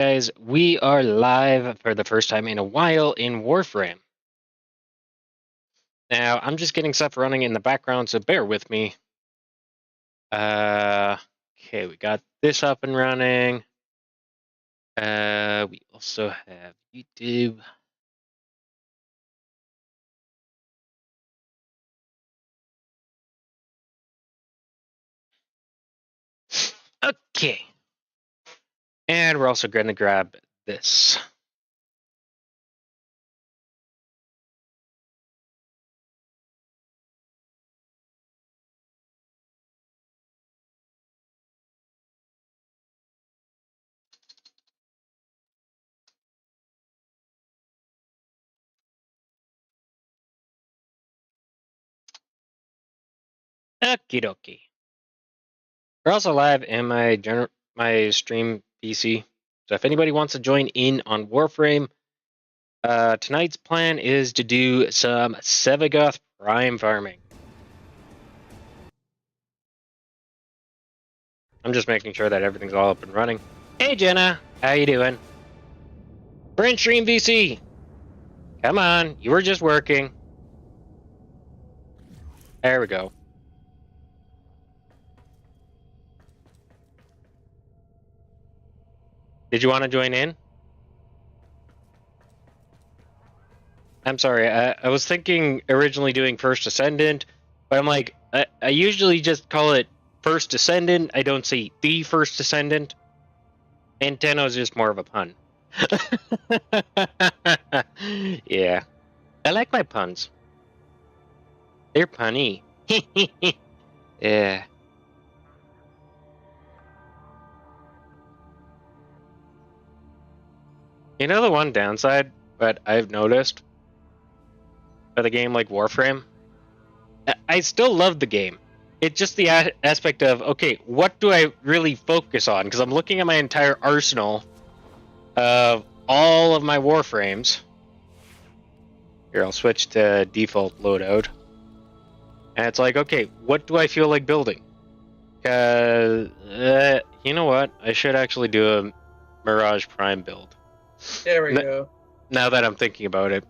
Guys, we are live for the first time in a while in Warframe. Now, I'm just getting stuff running in the background, so bear with me. Okay, we got this up and running. We also have YouTube. Okay. And we're also going to grab this. Okie dokie. We're also live in my stream PC. So if anybody wants to join in on Warframe, tonight's plan is to do some Sevagoth Prime farming. I'm just making sure that everything's all up and running. Hey Jenna, how you doing? We're in stream VC. Come on, you were just working. There we go. Did you want to join in? I'm sorry, I was thinking originally doing First Ascendant, but I'm like, I usually just call it First Ascendant. I don't say the First Ascendant. And Tenno is just more of a pun. Yeah. I like my puns. They're punny. Yeah. You know the one downside that I've noticed for the game like Warframe? I still love the game. It's just the aspect of, okay, what do I really focus on? Because I'm looking at my entire arsenal of all of my Warframes. Here, I'll switch to default loadout. And it's like, okay, what do I feel like building? Because, you know what? I should actually do a Mirage Prime build. There we go. Now that I'm thinking about it.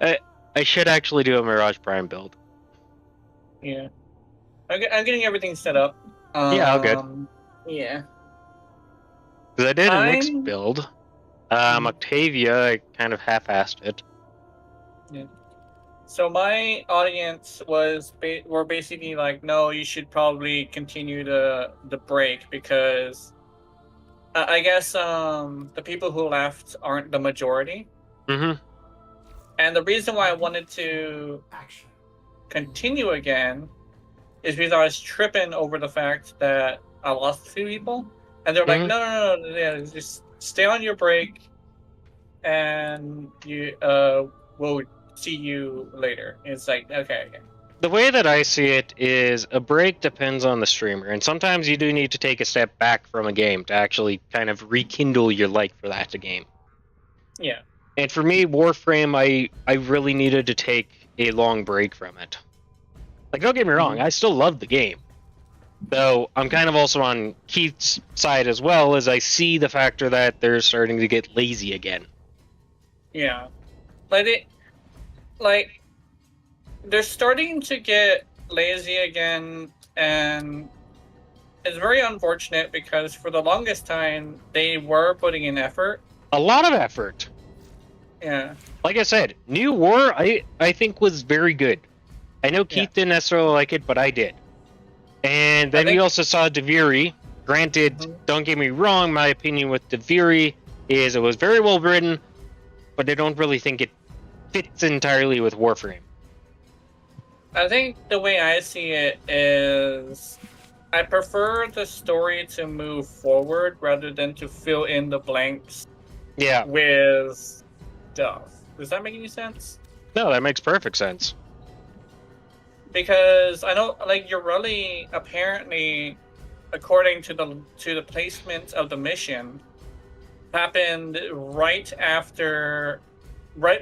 I should actually do a Mirage Prime build. Yeah. I'm getting everything set up. Yeah, all good. Yeah. Because I did a mixed build. Octavia, I kind of half-assed it. Yeah. So my audience were basically like, no, you should probably continue the break because I guess the people who left aren't the majority. Mm-hmm. And the reason why I wanted to continue again is because I was tripping over the fact that I lost a few people, and they're like, no, yeah, just stay on your break, and you we'll see you later. It's like, okay. The way that I see it is a break depends on the streamer, and sometimes you do need to take a step back from a game to actually kind of rekindle your like for that game. Yeah. And for me, Warframe, I really needed to take a long break from it. Like, don't get me wrong, I still love the game. Though I'm kind of also on Keith's side as well, as I see the factor that they're starting to get lazy again. Yeah. They're starting to get lazy again, and it's very unfortunate because for the longest time, they were putting in effort. A lot of effort. Yeah. Like I said, New War, I think was very good. I know Keith didn't necessarily like it, but I did. And then we also saw Deviri. Granted, don't get me wrong, my opinion with Deviri is it was very well written, but I don't really think it fits entirely with Warframe. I think the way I see it is I prefer the story to move forward rather than to fill in the blanks with stuff. Does that make any sense? No, that makes perfect sense. Because I know, like, you're really apparently, according to the placement of the mission, happened right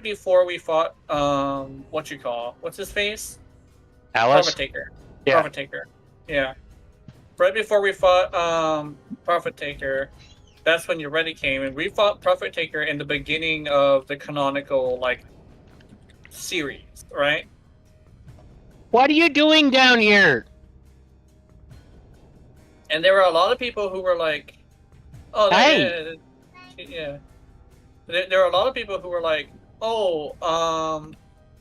before we fought what's his face? Alice? Prophet Taker. Yeah. Right before we fought Prophet Taker, that's when your ready came, and we fought Prophet Taker in the beginning of the canonical like series, right? What are you doing down here? And there were a lot of people who were like, "Oh, Hey. yeah." There were a lot of people who were like, "Oh,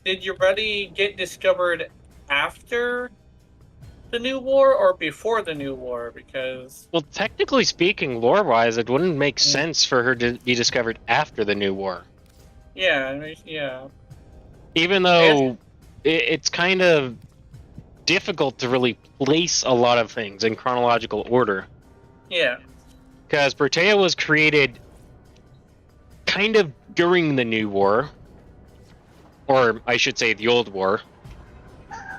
did your ready get discovered after the new war or before the new war?" Because Well, technically speaking, lore-wise, it wouldn't make sense for her to be discovered after the New War. yeah, yeah. Even though it's kind of difficult to really place a lot of things in chronological order. Yeah. Because Bertea was created kind of during the New War. Or I should say the Old War.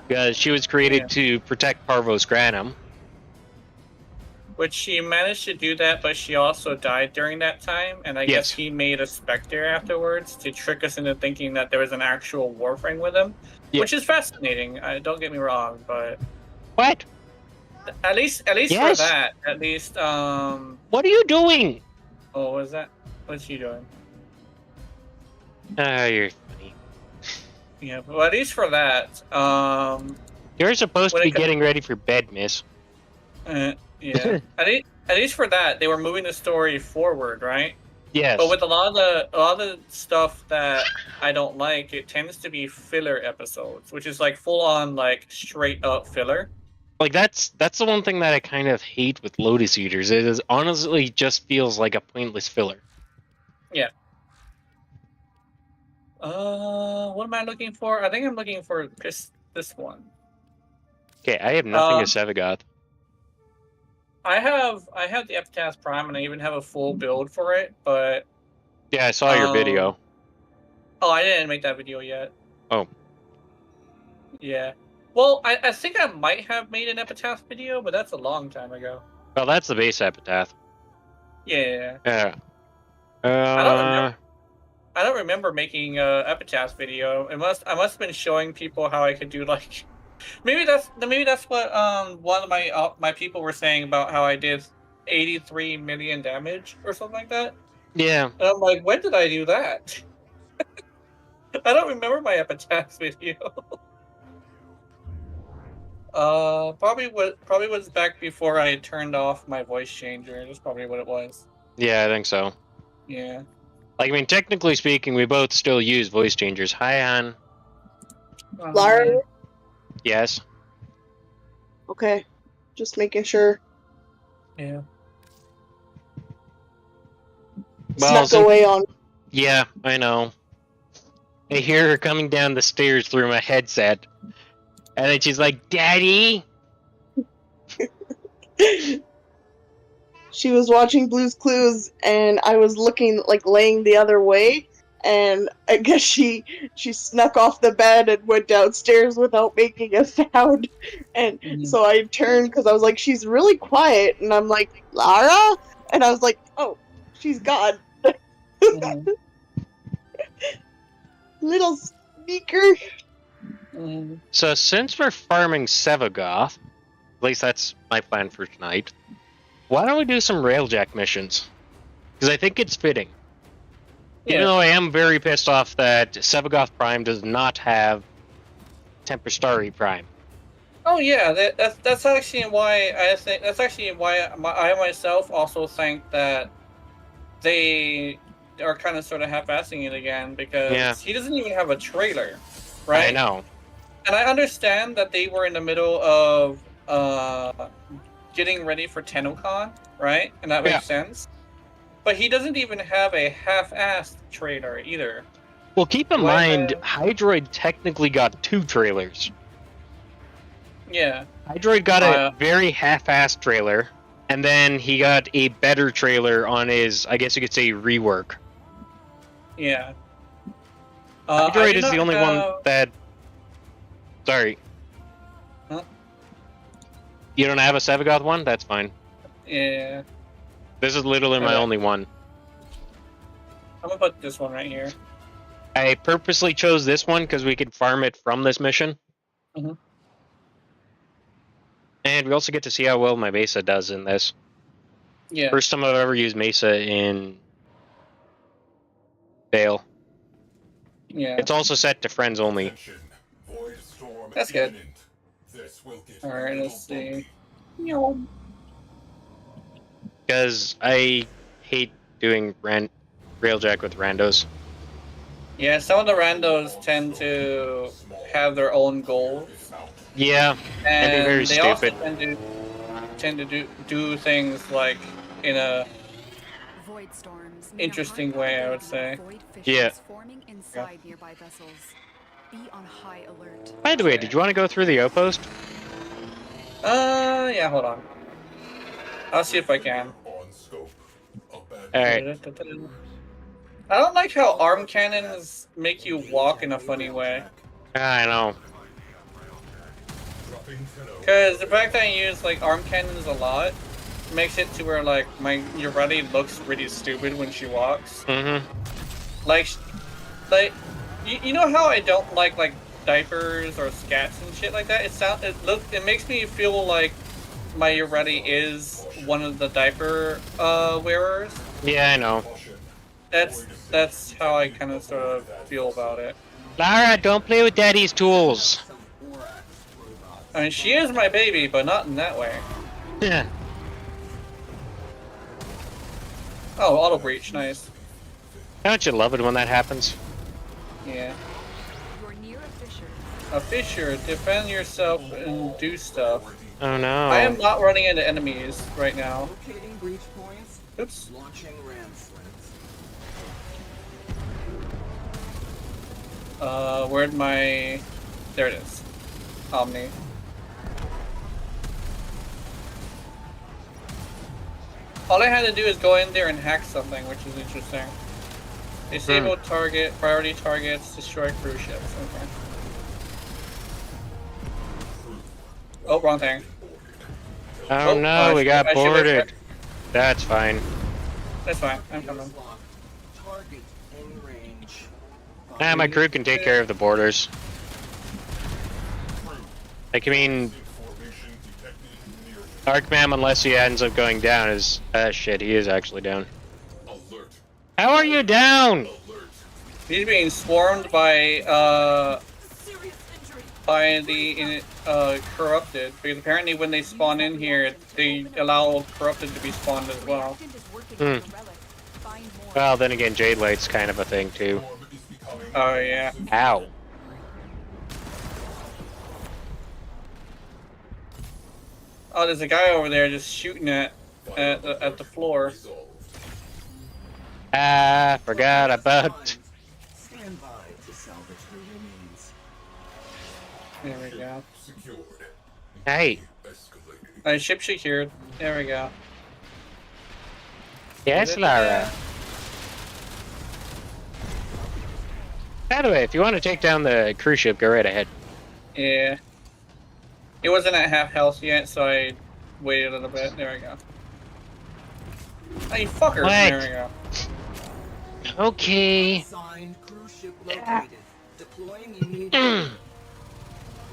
Because she was created to protect Parvos Granum. Which she managed to do that, but she also died during that time, and I guess he made a specter afterwards to trick us into thinking that there was an actual Warframe with him, which is fascinating. Don't get me wrong, but what? At least for that, at least. What are you doing? Oh, what is that? What's she doing? You're funny. Yeah, well, at least for that. You're supposed to be getting ready for bed, miss. Yeah. At least for that, they were moving the story forward, right? Yes. But with a lot of the stuff that I don't like, it tends to be filler episodes, which is like full on like straight up filler. Like that's the one thing that I kind of hate with Lotus Eaters. It is honestly just feels like a pointless filler. Yeah. What am I looking for? I think I'm looking for this one. Okay, I have nothing to Sevagoth. I have the Epitaph Prime, and I even have a full build for it, but yeah, I saw your video. Oh, I didn't make that video yet. Oh. Yeah. Well, I think I might have made an Epitaph video, but that's a long time ago. Well, that's the base Epitaph. Yeah. Yeah. I don't remember making a Epitaph video. I must have been showing people how I could do like. Maybe that's what one of my people were saying about how I did 83 million damage or something like that. Yeah. And I'm like, when did I do that? I don't remember my Epitaph video. Probably was back before I turned off my voice changer. That's probably what it was. Yeah, I think so. Yeah. Like, I mean, technically speaking, we both still use voice changers. Hi, Han. Lara? Yes. Okay. Just making sure. Yeah. Well, Snuck away on. Yeah, I know. I hear her coming down the stairs through my headset. And then she's like, Daddy? She was watching Blue's Clues, and I was looking, like, laying the other way, and I guess she snuck off the bed and went downstairs without making a sound. And so I turned, because I was like, she's really quiet, and I'm like, Lara? And I was like, oh, she's gone. Little sneaker. So since we're farming Sevagoth, at least that's my plan for tonight, why don't we do some Railjack missions? Because I think it's fitting. Yeah. Even though I am very pissed off that Sevagoth Prime does not have Tempestari Prime. Oh yeah, that's actually why I myself also think that they are kind of sort of half-assing it again, because he doesn't even have a trailer, right? I know. And I understand that they were in the middle of getting ready for TennoCon, right? And that makes sense. But he doesn't even have a half-assed trailer either. Well, keep in mind, Hydroid technically got 2 trailers. Yeah. Hydroid got a very half-assed trailer, and then he got a better trailer on his, I guess you could say, rework. Yeah. Hydroid is the only one that... Sorry. Huh? You don't have a Sevagoth one? That's fine. Yeah. This is literally my only one. I'm gonna put this one right here. I purposely chose this one because we could farm it from this mission. And we also get to see how well my Mesa does in this. Yeah. First time I've ever used Mesa in Dale. Yeah. It's also set to friends only. That's good. Alright, let's see. Because I hate doing railjack with randos. Yeah, some of the randos tend to have their own goals. Yeah, and be very And they stupid. also tend to do things like in a Void storms mean a interesting high way, I would probability say. of void fissures Yeah. forming inside nearby vessels. Be on high alert. By the way, did you want to go through the outpost? Yeah, hold on. I'll see if I can. Alright. I don't like how arm cannons make you walk in a funny way. I know. Because the fact that I use like arm cannons a lot makes it to where like your buddy looks really stupid when she walks. Mm-hmm. Like you know how I don't like diapers or scats and shit like that. It makes me feel like my Yureti is one of the diaper wearers. Yeah, I know. That's how I kind of sort of feel about it. Lara, don't play with Daddy's tools. I mean, she is my baby, but not in that way. Yeah. Oh, auto breach, nice. Don't you love it when that happens? Yeah. You're near a fissure. A fissure, defend yourself and do stuff. Oh no. I am not running into enemies right now. Locating breach points. Oops. Launching ram sleds. Where'd my... There it is. Omni. All I had to do is go in there and hack something, which is interesting. Disable target, priority targets, destroy cruise ships. Okay. Oh, wrong thing. Oh no, we got I should've- boarded. That's fine. That's fine, I'm coming. Target in range. Ah, my crew can take care of the borders. Like, I mean, Arcmam, unless he ends up going down, is... shit, he is actually down. How are you down? He's being swarmed by the corrupted, because apparently when they spawn in here, they allow corrupted to be spawned as well. Reactant is working on the relic. Find more. Well, then again, Jade Light's kind of a thing, too. Oh yeah. Ow. Oh, there's a guy over there just shooting at the floor. Ah, forgot about... Stand by to salvage the remains. There we go. Hey. Ship secured. There we go. Yes, Lara. By the way, if you want to take down the cruise ship, go right ahead. Yeah. It wasn't at half health yet, so I waited a little bit. There we go. Oh, you fucker! What? There we go. Okay. Signed cruise ship located. Deploying immediately.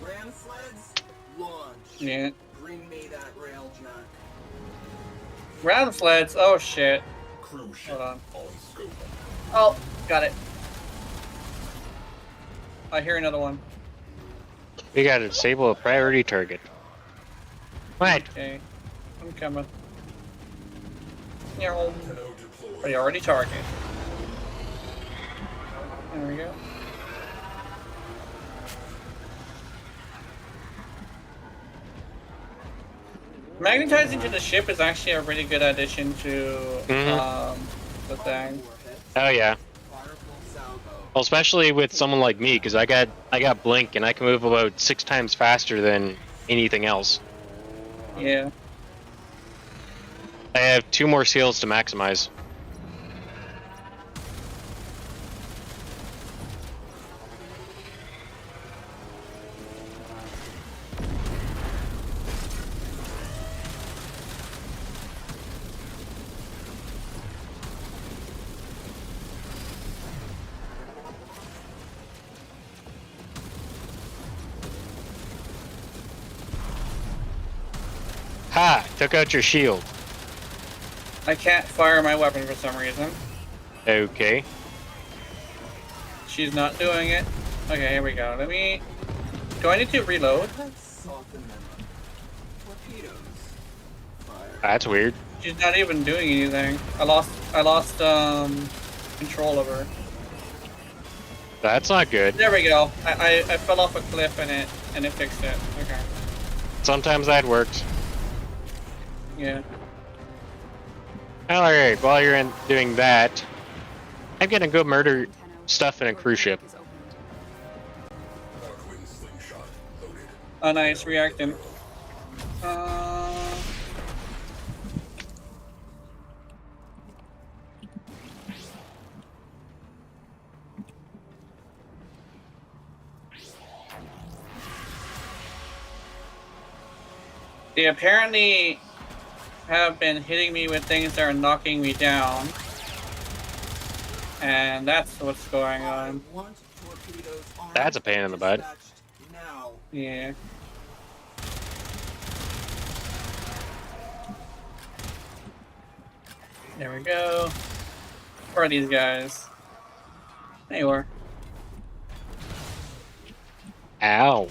Ram sleds, launch. Yeah. Bring me that rail jack. Round sleds. Oh shit. Hold on. Oh, got it. I hear another one. We gotta disable a priority target. What? Okay. I'm coming. Priority target. There we go. Magnetizing to the ship is actually a really good addition to the thing. Oh yeah. Powerful salvo. Well, especially with someone like me, because I got blink and I can move about 6 times faster than anything else. Yeah. I have 2 more seals to maximize. Ha! Took out your shield. I can't fire my weapon for some reason. Okay. She's not doing it. Okay, here we go. Let me... Do I need to reload? Let's soften them up. Torpedoes. Fire. That's weird. She's not even doing anything. I lost control of her. That's not good. There we go. I fell off a cliff and it fixed it. Okay. Sometimes that works. Yeah. Alright, while you're doing that, I'm gonna go murder stuff in a cruise ship. Oh, nice reactant. They apparently have been hitting me with things that are knocking me down. And that's what's going on. That's a pain in the butt. Now. Yeah. There we go. Where are these guys? There you are. Ow.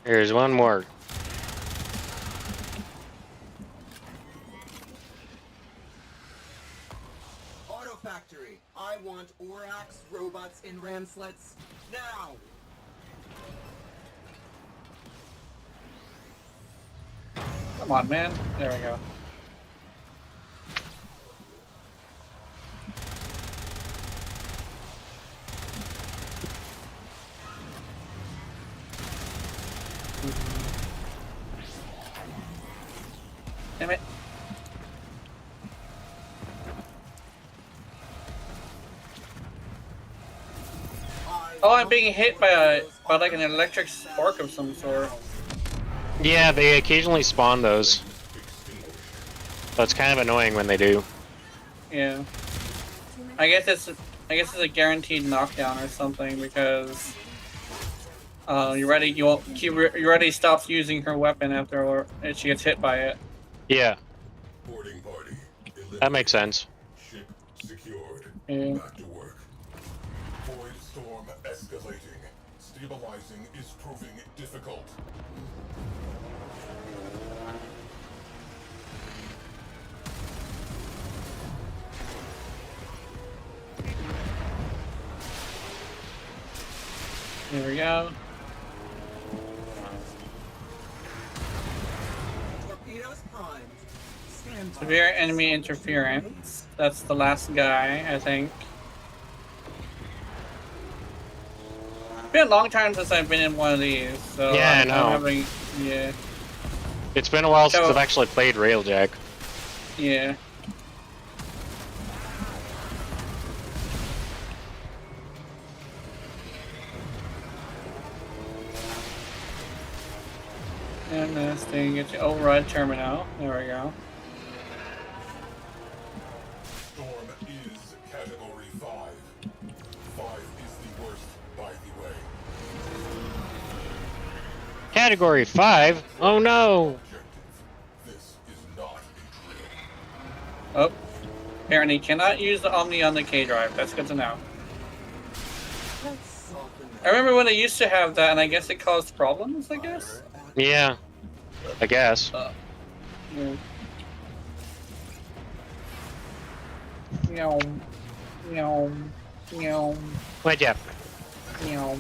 Here's one more. Auto factory. I want Orax robots in ram sleds now. Come on, man. There we go. Damn it. Oh, I'm being hit by like an electric spark of some sort. Yeah, they occasionally spawn those. So it's kind of annoying when they do. Yeah. I guess it's a guaranteed knockdown or something because you already stops using her weapon after she gets hit by it. Yeah. That makes sense. Ship secured. Yeah. Back to work. Void storm escalating. Stabilizing is proving difficult. Here we go. Torpedoes primed. Stand by. Severe enemy interference. That's the last guy, I think. It's been a long time since I've been in one of these, so Yeah, I I'm know. having, yeah, It's been a while since So- I've actually played Railjack. yeah. And this thing gets you override terminal. There we go. Storm is category 5. 5 is the worst, by the way. Category 5? Oh no! Objective. This is not a drill. Oh, apparently cannot use the Omni on the K drive. That's good to know. Let's soften them. I remember when they used to have that, and I guess it caused problems. I guess. Yeah. I guess. Yeah. Meow. Meow. Meow. Wait, yeah. Meow.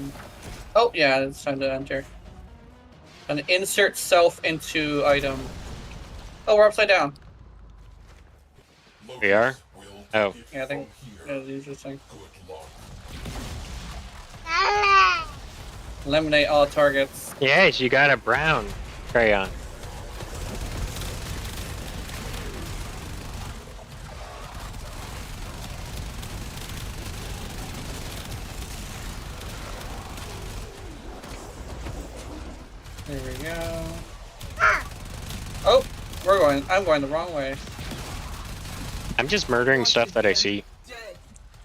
Oh yeah, it's time to enter. And insert self into item. Oh, we're upside down. We are? Will Oh. take it Yeah, I think from that here. was interesting. Good luck. Eliminate all targets. Yes, you got a brown crayon. There we go. Oh, I'm going the wrong way. I'm just murdering stuff that I see. Dead.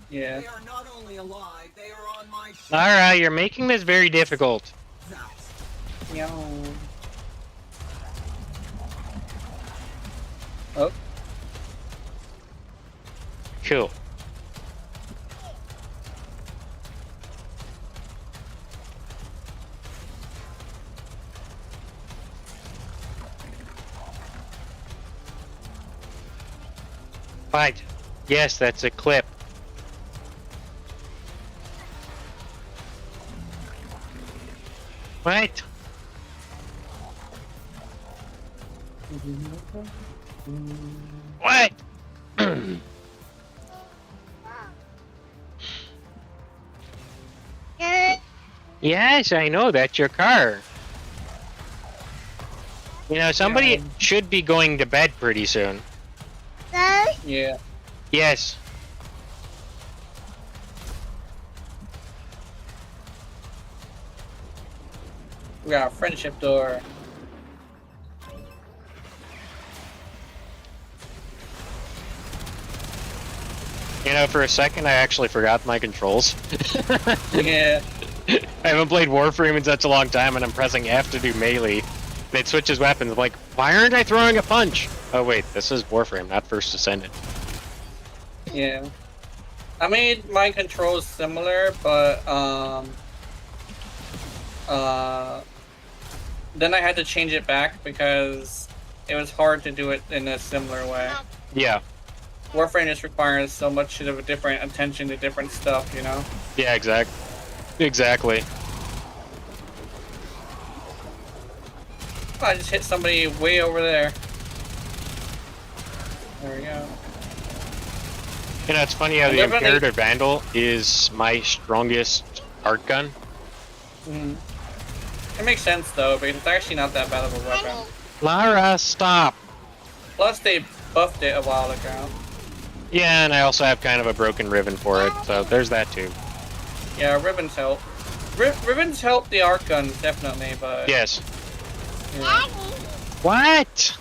Yeah. They are not only alive, they are on my ship. Alright, you're making this very difficult. That. Meow. Oh, Cool. Right. Yes, that's a clip. Right. What? Yes, I know that's your car. You know, somebody Yeah. should be going to bed pretty soon. yeah. Yes. We got a friendship door. You know, for a second, I actually forgot my controls. Yeah. I haven't played Warframe in such a long time, and I'm pressing F to do melee. And it switches weapons. I'm like, why aren't I throwing a punch? Oh wait, this is Warframe, not First Descendant. Yeah. I made my controls similar, but then I had to change it back because it was hard to do it in a similar way. Yeah. Warframe just requires so much of a different attention to different stuff, you know? Yeah, exactly. I just hit somebody way over there. There we go. You know, it's funny how the Definitely- Imperator Vandal is my strongest art gun. Mhm. It makes sense though, because it's actually not that bad of a weapon. Lara, stop! Plus, they buffed it a while ago. Yeah, and I also have kind of a broken ribbon for it, so there's that too. Yeah, ribbons help. Ribbons help the art guns, definitely, but... Yes. Yeah. What?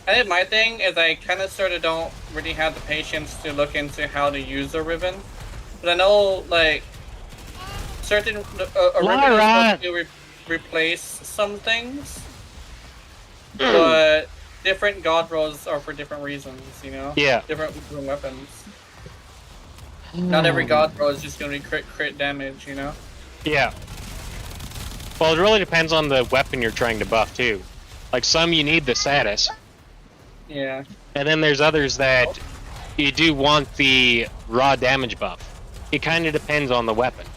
I think my thing is I kind of sort of don't really have the patience to look into how to use a ribbon. But I know, like, certain... a ribbon is Lara! supposed to replace some things. But different god rolls are for different reasons, you know? Yeah. Different weapons. Not every god roll is just going to be crit damage, you know? Yeah. Well, it really depends on the weapon you're trying to buff too. Like some you need the status, Yeah. and then there's others that you do want the raw damage buff. It kind of depends on the weapon.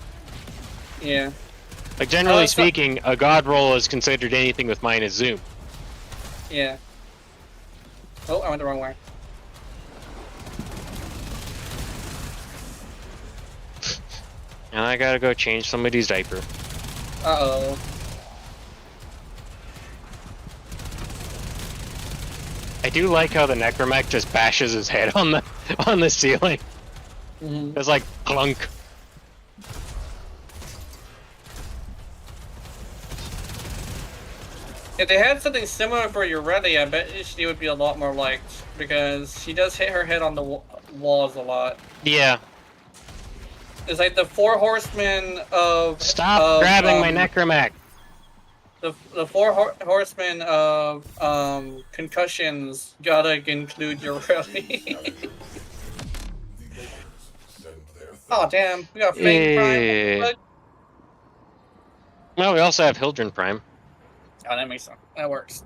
Yeah. Like generally so- speaking, a god roll is considered anything with minus zoom. Yeah. Oh, I went the wrong way. And I gotta go change somebody's diaper. Uh-oh. I do like how the necromech just bashes his head on the ceiling. Mm-hmm. It's like clunk. If they had something similar for Urelli, I bet she would be a lot more liked, because she does hit her head on the walls a lot. Yeah. It's like the four horsemen of... Stop grabbing my necromech. The four horsemen of concussions gotta include Urelli. The locals send their Oh damn, we got Fang Yeah. Prime. Well, we also have Hildren Prime. Oh, that makes sense. That works.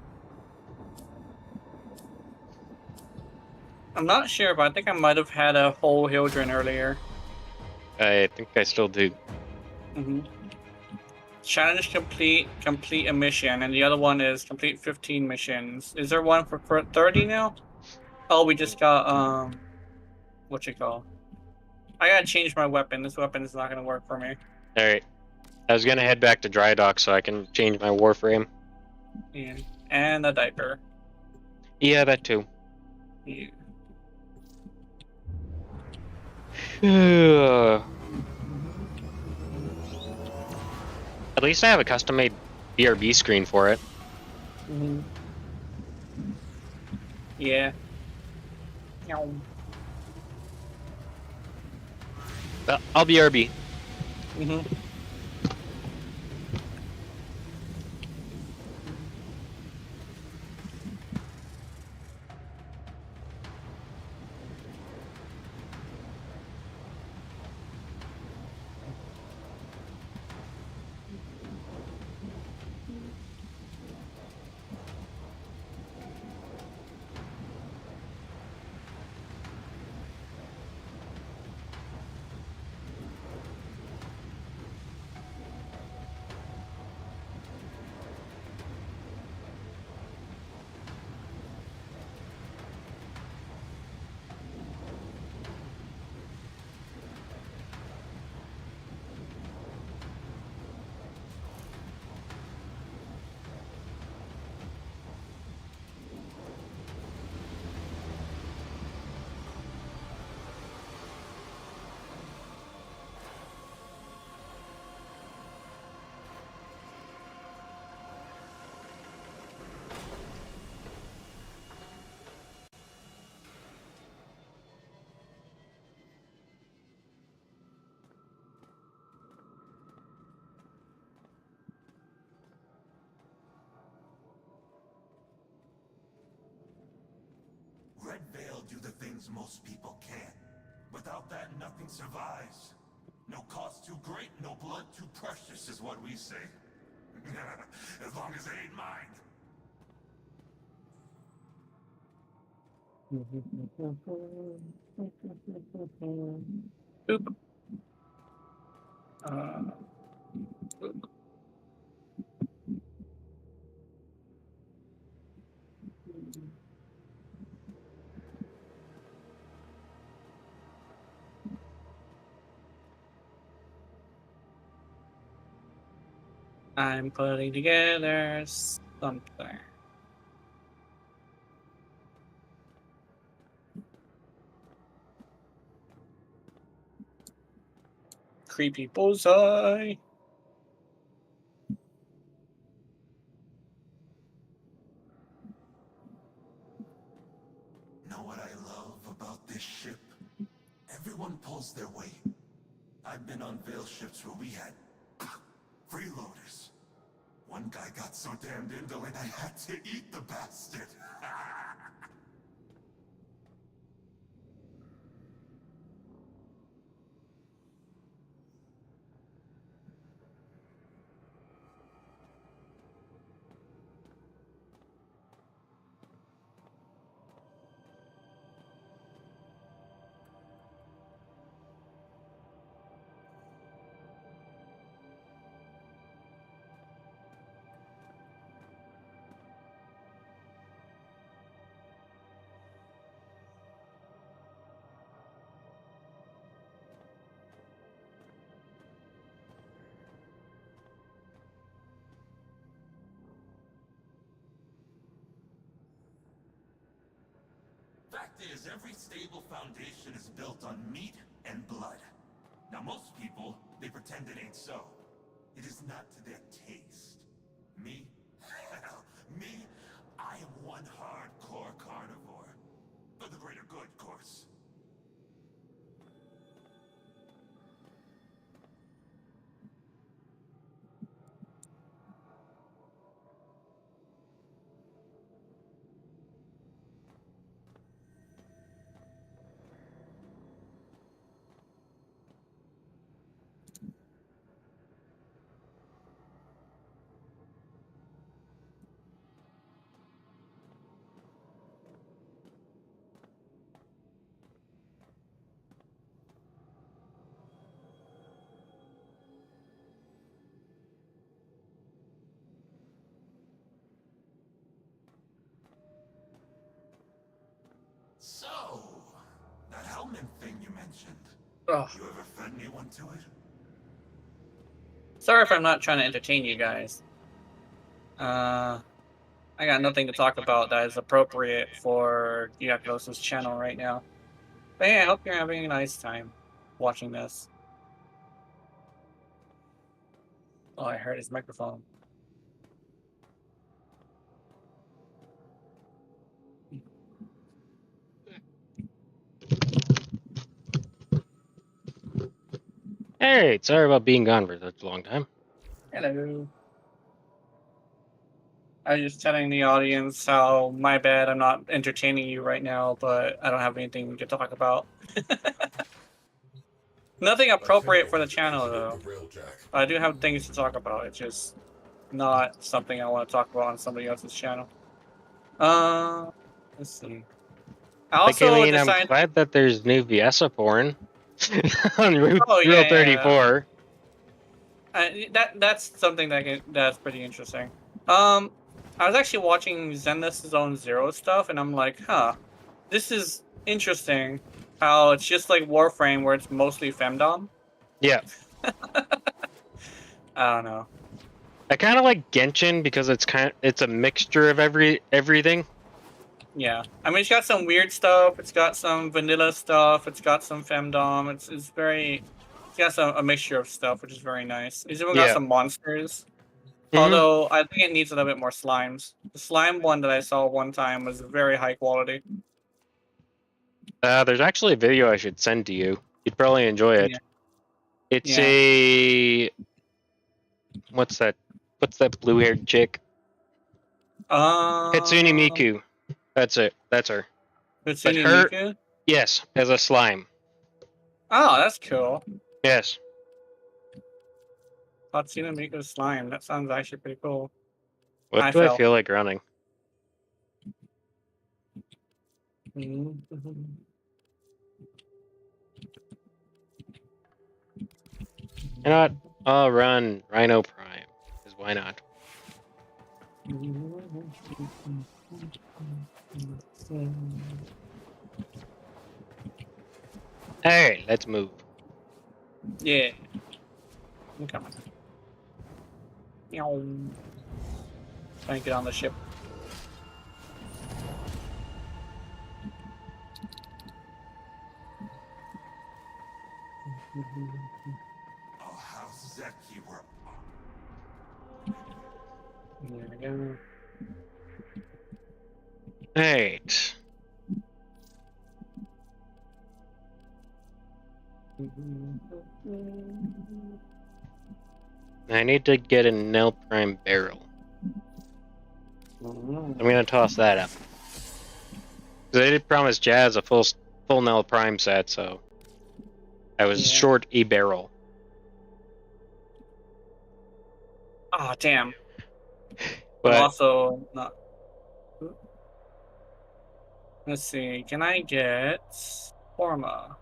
I'm not sure, but I think I might have had a whole Hildren earlier. I think I still do. Mm-hmm. Challenge complete a mission, and the other one is complete 15 missions. Is there one for 30 now? Oh, we just got what you call? I gotta change my weapon. This weapon is not gonna work for me. All right. I was gonna head back to Dry Dock so I can change my Warframe. Yeah. And a diaper. Yeah, that too. Yeah. At least I have a custom-made BRB screen for it. Mm-hmm. Yeah. Meow. I'll BRB. Mm-hmm. things most people can't. Without that, nothing survives. No cost too great, no blood too precious is what we say. As long as it ain't mine. Boop. Boop. I'm putting together something. Creepy bullseye. Know what I love about this ship? Everyone pulls their weight. I've been on Veil ships where we had freeloaders. One guy got so damned indolent I had to eat the bastard. Fact is, every stable foundation is built on meat and blood. Now most people, they pretend it ain't so. It is not to their taste. Me? Hell, me? I am one hardcore carnivore. For the greater good, of course. So, that helmet thing you mentioned. Ugh. You ever fed anyone to it? Sorry if I'm not trying to entertain you guys. I got nothing to talk about that is appropriate for Diagnosis channel right now. But hey, I hope you're having a nice time watching this. Oh, I heard his microphone. Alright, sorry about being gone for such a long time. Hello. I was just telling the audience how my bad I'm not entertaining you right now, but I don't have anything to talk about. Nothing appropriate for the channel though. I do have things to talk about. It's just not something I want to talk about on somebody else's channel. Let's see. I also I'm decided. glad that there's new Viessa porn on Rule Oh yeah, 34. That's something that's pretty interesting. I was actually watching Zenless Zone Zero stuff, and I'm like, huh, this is interesting. How it's just like Warframe, where it's mostly femdom. Yeah. I don't know. I kind of like Genshin because it's a mixture of everything. Yeah, I mean, it's got some weird stuff. It's got some vanilla stuff. It's got some femdom. It's got a mixture of stuff, which is very nice. It's even got some monsters. Although I think it needs a little bit more slimes. The slime one that I saw one time was very high quality. There's actually a video I should send to you. You'd probably enjoy it. Yeah. It's a what's that blue-haired chick? Hatsune Miku. That's it. That's her. Hatsune Miku? Yes, as a slime. Oh, that's cool. Yes. Hatsune Miku slime. That sounds actually pretty cool. What I do I fell. feel like running? Mhm. You know what? I'll run Rhino Prime. Because why not? Alright, let's move. Yeah. I'm coming. Meow. Trying to get on the ship. Oh, how Zeki were. There we go. Alright. I need to get a Nell Prime barrel. I'm gonna toss that up. Because I did promise Jazz a full Nell Prime set, so I was Yeah. short a barrel. Oh, damn. But I'm also not. Let's see. Can I get Forma?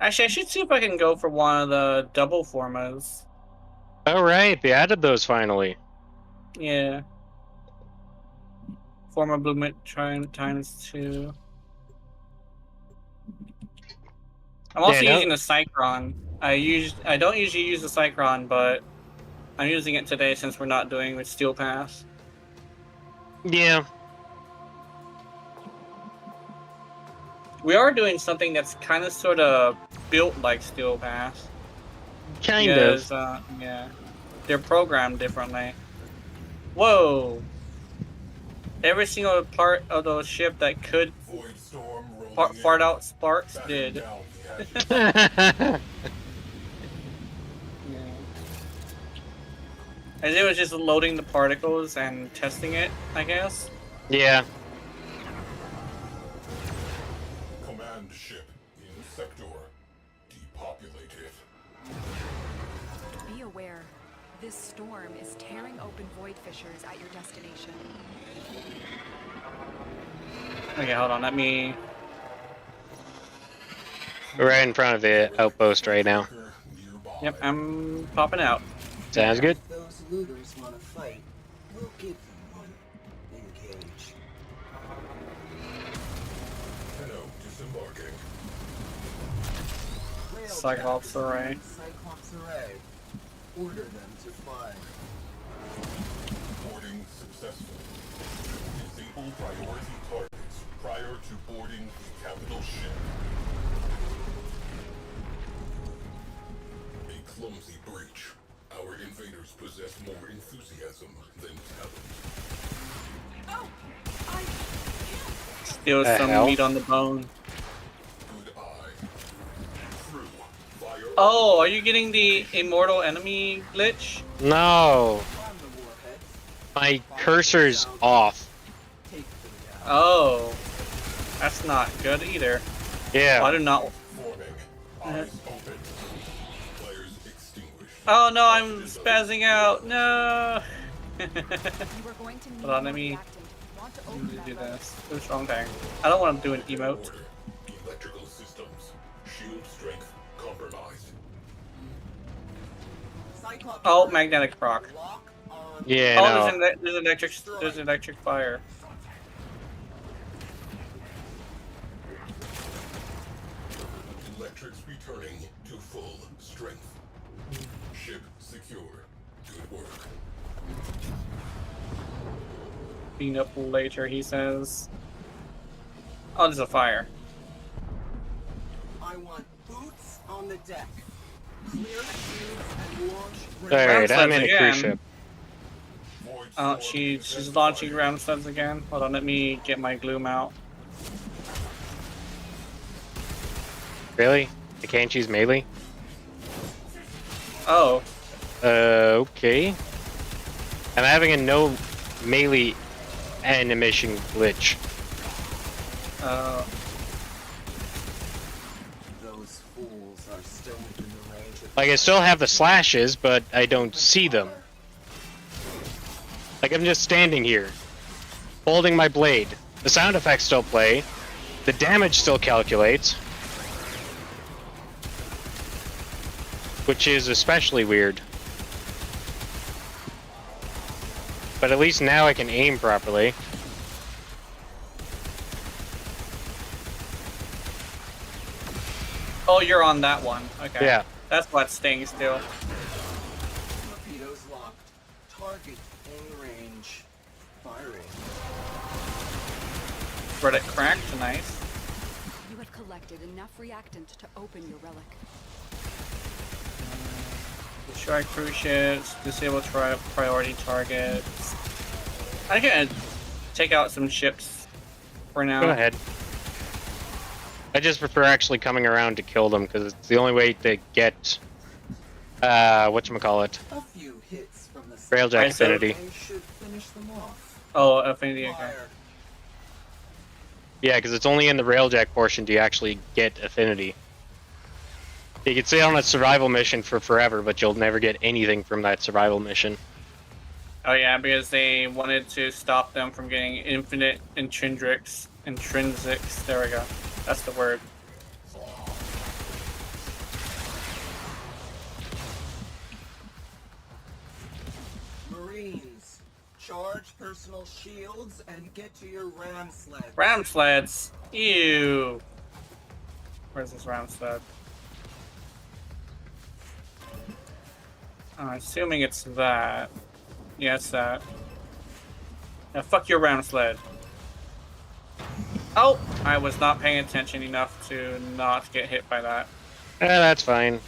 Actually, I should see if I can go for one of the double Formas. alright, they added those finally. Yeah. Forma Bloomit times 2. I'm also Yeah, no- using the Cycron. I don't usually use the Cycron, but I'm using it today since we're not doing with Steel Pass. Yeah. We are doing something that's kind of sort of built like Steel Pass. Kind Because, of. yeah. They're programmed differently. Whoa! Every single part of the ship that could Void storm rolling fart in. out sparks Batten did. down the hatches. Yeah. And it was just loading the particles and testing it, I guess. yeah. Command ship in sector depopulated. Be aware, this storm is tearing open void fissures at your destination. Okay, hold on, let me... We're right in front of the outpost right now. Nearby. Yep, I'm popping out. Sounds good. If those looters want to fight, we'll give them one. Engage. Tenno disembarking. Rail Cyclops traffic. Array. Cyclops Array. Order them to fly. Boarding successful. Disable priority targets prior to boarding the capital ship. A clumsy breach. Our invaders possess more enthusiasm than talent. Oh! I Still The some hell? meat on the bone. Good eye. Through. Fire. Oh, are you getting the immortal enemy glitch? No. On the warhead. My cursor's off. Take them down. Oh. That's not good either. I Yeah. do not... Forming. Eyes open. Flares extinguished. Oh no, I'm spazzing out. No. You were going to need Hold on, let more me- reactant. Want to Let open me that do letter. this. Who's wrong thing? I don't want to do an emote. Order. Electrical systems. Shield strength compromised. Cyclops Oh, Array. magnetic proc. Lock on. Yeah, Oh, no. there's electric fire. Electrics returning to full strength. Ship secure. Good work. Clean up later, he says. Oh, there's a fire. I want boots on the deck. Clear the tubes and launch. Alright, I'm Ramsleds in a again. cruise ship. Void Oh, storm she's intensified. launching Ramsleds again. Hold on, let me get my gloom out. Really? I can't choose melee? Oh, Okay. I'm having a no melee animation glitch. fools are still within the range of Like, I still have the slashes, but I don't see them. Like, I'm just standing here, holding my blade. The sound effects still play. The damage still calculates. Which is especially weird. But at least now I can aim properly. Oh, you're on that one. Okay. Yeah. That's what stings do. torpedoes locked. Target in range. Firing. Reddit cracked. Nice. You have collected enough reactant to open your relic. Destroy cruise ships. Disable priority targets. I can take out some ships for now. Go ahead. I just prefer actually coming around to kill them because it's the only way to get whatchamacallit. A few hits from the Railjack Right, so- Affinity. They should finish them off. Oh, Affinity. Okay. Fire. Yeah, because it's only in the Railjack portion do you actually get Affinity. You can stay on a survival mission for forever, but you'll never get anything from that survival mission. Oh yeah, because they wanted to stop them from getting infinite intrinsics. There we go. That's the word. Marines, charge personal shields and get to your ram sled. Ram sleds. Ew. Where's this ram sled? I'm assuming it's that. Yeah, it's that. Now fuck your ram sled. Oh! I was not paying attention enough to not get hit by that. That's fine.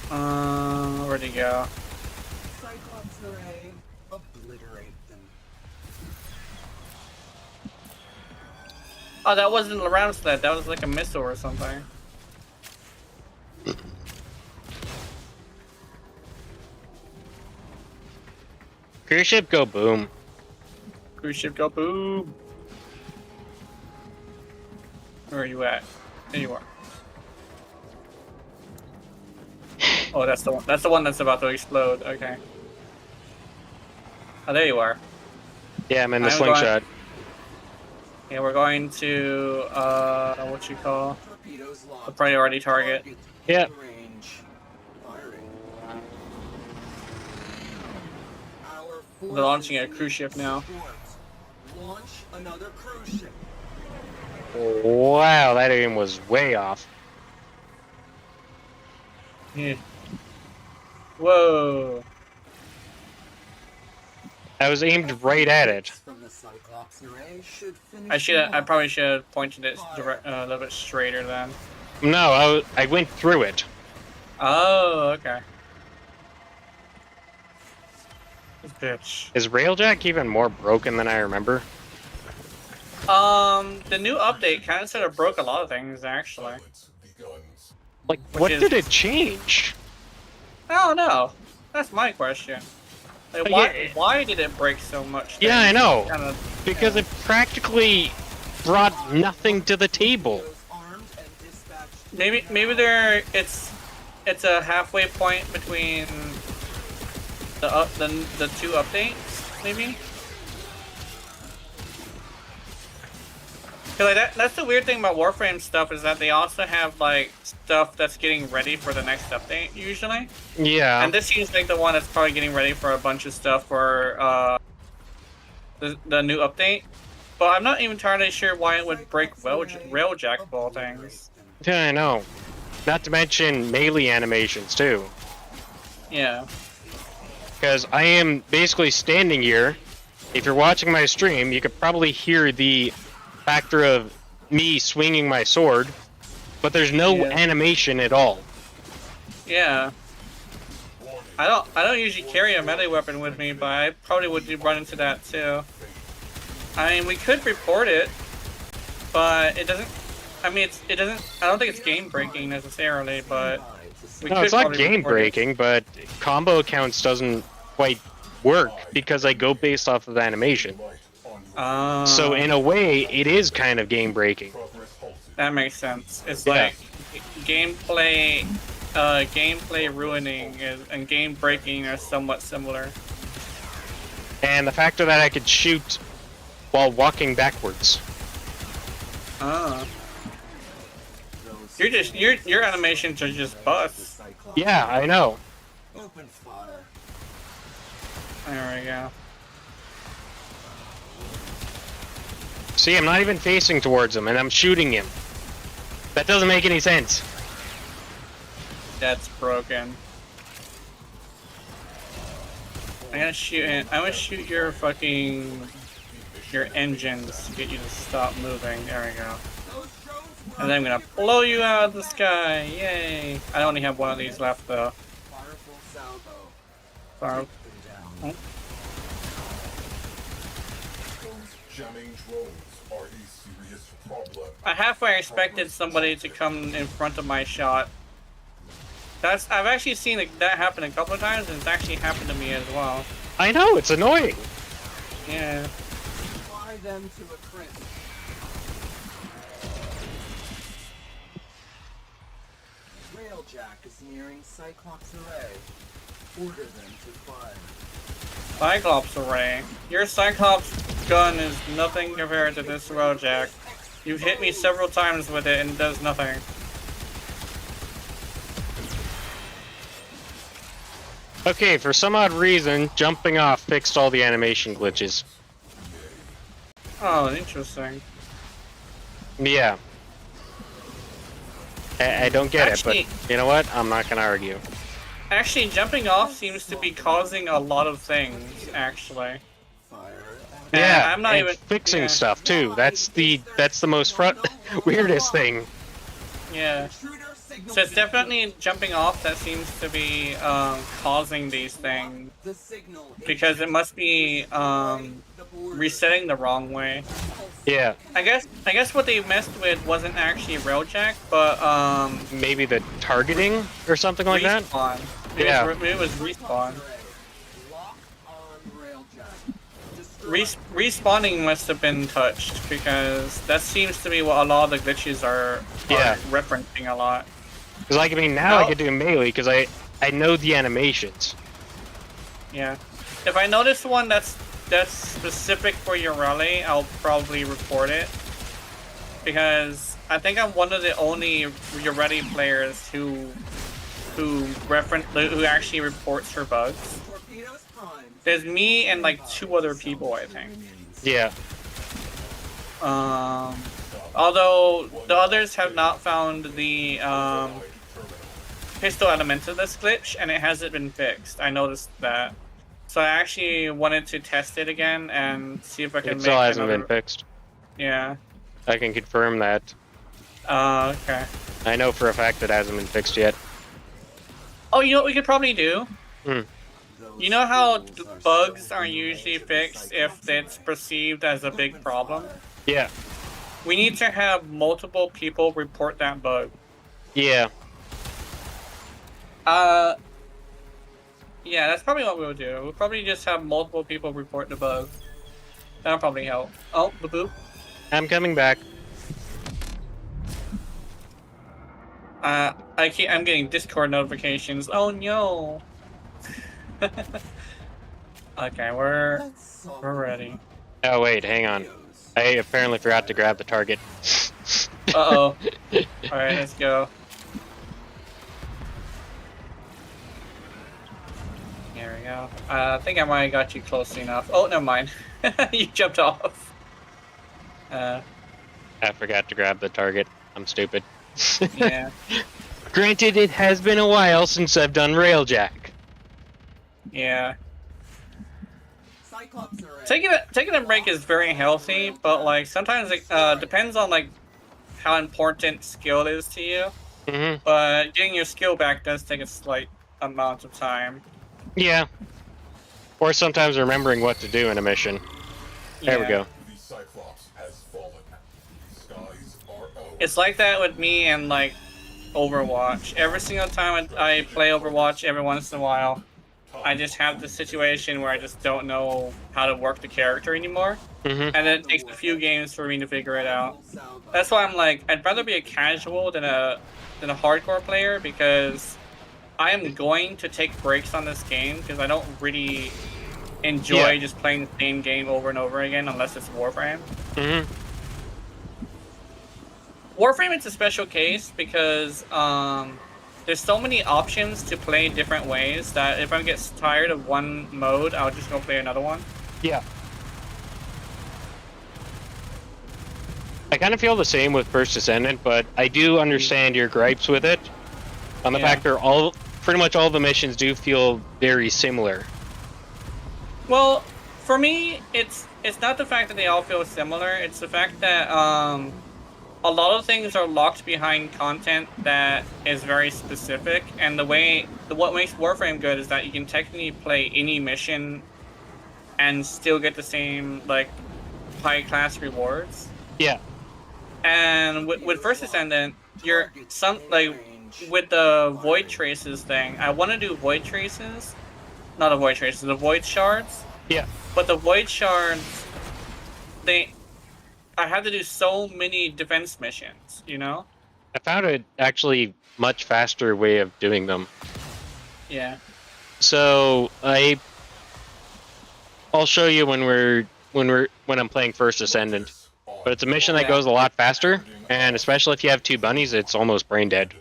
Where'd he go? Cyclops array, obliterate them. Oh, that wasn't a ram sled. That was like a missile or something. Cruise ship go boom. Cruise ship go boom. Where are you at? There you are. Oh, that's the one. That's the one that's about to explode. Okay. Oh, there you are. Yeah, I'm in the I'm slingshot. Yeah, we're going to what you call Torpedoes locked. the priority target. Yeah. in range. Firing. Our They're launching a forces cruise ship now. support. Launch another cruise ship. Wow, that aim was way off. Yeah. Whoa. I was aimed right at it. From the Cyclops array should finish I should. them I off. probably should have pointed it a little bit straighter then. No, I went through it. Oh, okay. This bitch. Is Railjack even more broken than I remember? The new update kind of sort of broke a lot of things actually. Like, Which what is- did it change? I don't know. That's my question. Like, But why? yeah- Why did it break so much? Yeah, I know. Kind of. Because it practically brought nothing to the table. Those armed and dispatched to Maybe it's a halfway point between the two updates, maybe. Cause like that's the weird thing about Warframe stuff is that they also have like stuff that's getting ready for the next update usually, Yeah. and this seems like the one that's probably getting ready for a bunch of stuff for the new update. But I'm not even entirely sure why it would break Railjack of all things. Yeah, I know. Not to mention melee animations too. Yeah. Because I am basically standing here. If you're watching my stream, you could probably hear the factor of me swinging my sword, but there's no Yeah. animation at all. Yeah. I don't usually carry a melee weapon with me, but I probably would run into that too. I mean, we could report it, but it doesn't. I mean, it doesn't. I don't think it's game breaking necessarily, but we No, could it's not probably game report it. breaking, but combo counts doesn't quite work because I go based off of animation. So in a way, it is kind of game breaking. That makes sense. It's Yeah. like gameplay ruining and game breaking are somewhat similar. And the factor that I could shoot while walking backwards. Ah. Your animations are just bust. Yeah, I know. Open fire. There we go. See, I'm not even facing towards him, and I'm shooting him. That doesn't make any sense. That's broken. I'm gonna shoot your engines to get you to stop moving. There we go. And then I'm gonna blow you out of the sky. Yay! I only have one of these left though. Powerful salvo. Far- Them down. Jamming drones are a serious problem. I halfway expected somebody to come in front of my shot. I've actually seen that happen a couple of times, and it's actually happened to me as well. I know, it's annoying. Yeah. Fly them to a crit. Railjack is nearing Cyclops Array. Order them to fire. Cyclops array. Your Cyclops gun is nothing compared to this Railjack. You've hit me several times with it and it does nothing. Okay, for some odd reason, jumping off fixed all the animation glitches. Oh, interesting. Yeah. I don't get Actually- it, but you know what? I'm not gonna argue. Actually, jumping off seems to be causing a lot of things, actually. Fire. Yeah, I'm not and even fixing yeah. stuff too. That's the most weirdest thing. Yeah. Intruder signal. So it's definitely jumping off that seems to be causing these things. The signal. Because it must be The border. resetting the wrong way. Yeah, I guess what they messed with wasn't actually Railjack, but maybe the targeting or something like that. respawn. Yeah. It was respawn. Lock on Railjack. Destroy. Respawning must have been touched because that seems to be what a lot of the glitches are Yeah. referencing a lot. Because like I mean, now I No. could do melee because I know the animations. Yeah. If I notice one that's specific for your rally, I'll probably report it. Because I think I'm one of the only your ready players who actually reports for bugs. Torpedoes primed. There's me and like 2 other people, I think. Yeah, Although the others have not found the pistol element of this glitch, and it hasn't been fixed. I noticed that. So I actually wanted to test it again and see if I can it make still hasn't another... been fixed. Yeah. I can confirm that. Okay. I know for a fact it hasn't been fixed yet. Oh, you know what we could probably do? Hmm. You know how bugs are usually fixed if it's perceived as a big problem? Yeah, We need to have multiple people report that bug. yeah. Yeah, that's probably what we'll do. We'll probably just have multiple people report the bug. That'll probably help. Oh, the boop. I'm coming back. I'm getting Discord notifications. Oh no. Okay, we're ready. Oh wait, hang on. I apparently forgot to grab the target. Uh-oh. Alright, let's go. There we go. I think I might have got you close enough. Oh, never mind. You jumped off. I forgot to grab the target. I'm stupid. Yeah. Granted, it has been a while since I've done Railjack. Yeah. Cyclops Array. Taking a break is very healthy, but like sometimes it depends on like how important skill is to you. Mm-hmm. But getting your skill back does take a slight amount of time. Yeah. Or sometimes remembering what to do in a mission. There we Yeah. go. The Cyclops has fallen. The skies are ours. It's like that with me and like Overwatch. Every single time I play Overwatch, every once in a while, I just have the situation where I just don't know how to work the character anymore. Mm-hmm. And it takes a few games for me to figure it out. That's why I'm like, I'd rather be a casual than a hardcore player, because I am going to take breaks on this game because I don't really enjoy just playing the same game over and over again unless it's Warframe. Mm-hmm. Warframe, it's a special case because there's so many options to play different ways that if I get tired of one mode, I'll just go play another one. Yeah. I kind of feel the same with First Descendant, but I do understand your gripes with it. On the fact that pretty much all the missions do feel very similar. Well, for me, it's not the fact that they all feel similar. It's the fact that a lot of things are locked behind content that is very specific, and what makes Warframe good is that you can technically play any mission and still get the same like high class rewards. Yeah. And with First Descendant, you're with the Void Traces thing. I want to do Void Traces, not the Void Traces, the Void Shards. Yeah. But the Void Shards, I had to do so many defense missions, you know? I found it actually much faster way of doing them. Yeah. So I'll show you when I'm playing First Ascendant. But it's a mission that goes a lot faster, and especially if you have two bunnies, it's almost brain dead.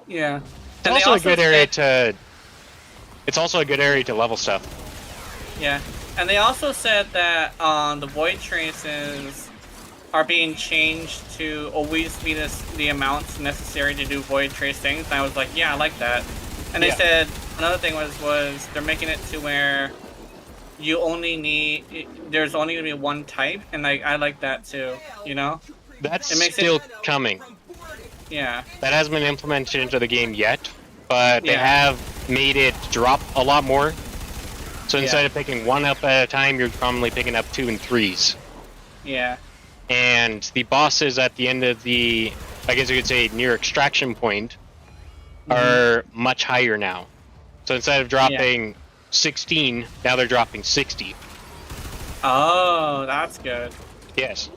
Yeah. It's also a good area to. It's also a good area to level stuff. Yeah, and they also said that the Void Traces are being changed to always be the amounts necessary to do Void Trace things. And I was like, yeah, I like that. And they said another thing was they're making it to where you only need, there's only gonna be one type, and I like that too. You know, that's still coming. Yeah. That hasn't been implemented into the game yet, but they have made it drop a lot more. So instead of picking one up at a time, you're commonly picking up 2 and 3s. Yeah. And the bosses at the end of the, I guess you could say, near extraction point, are much higher now. So instead of dropping 16, now they're dropping 60. Oh, that's good. Yes.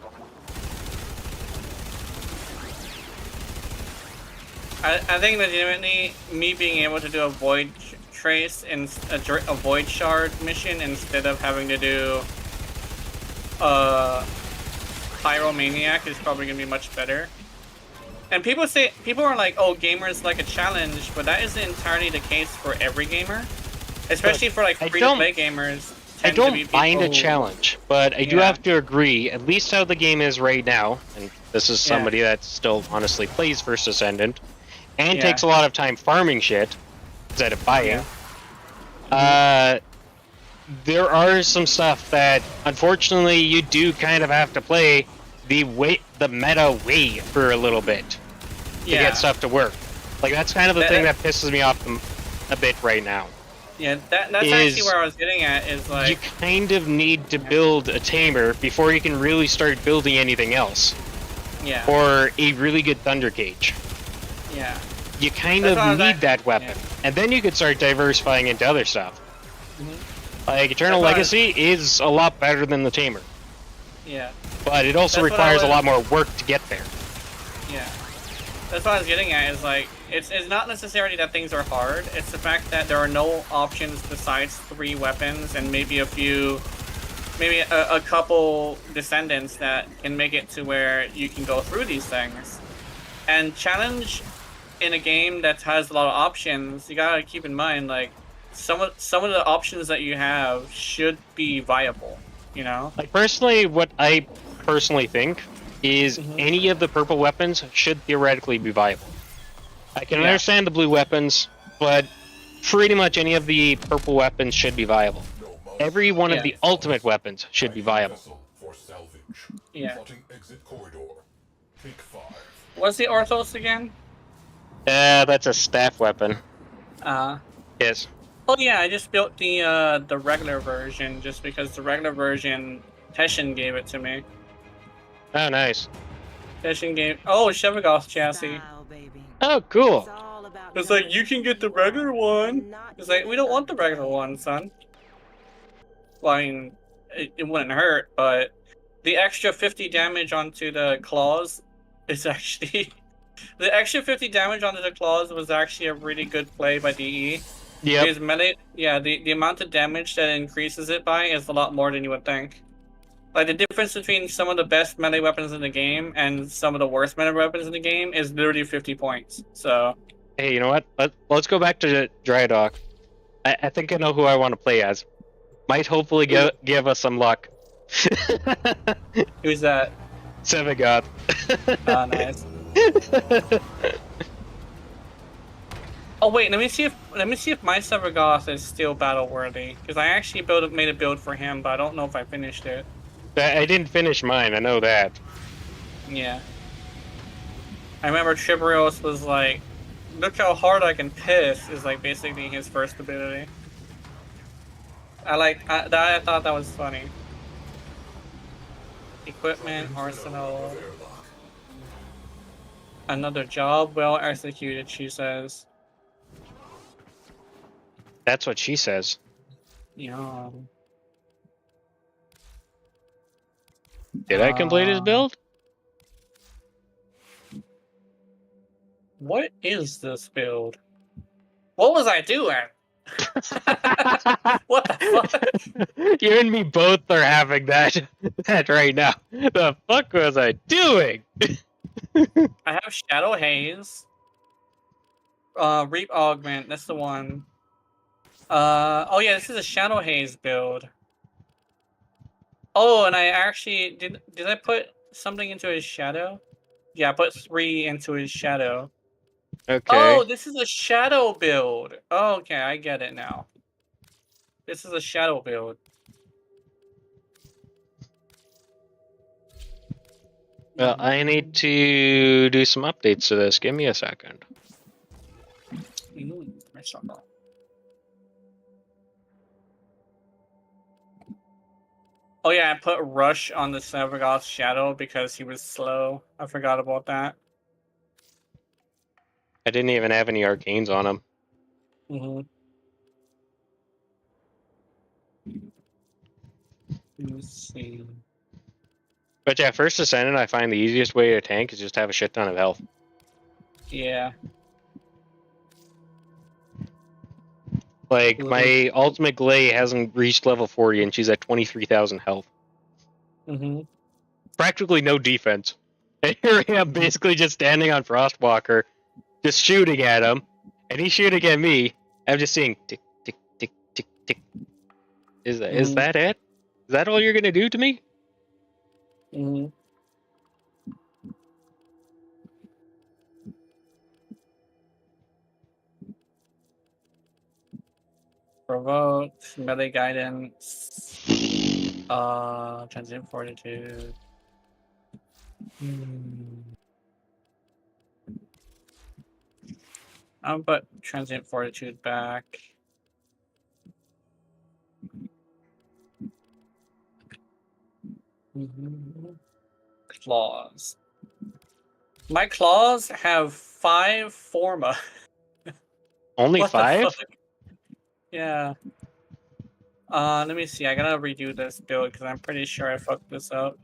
I think legitimately, me being able to do a Void Trace and a Void Shard mission instead of having to do Pyromaniac is probably gonna be much better. And people are like, oh, gamers like a challenge, but that isn't entirely the case for every gamer, especially for like free-to-play gamers. I don't mind a challenge, but I do have to agree, at least how the game is right now, and this is somebody that still honestly plays First Ascendant, and takes a lot of time farming shit instead of buying. There are some stuff that, unfortunately, you do kind of have to play the meta way for a little bit to get stuff to work. Like, that's kind of the thing that pisses me off a bit right now. Yeah, that's actually where I was getting at, is like... You kind of need to build a tamer before you can really start building anything else. Yeah. Or a really good Thunder Cage. Yeah. You kind of need that weapon. And then you could start diversifying into other stuff. Like, Eternal Legacy is a lot better than the tamer. Yeah. But it also requires a lot more work to get there. Yeah. That's what I was getting at, is like, it's not necessarily that things are hard, it's the fact that there are no options besides 3 weapons and maybe a couple descendants that can make it to where you can go through these things. And challenge in a game that has a lot of options, you gotta keep in mind, like, some of the options that you have should be viable, you know? Like, personally, what I personally think is any of the purple weapons should theoretically be viable. I can understand the blue weapons, but pretty much any of the purple weapons should be viable. Every one of the ultimate weapons should be viable. Yeah. What's the Orthos again? That's a staff weapon. Yes. Oh yeah, I just built the regular version just because the regular version, Teshin gave it to me. Oh, nice. Teshin gave... Oh, Shevagoth chassis. Oh, cool. It's like, you can get the regular one. It's like, we don't want the regular one, son. Well, I mean, it wouldn't hurt, but the extra 50 damage onto the claws is actually... The extra 50 damage onto the claws was actually a really good play by DE. Yep. Because melee, yeah, the amount of damage that it increases it by is a lot more than you would think. Like, the difference between some of the best melee weapons in the game and some of the worst melee weapons in the game is literally 50 points. So... Hey, you know what? Let's go back to Dry Dock. I think I know who I want to play as. Might hopefully give us some luck. Who's that? Sevagoth. Oh, nice. Oh wait, let me see if my Severgoth is still battle worthy. Because I actually made a build for him, but I don't know if I finished it. I didn't finish mine, I know that. Yeah. I remember Triberios was like, look how hard I can piss, is like basically his first ability. I thought that was funny. Equipment, arsenal. Another job well executed, she says. That's what she says. Yeah. Did I complete his build? What is this build? What was I doing? What the fuck? You and me both are having that right now. The fuck was I doing? I have Shadow Haze. Reap Augment, that's the one. Oh yeah, this is a Shadow Haze build. Oh, and I actually did I put something into his shadow? Yeah, I put 3 into his shadow. Okay. Oh, this is a shadow build. Oh, okay, I get it now. This is a shadow build. Well, I need to do some updates to this. Give me a second. Nice shot, though. Oh yeah, I put Rush on the Severgoth's shadow because he was slow. I forgot about that. I didn't even have any arcanes on him. Mm-hmm. Let me see. But yeah, first Ascendant, I find the easiest way to tank is just have a shit ton of health. Yeah. Like, my ultimate Glay hasn't reached level 40 and she's at 23,000 health. Mm-hmm. Practically no defense. And here I am basically just standing on Frostwalker, just shooting at him, and he's shooting at me. I'm just seeing tick, tick, tick, tick, tick. Is that it? Is that all you're gonna do to me? Mm-hmm. Provoked, melee guidance, transient fortitude. I'll put transient fortitude back. Claws. My claws have 5 forma. Only What the 5? fuck? Yeah. Let me see. I gotta redo this build because I'm pretty sure I fucked this up.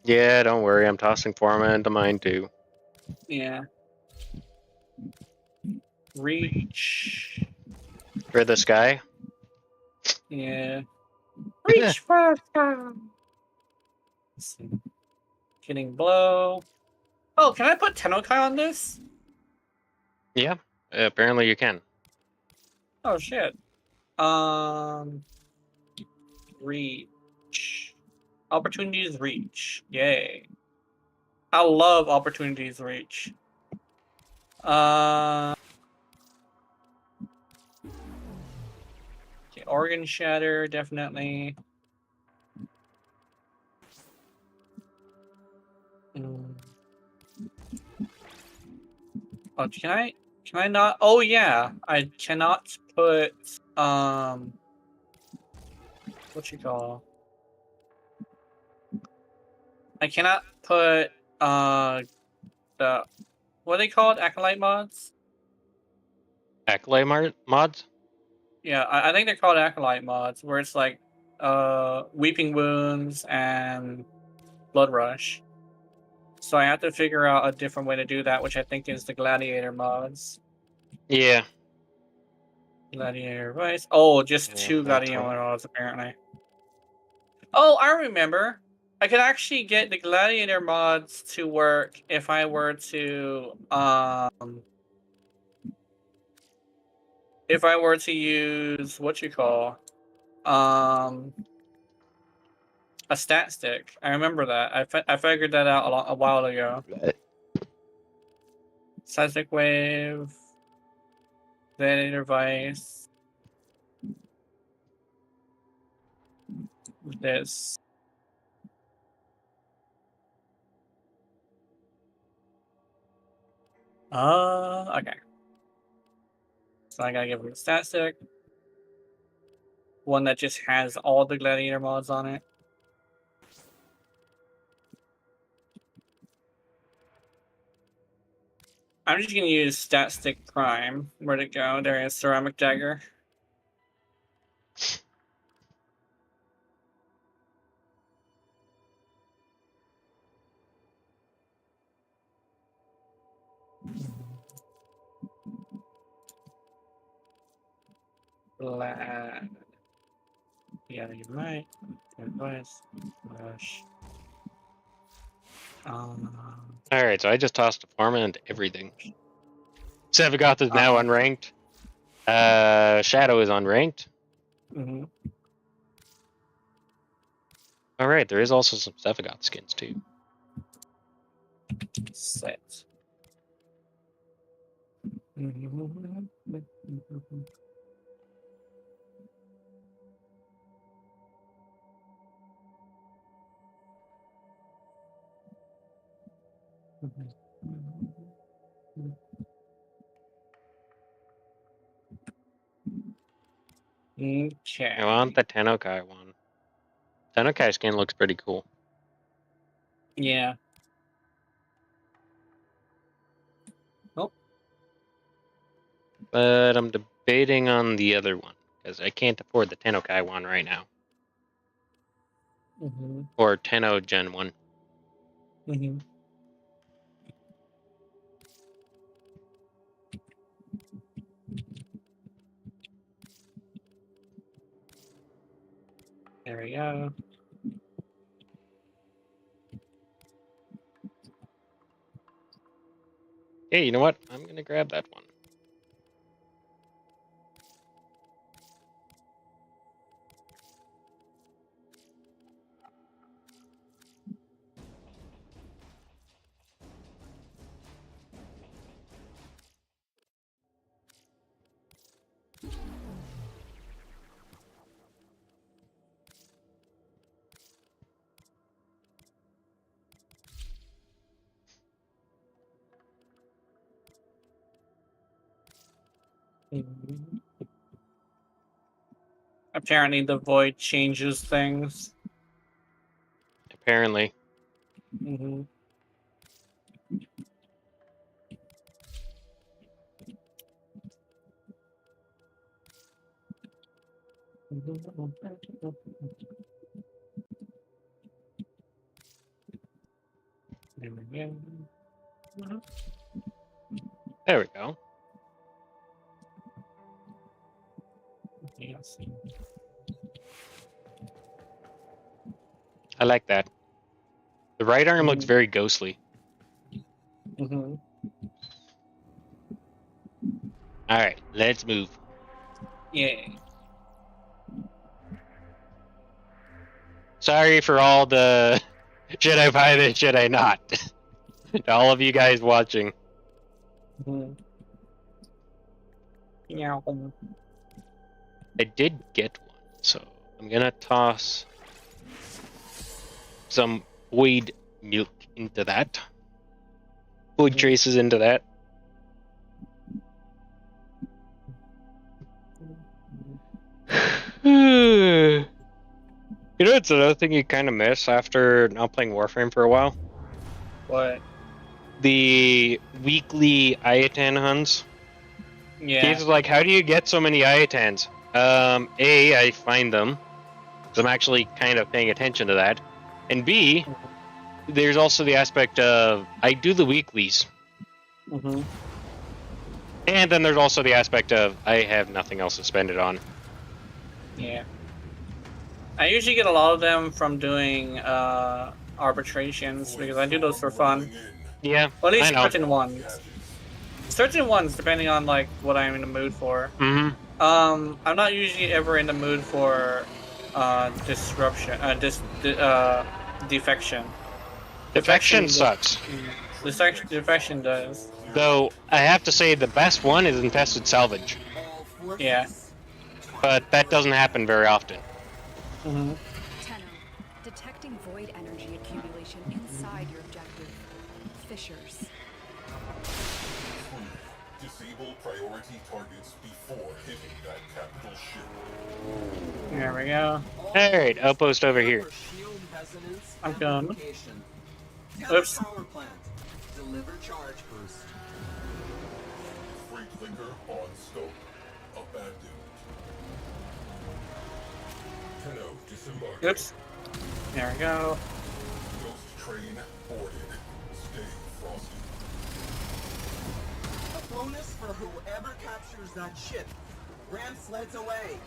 Yeah, don't worry. I'm tossing Forma into mine too. Yeah. Reach. For this guy? Yeah. Reach for time. Let's see. Hitting blow. Oh, can I put Tennokai on this? Yeah, apparently you can. Oh shit. Reach. Opportunities reach. Yay. I love opportunities reach. Okay, Organ Shatter, definitely. Oh, can I not? Oh yeah, I cannot put what you call? I cannot put the what are they called? Acolyte mods? Acolyte mods? Yeah, I think they're called acolyte mods, where it's like Weeping Wounds and Blood Rush. So I have to figure out a different way to do that, which I think is the Gladiator mods. Yeah. Gladiator Vice. Oh, just Yeah, 2 that's Gladiator one. mods apparently. Oh, I remember. I could actually get the Gladiator mods to work if I were to use a stat stick. I remember that. I figured that out a while ago. Seismic Wave, Gladiator Vice, this. Okay. So I gotta give him a stat stick. One that just has all the Gladiator mods on it. I'm just gonna use Stat Stick Prime. Where'd it go? There is Ceramic Dagger. Glad. Yeah, you're right. Advice. Rush. Alright, so I just tossed a farm into everything. Sevagoth is now unranked. Shadow is unranked. Mm-hmm. Alright, there is also some Sevagoth skins too. Set. Okay. I want the Tennokai one. Tennokai skin looks pretty cool. Yeah. Nope. But I'm debating on the other one, because I can't afford the Tennokai one right now. Mm-hmm. Or Tenno Gen 1. Mm-hmm. There we go. Hey, you know what? I'm gonna grab that one. Mm-hmm. Apparently the void changes things. Apparently. Mm-hmm. There we go. There we go. Yes. I like that. The right arm looks very ghostly. Mm-hmm. Alright, let's move. Yeah. Sorry for all the Jedi pilot, Jedi not. To all of you guys watching. Mm-hmm. Yeah. I did get one, so I'm gonna toss some void milk into that. Void traces into that. You know, it's another thing you kind of miss after not playing Warframe for a while. What? The weekly Ayatan hunts. Yeah. Keith is like, how do you get so many Iotans? A, I find them. So I'm actually kind of paying attention to that. And B, there's also the aspect of I do the weeklies. Mm-hmm. And then there's also the aspect of I have nothing else to spend it on. Yeah. I usually get a lot of them from doing arbitrations because I do those for fun. Yeah, Well, at I least know. certain ones. Certain ones, depending on like what I'm in the mood for. Mm-hmm. I'm not usually ever in the mood for disruption, defection. Defection sucks. Defection does. Though I have to say the best one is infested salvage. All forces. Yeah. But that doesn't happen very often. Mm-hmm. Tenno, detecting void energy accumulation inside your objective. Fissures. Disable priority targets before hitting that capital ship. There we go. Alright, outpost over here. Shield resonance I'm done. amplification. Oops. Power plant. Deliver charge boost. Freight linker on scope. Abandoned. Tenno disembarking. Oops. There we go. Ghost train boarded. Stay frosty. A bonus for whoever captures that ship. Ram sleds away.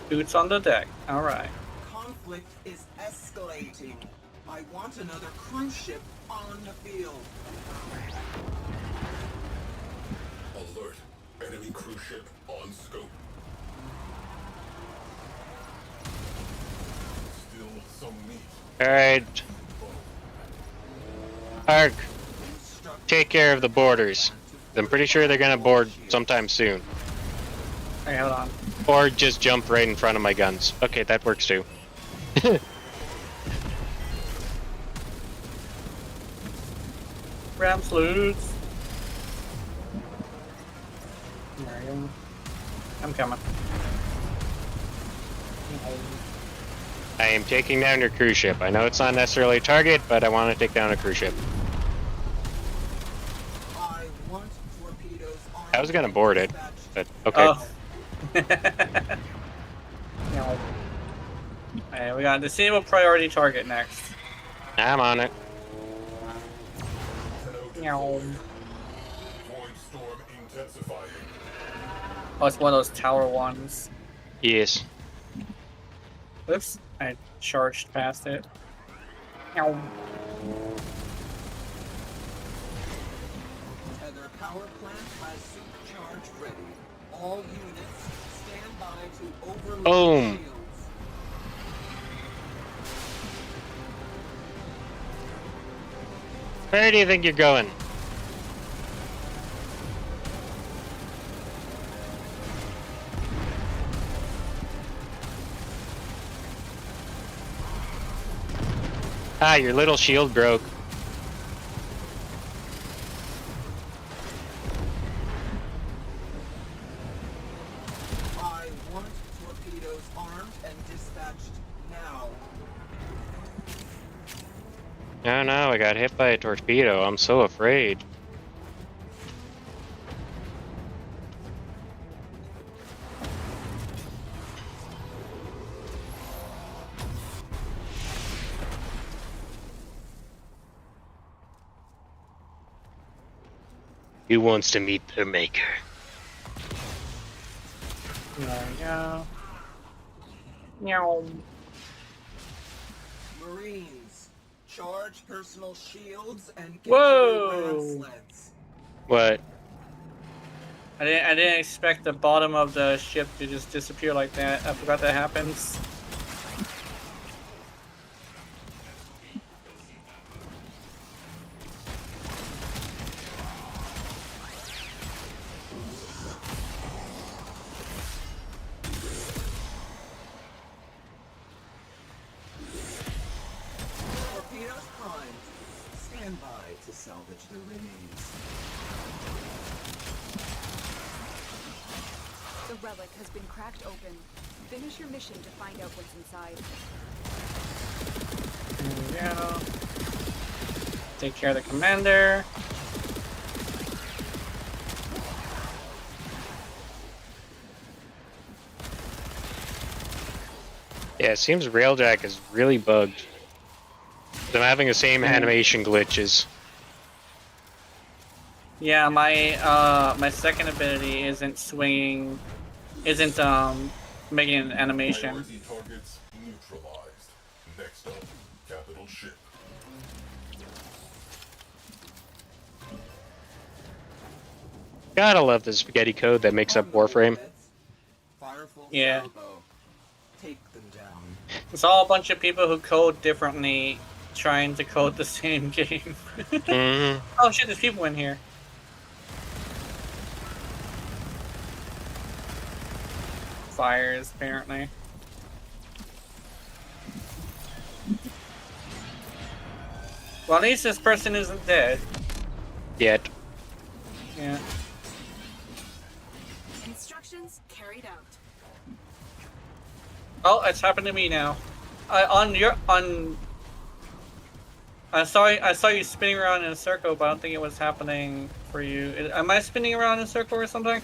Boots on the deck. All right. Conflict is escalating. I want another cruise ship on the field. Alert. Enemy cruise ship on scope. Still some meat. Alright. Ark, take care of the boarders. I'm pretty sure they're gonna board sometime soon. Okay, hold on. Or just jump right in front of my guns. Okay, that works too. Ram sleuths. There we go. I'm coming. I am taking down your cruise ship. I know it's not necessarily a target, but I want to take down a cruise ship. I want torpedoes on. I was gonna board it, but okay. Oh. No. Alright, we got disable priority target next. I'm on it. Meow. Void storm intensifying. Oh, it's one of those tower ones. Yes. Oops, I charged past it. Meow. Tether power plant has supercharge ready. All units stand by to overload Boom. shields. Where do you think you're going? Ah, your little shield broke. I want torpedoes armed and dispatched now. Oh no, I got hit by a torpedo. I'm so afraid. Who wants to meet their maker? There we go. Meow. Marines, charge personal shields and get Whoa. to the ram sleds. What? I didn't expect the bottom of the ship to just disappear like that. I forgot that happens. Torpedoes primed. Stand by to salvage the remains. The relic has been cracked open. Finish your mission to find out what's inside. There we go. Take care of the commander. Yeah, it seems Railjack is really bugged. I'm having the same animation glitches. Yeah, my second ability isn't swinging, isn't making an animation. Priority targets neutralized. Next up, capital ship. Gotta love the spaghetti code that makes up Warframe. Yeah. Take them down. It's all a bunch of people who code differently, trying to code the same game. Mm-hmm. Oh shit, there's people in here. Fires, apparently. Well, at least this person isn't dead. Yet. Yeah. Instructions carried out. Oh, it's happened to me now. I saw you spinning around in a circle, but I don't think it was happening for you. Am I spinning around in a circle or something?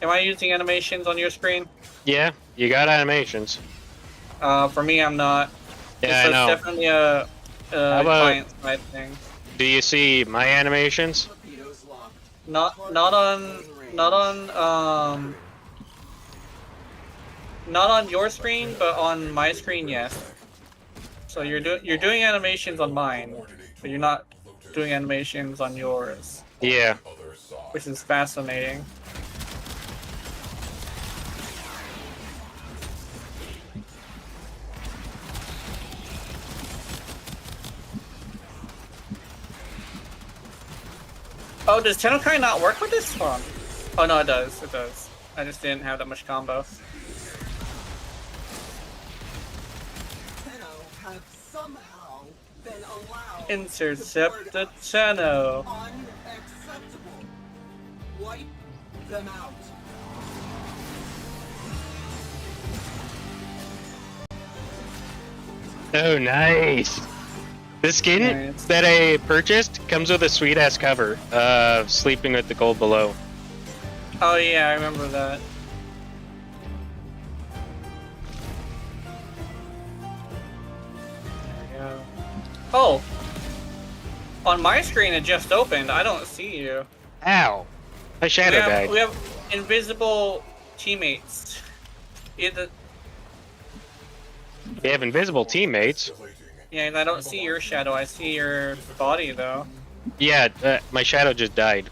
Am I using animations on your screen? Yeah, you got animations. For me, I'm not. Yeah, I know. It's definitely a about- client side thing. Do you see my animations? Torpedoes locked. Not on your screen, but on my screen, yes. So you're doing animations on mine, but you're not doing animations on yours, Yeah. Other side. which is fascinating. Oh, does Tenno not work with this one? Oh no, it does. It does. I just didn't have that much combo. Tenno have somehow been allowed Intercept the to board Tenno. unacceptable. Wipe them out. Oh, nice. The skin Nice. that I purchased comes with a sweet ass cover. Sleeping with the gold below. Oh yeah, I remember that. There we go. Oh! On my screen it just opened. I don't see you. Ow. My shadow died. We have invisible teammates. Either, We have invisible teammates. yeah, and I don't see your shadow. I see your body though. Yeah, my shadow just died.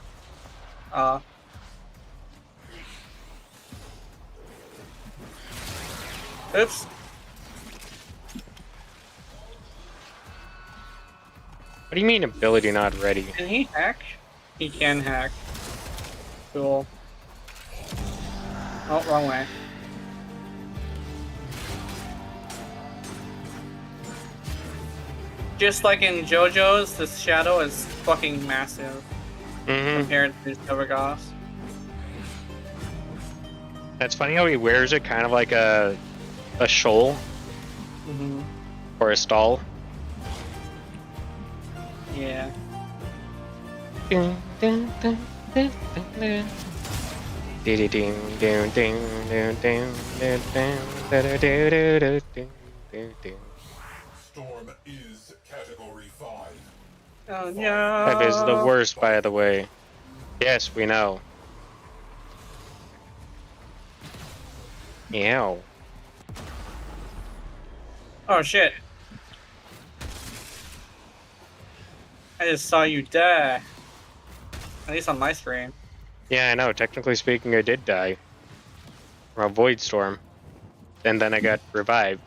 Oops. What do you mean ability not ready? Can he hack? He can hack. Cool. Oh, wrong way. Just like in JoJo's, the shadow is fucking massive Mm-hmm. compared to Silvergoss. That's funny how he wears it kind of like a shoal Mm-hmm. or a stall. Yeah. Ding, ding, ding, ding, ding, ding. Ding, ding, ding, ding, ding, ding, ding, ding, ding, ding, ding, ding. Storm is category 5. Oh no. That is the worst, by the way. Yes, we know. Ew. Oh shit. I just saw you die. At least on my screen. Yeah, I know. Technically speaking, I did die from a void storm, and then I got revived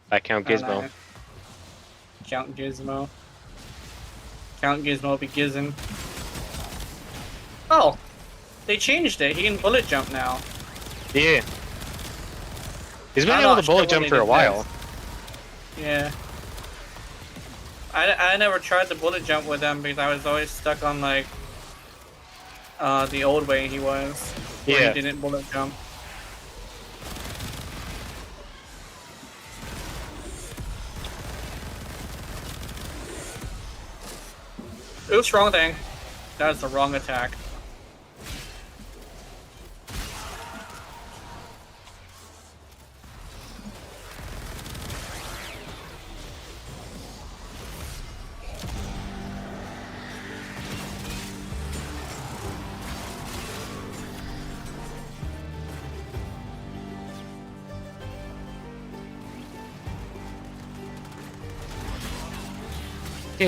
by Count Gizmo. Oh, nice. Count Gizmo. Count Gizmo be gizzin'. Oh! They changed it. He can bullet jump now. Yeah. He's been I'm able not to bullet sure jump when for they a did while. this. Yeah. I never tried to bullet jump with him because I was always stuck on like the old way he was. Where Yeah. he didn't bullet jump. Oops, wrong thing. That was the wrong attack. Ow.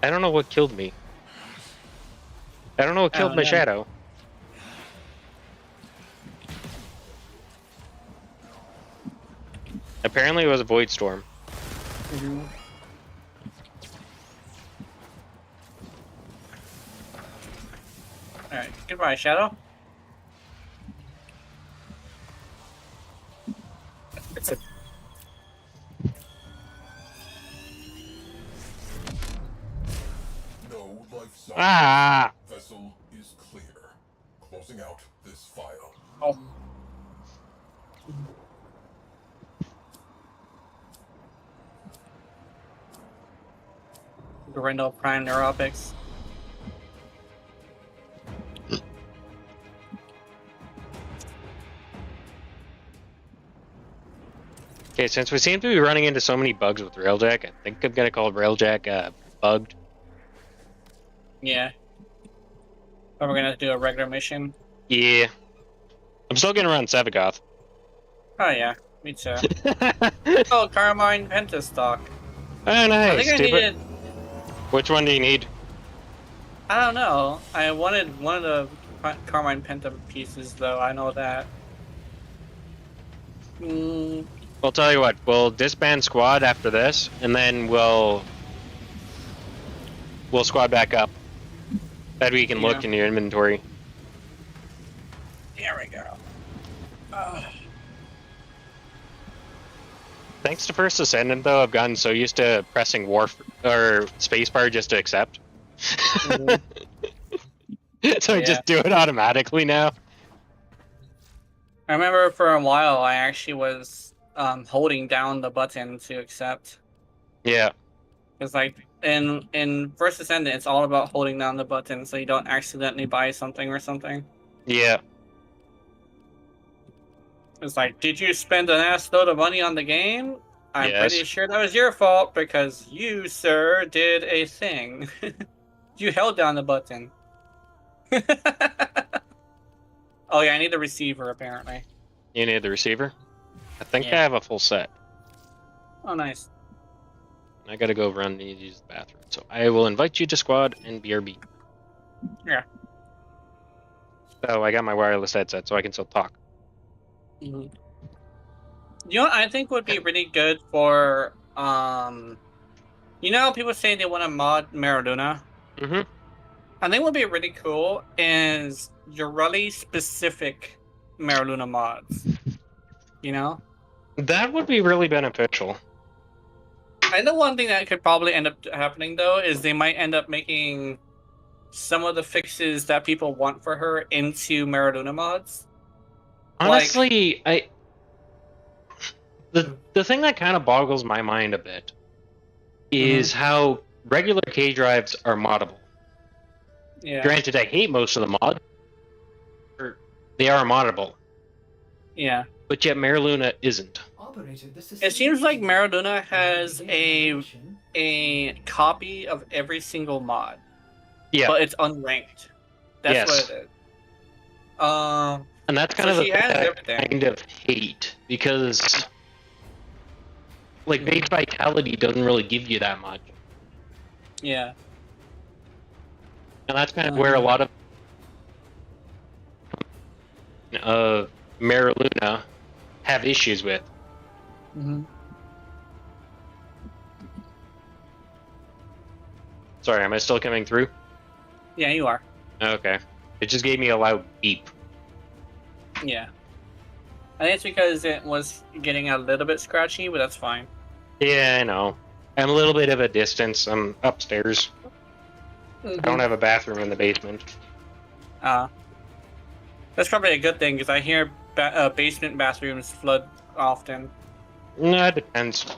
I don't know what killed me. I don't know what killed my shadow. Apparently it was a void storm. Alright, goodbye, Shadow. It's a No life sign. Ah! Vessel is clear. Closing out this file. oh. Gorindel Prime Neuropics. Okay, since we seem to be running into so many bugs with Railjack, I think I'm gonna call Railjack bugged. Yeah. But we're gonna do a regular mission. Yeah. I'm still gonna run Sevagoth. Oh yeah, me too. Oh, Carmine Pentastock. Oh, nice. I think I needed. Which one do you need? I don't know. I wanted one of the Carmine Penta pieces, though. I know that. I'll tell you what. We'll disband squad after this, and then we'll squad back up. That we can look in your inventory. There we go. Thanks to First Ascendant, though, I've gotten so used to pressing spacebar just to accept. So I just do it automatically now. I remember for a while I actually was holding down the button to accept. Yeah. It's like in First Ascendant, it's all about holding down the button so you don't accidentally buy something or something. Yeah. It's like, did you spend an ass load of money on the game? I'm Yes. pretty sure that was your fault because you, sir, did a thing. You held down the button. Oh yeah, I need the receiver apparently. You need the receiver? I think Yeah. I have a full set. Oh nice. I gotta go run and use the bathroom. So I will invite you to squad and BRB. Yeah. So I got my wireless headset so I can still talk. Mm-hmm. You know what I think would be really good for you know how people say they want to mod Maradona? Mm-hmm. I think what would be really cool is your really specific Mariluna mods. You know? That would be really beneficial. I know one thing that could probably end up happening though is they might end up making some of the fixes that people want for her into Maradona mods. Honestly, the thing that kind of boggles my mind a bit is how regular K drives are moddable. Yeah. Granted, I hate most of the mods. They are moddable, Yeah. but yet Mariluna isn't. It seems like Maradona has a copy of every single mod. Yeah. But it's unranked. That's Yes. what it is. And that's kind So of the she thing has that I everything. kind of hate, because like base vitality doesn't really give you that much. Yeah. And that's kind of where a lot of Mariluna have issues with. Mm-hmm. Sorry, am I still coming through? Yeah, you are. Okay. It just gave me a loud beep. Yeah. I think it's because it was getting a little bit scratchy, but that's fine. Yeah, I know. I'm a little bit of a distance. I'm upstairs. I don't have a bathroom in the basement. That's probably a good thing because I hear basement bathrooms flood often. No, it depends.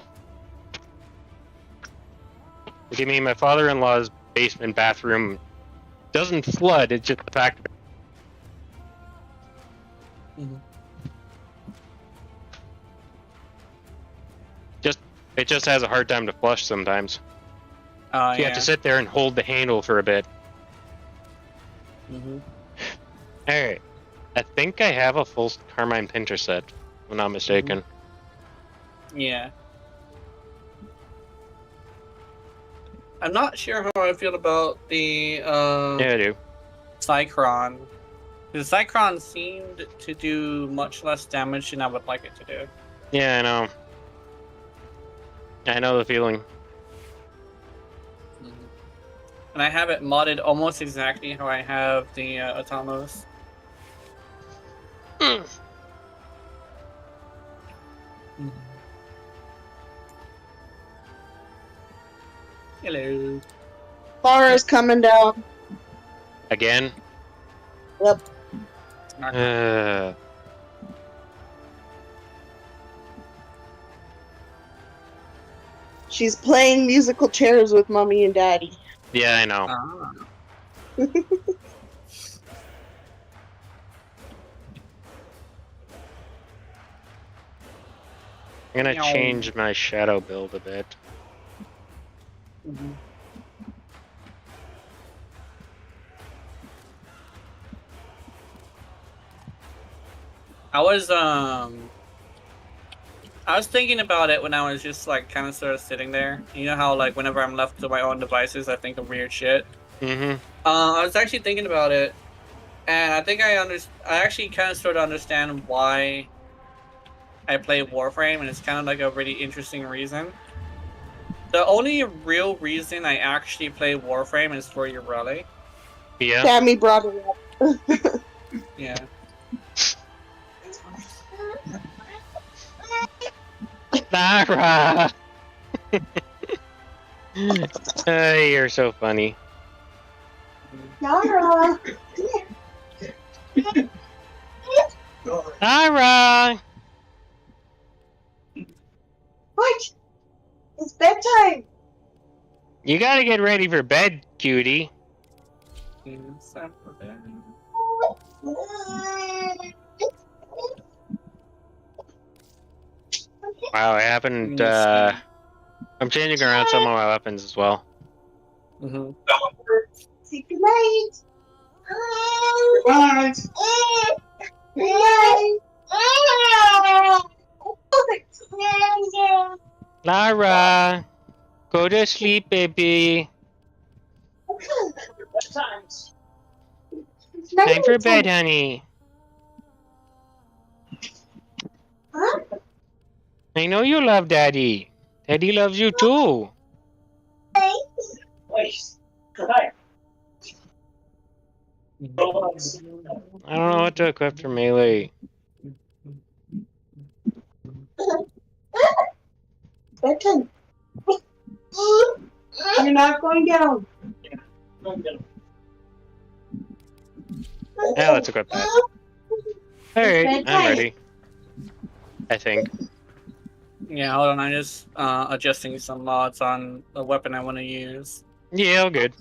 I mean, my father-in-law's basement bathroom doesn't flood. It's just the fact Mhm. It just has a hard time to flush sometimes. Oh, So you yeah. have to sit there and hold the handle for a bit. Mm-hmm. Alright. I think I have a full Carmine Pinter set, if I'm not mistaken. Yeah. I'm not sure how I feel about the Yeah, I do. Cycron. The Cycron seemed to do much less damage than I would like it to do. Yeah, I know. I know the feeling. And I have it modded almost exactly how I have the Atomos. Hello. Laura's coming down. Again? Yep. She's playing musical chairs with Mommy and Daddy. Yeah, I know. Ah. I'm gonna change my shadow build a bit. Mhm. I was thinking about it when I was just like kind of sort of sitting there. You know how like whenever I'm left to my own devices, I think of weird shit. Mm-hmm. I was actually thinking about it, and I think I actually kind of sort of understand why I play Warframe, and it's kind of like a really interesting reason. The only real reason I actually play Warframe is for Urali. Yeah. Tammy brought it up. Yeah. Lara! You're so funny. Yara! Lara! What? It's bedtime! You gotta get ready for bed, cutie. Wow, I haven't, I'm changing around some of my weapons as well. Mm-hmm. Say goodnight! Goodnight! Goodnight! Lara! Go to sleep, baby. Time for bed, honey. Huh? I know you love Daddy. Daddy loves you too. I don't know what to equip for melee. Bedtime. You're not going down. Yeah, let's equip that. Alright, I'm ready. I think. Yeah, hold on. I'm just adjusting some mods on the weapon I want to use. Yeah, all good.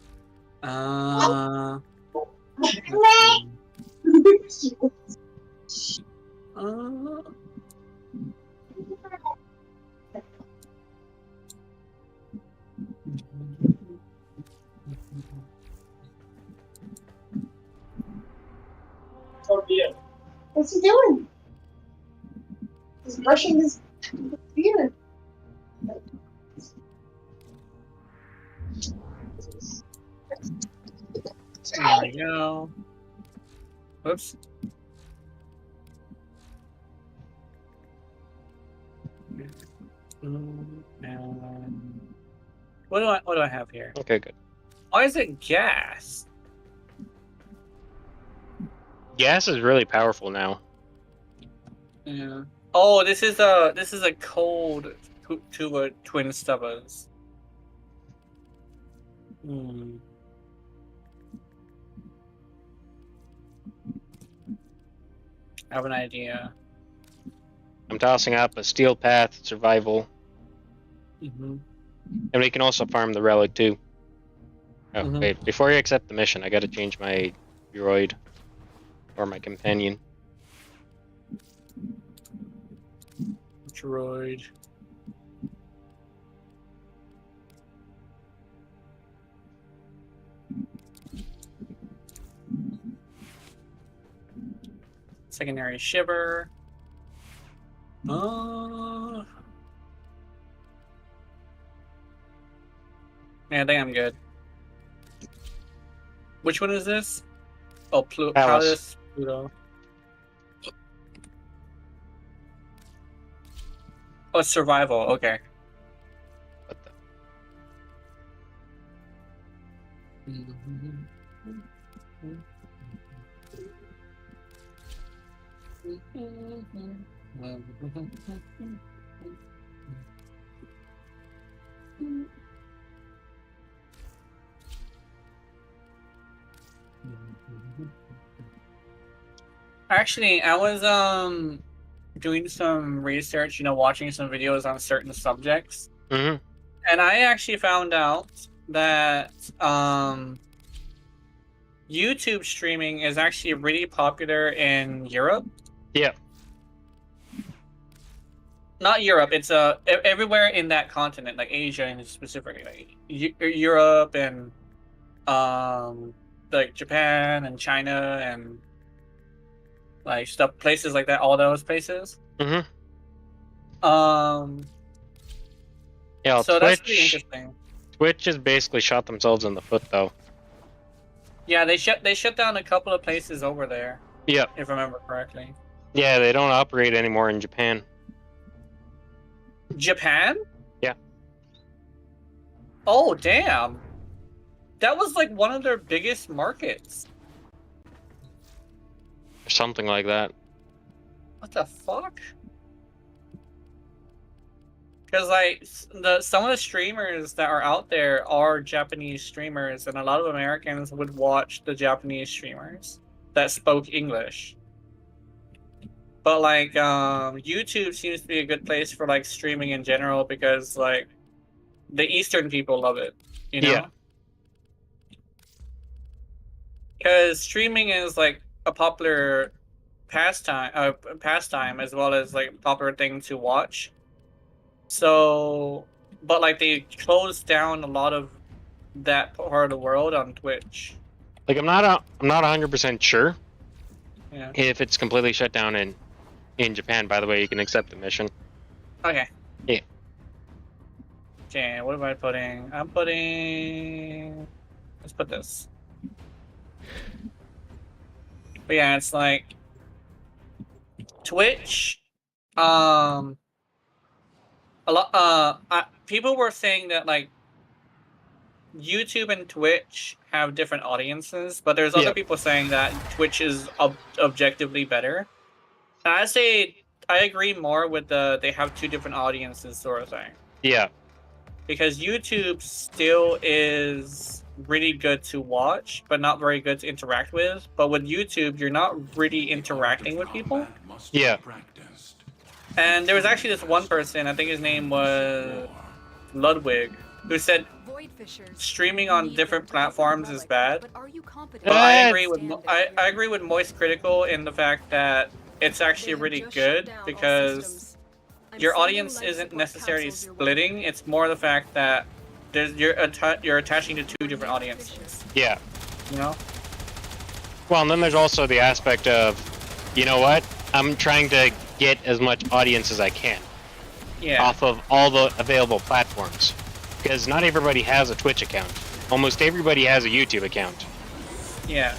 What's he doing? He's brushing his beard. There we go. Oops. And what do I have here? Okay, good. Why is it gas? Gas is really powerful now. Yeah. Oh, this is a code to a twin stubbers. Hmm. I have an idea. I'm tossing up a steel path, survival, Mm-hmm. and we can also farm the relic too. Oh, Mhm. wait, before you accept the mission, I gotta change my droid. Or my companion. droid. Secondary shiver. Yeah, I think I'm good. Which one is this? Oh, Palace Pluto. Oh, it's survival. Okay. What the? Actually, I was doing some research, watching some videos on certain subjects, Mm-hmm. and I actually found out that YouTube streaming is actually really popular in Europe. Yeah. Not Europe. It's everywhere in that continent, like Asia and specifically, like Europe and like Japan and China and like places like that. All those places. Mm-hmm. Yeah. So that's really interesting. Twitch has basically shot themselves in the foot, though. Yeah, they shut down a couple of places over there. Yeah. If I remember correctly. Yeah, they don't operate anymore in Japan. Japan? Yeah. Oh, damn. That was like one of their biggest markets. Or something like that. What the fuck? Because like some of the streamers that are out there are Japanese streamers, and a lot of Americans would watch the Japanese streamers that spoke English. But like YouTube seems to be a good place for like streaming in general because like the Eastern people love it, Yeah. Because streaming is like a popular pastime as well as like a popular thing to watch. So, but like they closed down a lot of that part of the world on Twitch. Like I'm not 100% sure Yeah. if it's completely shut down in Japan. By the way, you can accept the mission. Okay. Yeah. Okay, what am I putting? I'm putting. Let's put this. But yeah, it's like Twitch. A lot. People were saying that like YouTube and Twitch have different audiences, but there's other people saying that Twitch is objectively better. And I say I agree more with they have two different audiences sort of thing. Yeah. Because YouTube still is really good to watch, but not very good to interact with. But with YouTube, you're not really interacting with people. Yeah. And there was actually this one person, I think his name was Ludwig, who said streaming on different platforms is bad. But I agree with Moist Critical in the fact that it's actually really good because your audience isn't necessarily splitting. It's more the fact that you're attaching to two different audiences. Yeah. You know? Well, and then there's also the aspect of, you know what? I'm trying to get as much audience as I can. Yeah. Off of all the available platforms. Because not everybody has a Twitch account. Almost everybody has a YouTube account. Yeah.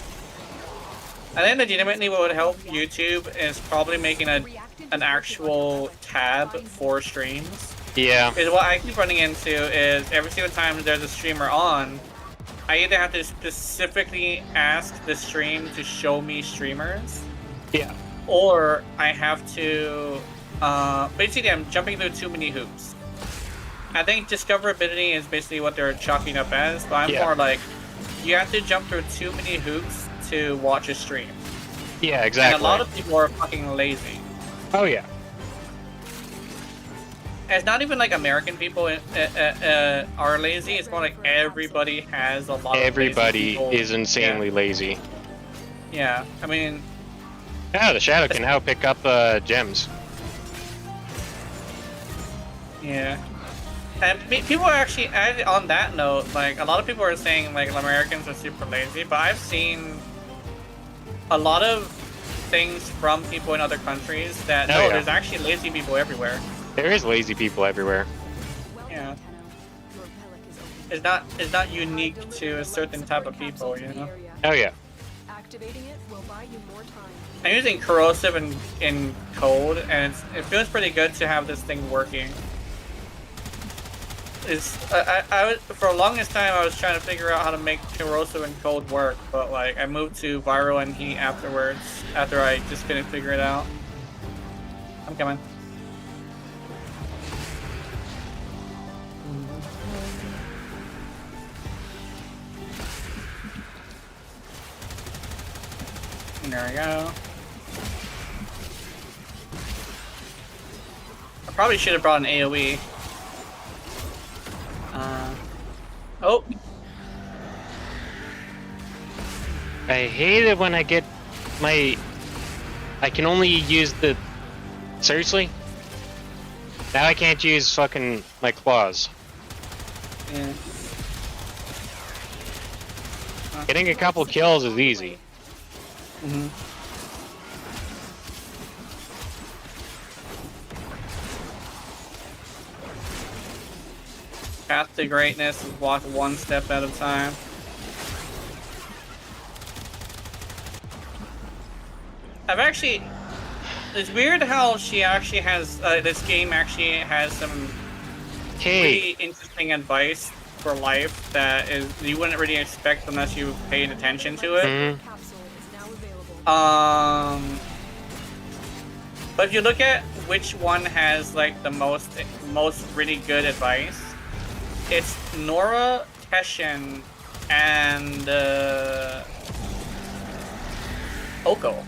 I think legitimately what would help YouTube is probably making an actual tab for streams. Yeah. Because what I keep running into is every single time there's a streamer on, I either have to specifically ask the stream to show me streamers. Yeah. Or I have to... basically, I'm jumping through too many hoops. I think discoverability is basically what they're chalking up as, but I'm more like, you have to jump through too many hoops to watch a stream. Yeah, exactly. And a lot of people are fucking lazy. Oh, yeah. It's not even like American people are lazy, it's more like everybody has a lot of lazy people. is insanely lazy. Yeah, I mean... Yeah, the Shadow can now pick up gems. Yeah. And people are actually, on that note, like, a lot of people are saying, like, Americans are super lazy, but I've seen a lot of things from people in other countries that, Oh, yeah. there's actually lazy people everywhere. There is lazy people everywhere. Yeah. It's not unique to a certain type of people, you know? Oh yeah. Activating it will buy you more time. I'm using corrosive in code, and it feels pretty good to have this thing working. For the longest time I was trying to figure out how to make corrosive and cold work, but like I moved to viral and heat afterwards after I just couldn't figure it out. I'm coming. There we go. I probably should have brought an AoE. Oh. I hate it when I get my... I can only use the... Seriously? Now I can't use fucking my claws. Yeah. Getting a couple kills is easy. Path to greatness is walk one step at a time. It's weird how she actually has, this game actually has some pretty interesting advice for life that you wouldn't really expect unless you paid attention to it. But if you look at which one has like the most really good advice, it's Nora, Teshin, and Oko.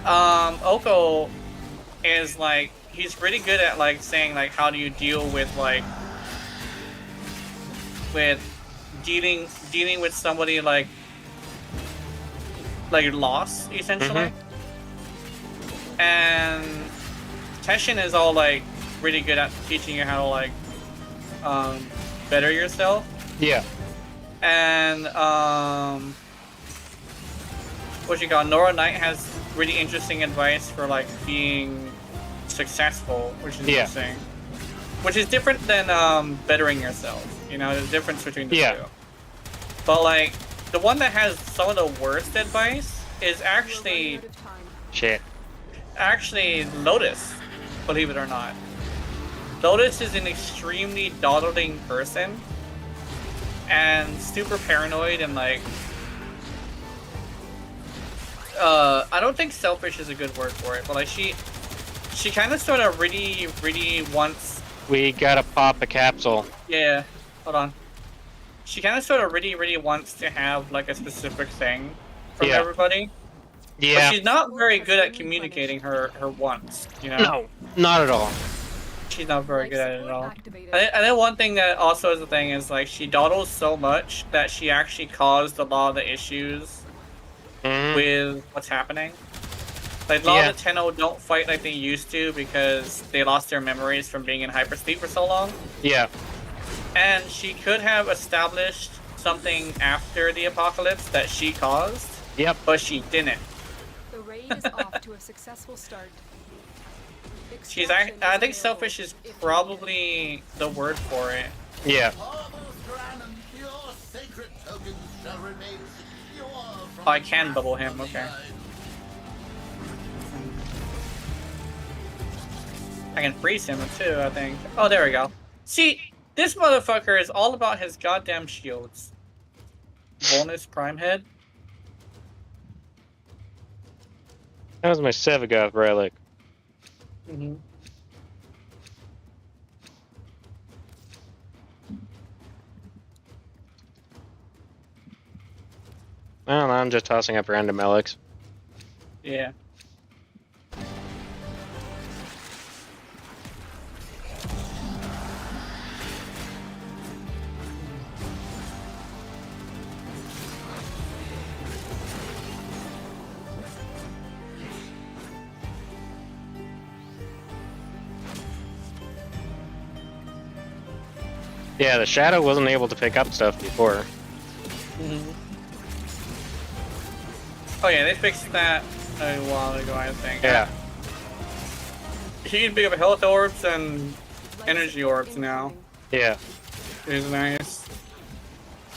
Oko is like, he's really good at like saying like how do you deal with like dealing with somebody like loss essentially. And Teshin is all like really good at teaching you how to like better yourself. Yeah. And what you got? Nora Knight has really interesting advice for like being successful, which is interesting. Which is different than bettering yourself. You know, there's a difference between the two. But like the one that has some of the worst advice is actually Lotus, believe it or not. Lotus is an extremely dawdling person and super paranoid and like I don't think selfish is a good word for it, but like she kind of sort of really wants. We gotta pop a capsule. Yeah, hold on. She kind of sort of really wants to have like a specific thing from everybody. Yeah. But she's not very good at communicating her wants, you know? No, not at all. She's not very good at it at all. And then one thing that also is a thing is like she dawdles so much that she actually caused a lot of the issues with what's happening. Like a lot of the Tenno don't fight like they used to because they lost their memories from being in hypersleep for so long. Yeah. And she could have established something after the apocalypse that she caused. Yep. But she didn't. The raid is off to a successful start. I think selfish is probably the word for it. Yeah. Oh, I can bubble him, okay. I can freeze him too, I think. Oh, there we go. See, this motherfucker is all about his goddamn shields. Bonus Prime Head. That was my Sevagoth relic. I don't know, I'm just tossing up random relics. Yeah. Yeah, the shadow wasn't able to pick up stuff before. Mm-hmm. Oh yeah, they fixed that a while ago, I think. Yeah. You can pick up health orbs and energy orbs now. Yeah. Which is nice.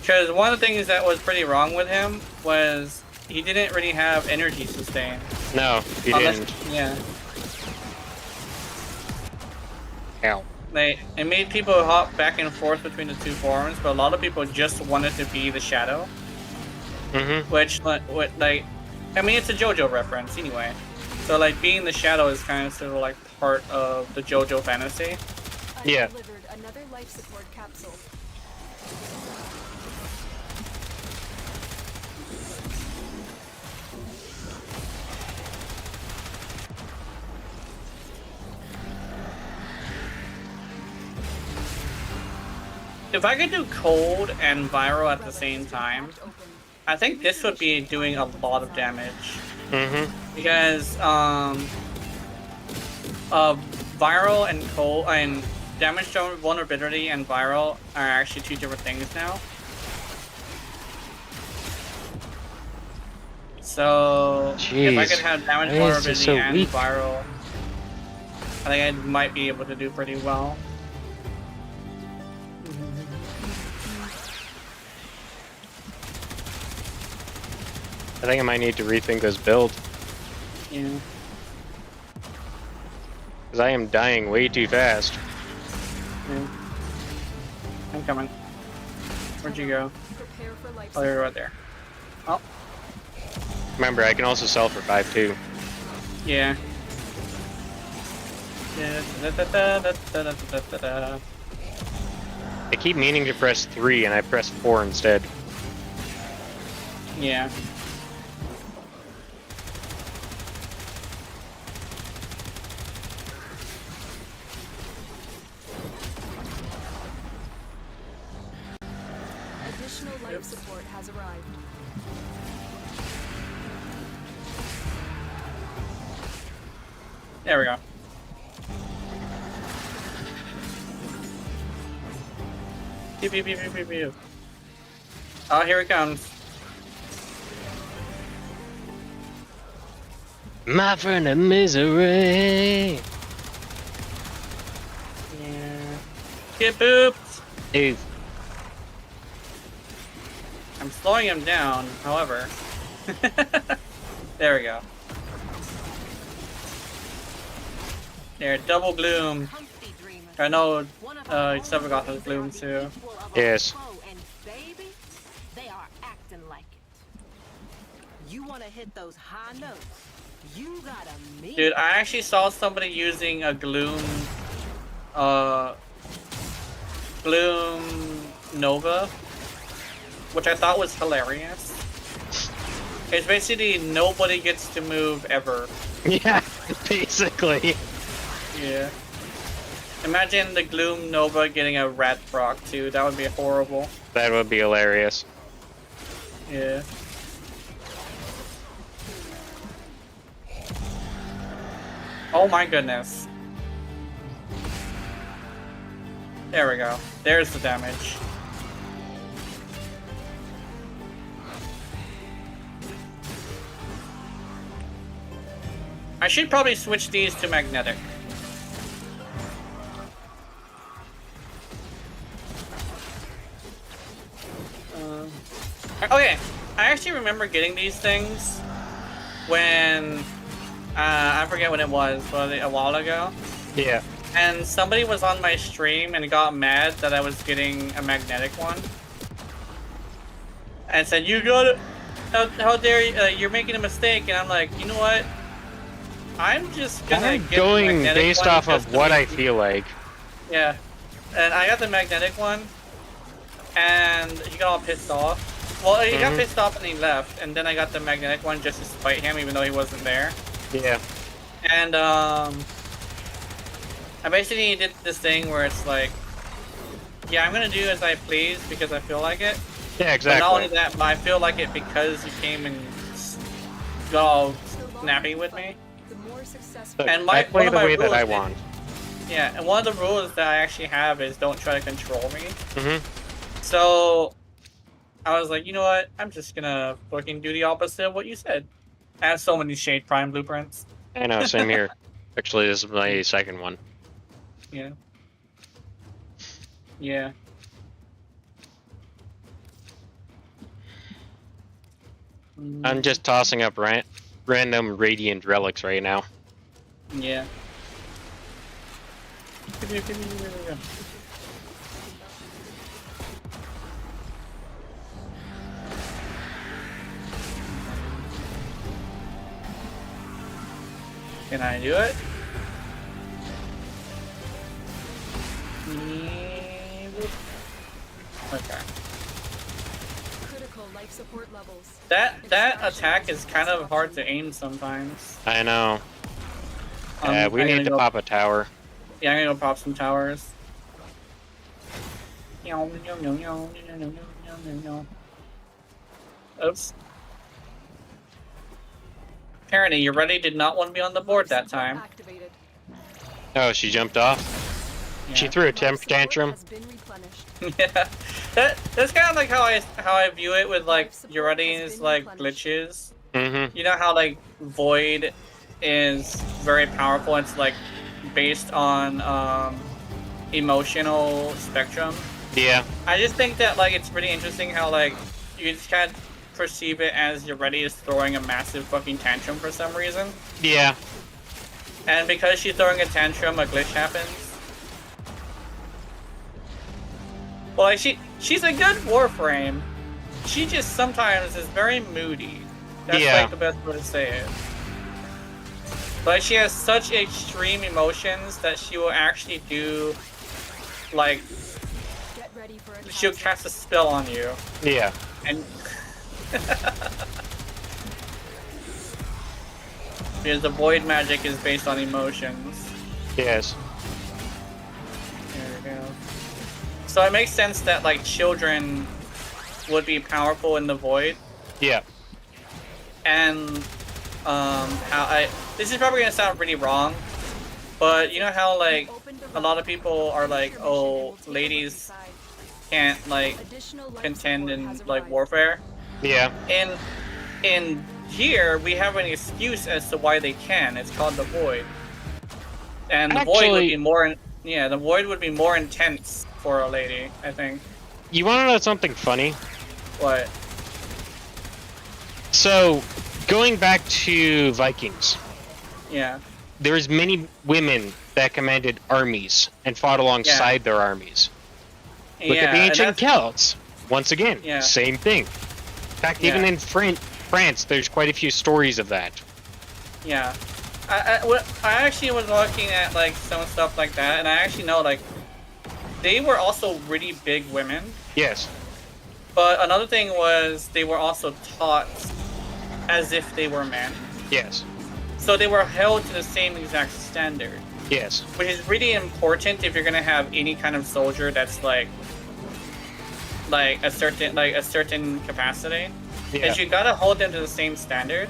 Because one of the things that was pretty wrong with him was he didn't really have energy sustain. No, he didn't. Yeah. Ow. It made people hop back and forth between the two forms, but a lot of people just wanted to be the shadow. Mm-hmm. Which, like, I mean, it's a JoJo reference anyway. So, like, being the shadow is kind of sort of like part of the JoJo fantasy. Yeah. I delivered another life support capsule. If I could do cold and viral at the same time, I think this would be doing a lot of damage. Mm-hmm. Because viral and cold and damage zone vulnerability and viral are actually two different things now. So if I could have damage why is this vulnerability so and weak? viral, I think I might be able to do pretty well. I think I might need to rethink this build. Yeah. Because I am dying way too fast. Yeah. I'm coming. Where'd you go? Prepare for life Oh, you're right there. Oh, Remember, I can also sell for 5 too. yeah. I keep meaning to press 3 and I press 4 instead. Yeah. Additional life support has arrived. There we go. Pew, pew, pew, pew, pew, pew. Oh, here it comes. My friend of misery. Yeah. Get booped. Ew. I'm slowing him down, however. There we go. There, double gloom. I know Severgoth has gloom too. Yes. And baby, they are acting like it. You want to hit those high notes? You gotta meet. Dude, I actually saw somebody using a gloom Nova, which I thought was hilarious. It's basically nobody gets to move ever. Yeah, basically. Yeah. Imagine the Gloom Nova getting a rat proc too. That would be horrible. That would be hilarious. Yeah. Oh my goodness. There we go. There's the damage. I should probably switch these to magnetic. Okay, I actually remember getting these things when I forget when it was, but a while ago. Yeah. And somebody was on my stream and got mad that I was getting a magnetic one, and said, "You got it! How dare you? You're making a mistake!" And I'm like, you know what? I'm just gonna I'm get the going magnetic based one off just of to what I make- feel like. Yeah, and I got the magnetic one, and he got all pissed off. Well, he got pissed off and he left, and then I got the magnetic one just to spite him, even though he wasn't there. Yeah. And I basically did this thing where it's like, yeah, I'm gonna do as I please because I feel like it. Yeah, exactly. But not only that, but I feel like it because you came and got all snappy with me. The more successful. Look, and I one play of the my way that rules I is- want. Yeah, and one of the rules that I actually have is don't try to control me. Mm-hmm. So I was like, you know what? I'm just gonna fucking do the opposite of what you said. I have so many Shade Prime blueprints. I know, same here. Actually, this is my second one. Yeah. Yeah. I'm just tossing up random Radiant relics right now. Yeah. Can I do it? Okay. Critical life support levels. That attack is kind of hard to aim sometimes. I know. We I'm need gonna to go- pop a tower. Yeah, I'm gonna go pop some towers. Oops. Apparently, you ready did not want to be on the board that time. Activated. Oh, she jumped off. She Yeah. threw a Life temp support tantrum. has been replenished. Yeah, that's kind of like how I view it with like Eurydice's like glitches. Mm-hmm. You know how like Void is very powerful. It's like based on emotional spectrum. Yeah. I just think that like it's really interesting how like you just kind of perceive it as Eurydice is throwing a massive fucking tantrum for some reason, Yeah. and because she's throwing a tantrum, a glitch happens. Well, like she's a good Warframe. She just sometimes is very moody. That's Yeah. like the best way to say it. But she has such extreme emotions that she will actually do, like, Get ready for a she'll cast a spell on you, Yeah. and because the void magic is based on emotions. Yes. There we go. So it makes sense that like children would be powerful in the void, Yeah. and this is probably gonna sound really wrong, but you know how like a lot of people are like, oh, ladies can't like contend in like warfare. Yeah. In here we have an excuse as to why they can. It's called the void, and the void would Actually- be more. The void would be more intense for a lady, I think. You want to know something funny? What? So, going back to Vikings, Yeah. there's many women that commanded armies and fought alongside their armies. Look yeah, at the and ancient that's- Celts. Once again, Yeah. same thing. In fact, even Yeah. in France, there's quite a few stories of that. Yeah. I actually was looking at like some stuff like that, and I actually know like they were also really big women. Yes. But another thing was they were also taught as if they were men. Yes. So they were held to the same exact standard, Yes. which is really important if you're gonna have any kind of soldier that's like a certain capacity. Yeah. Is you gotta hold them to the same standard.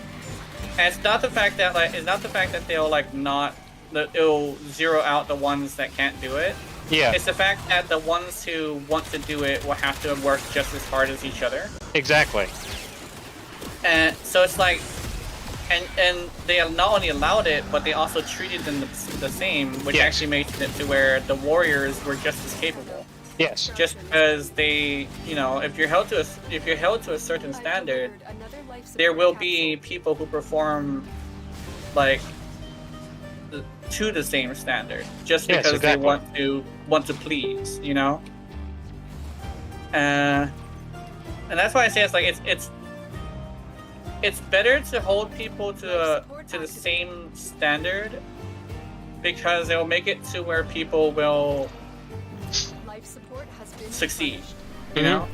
And it's not the fact that they'll like not that it'll zero out the ones that can't do it. Yeah. It's the fact that the ones who want to do it will have to work just as hard as each other. Exactly. And so it's like, and they not only allowed it, but they also treated them the same, which Yes. actually makes it to where the warriors were just as capable. Yes. Just because they, if you're held to a certain standard, there will be people who perform like to the same standard, just Yes, because exactly. they want to please, and that's why I say it's like it's better to hold people to the same standard, because it will make it to where people will Life support has been succeed, replenished. you know.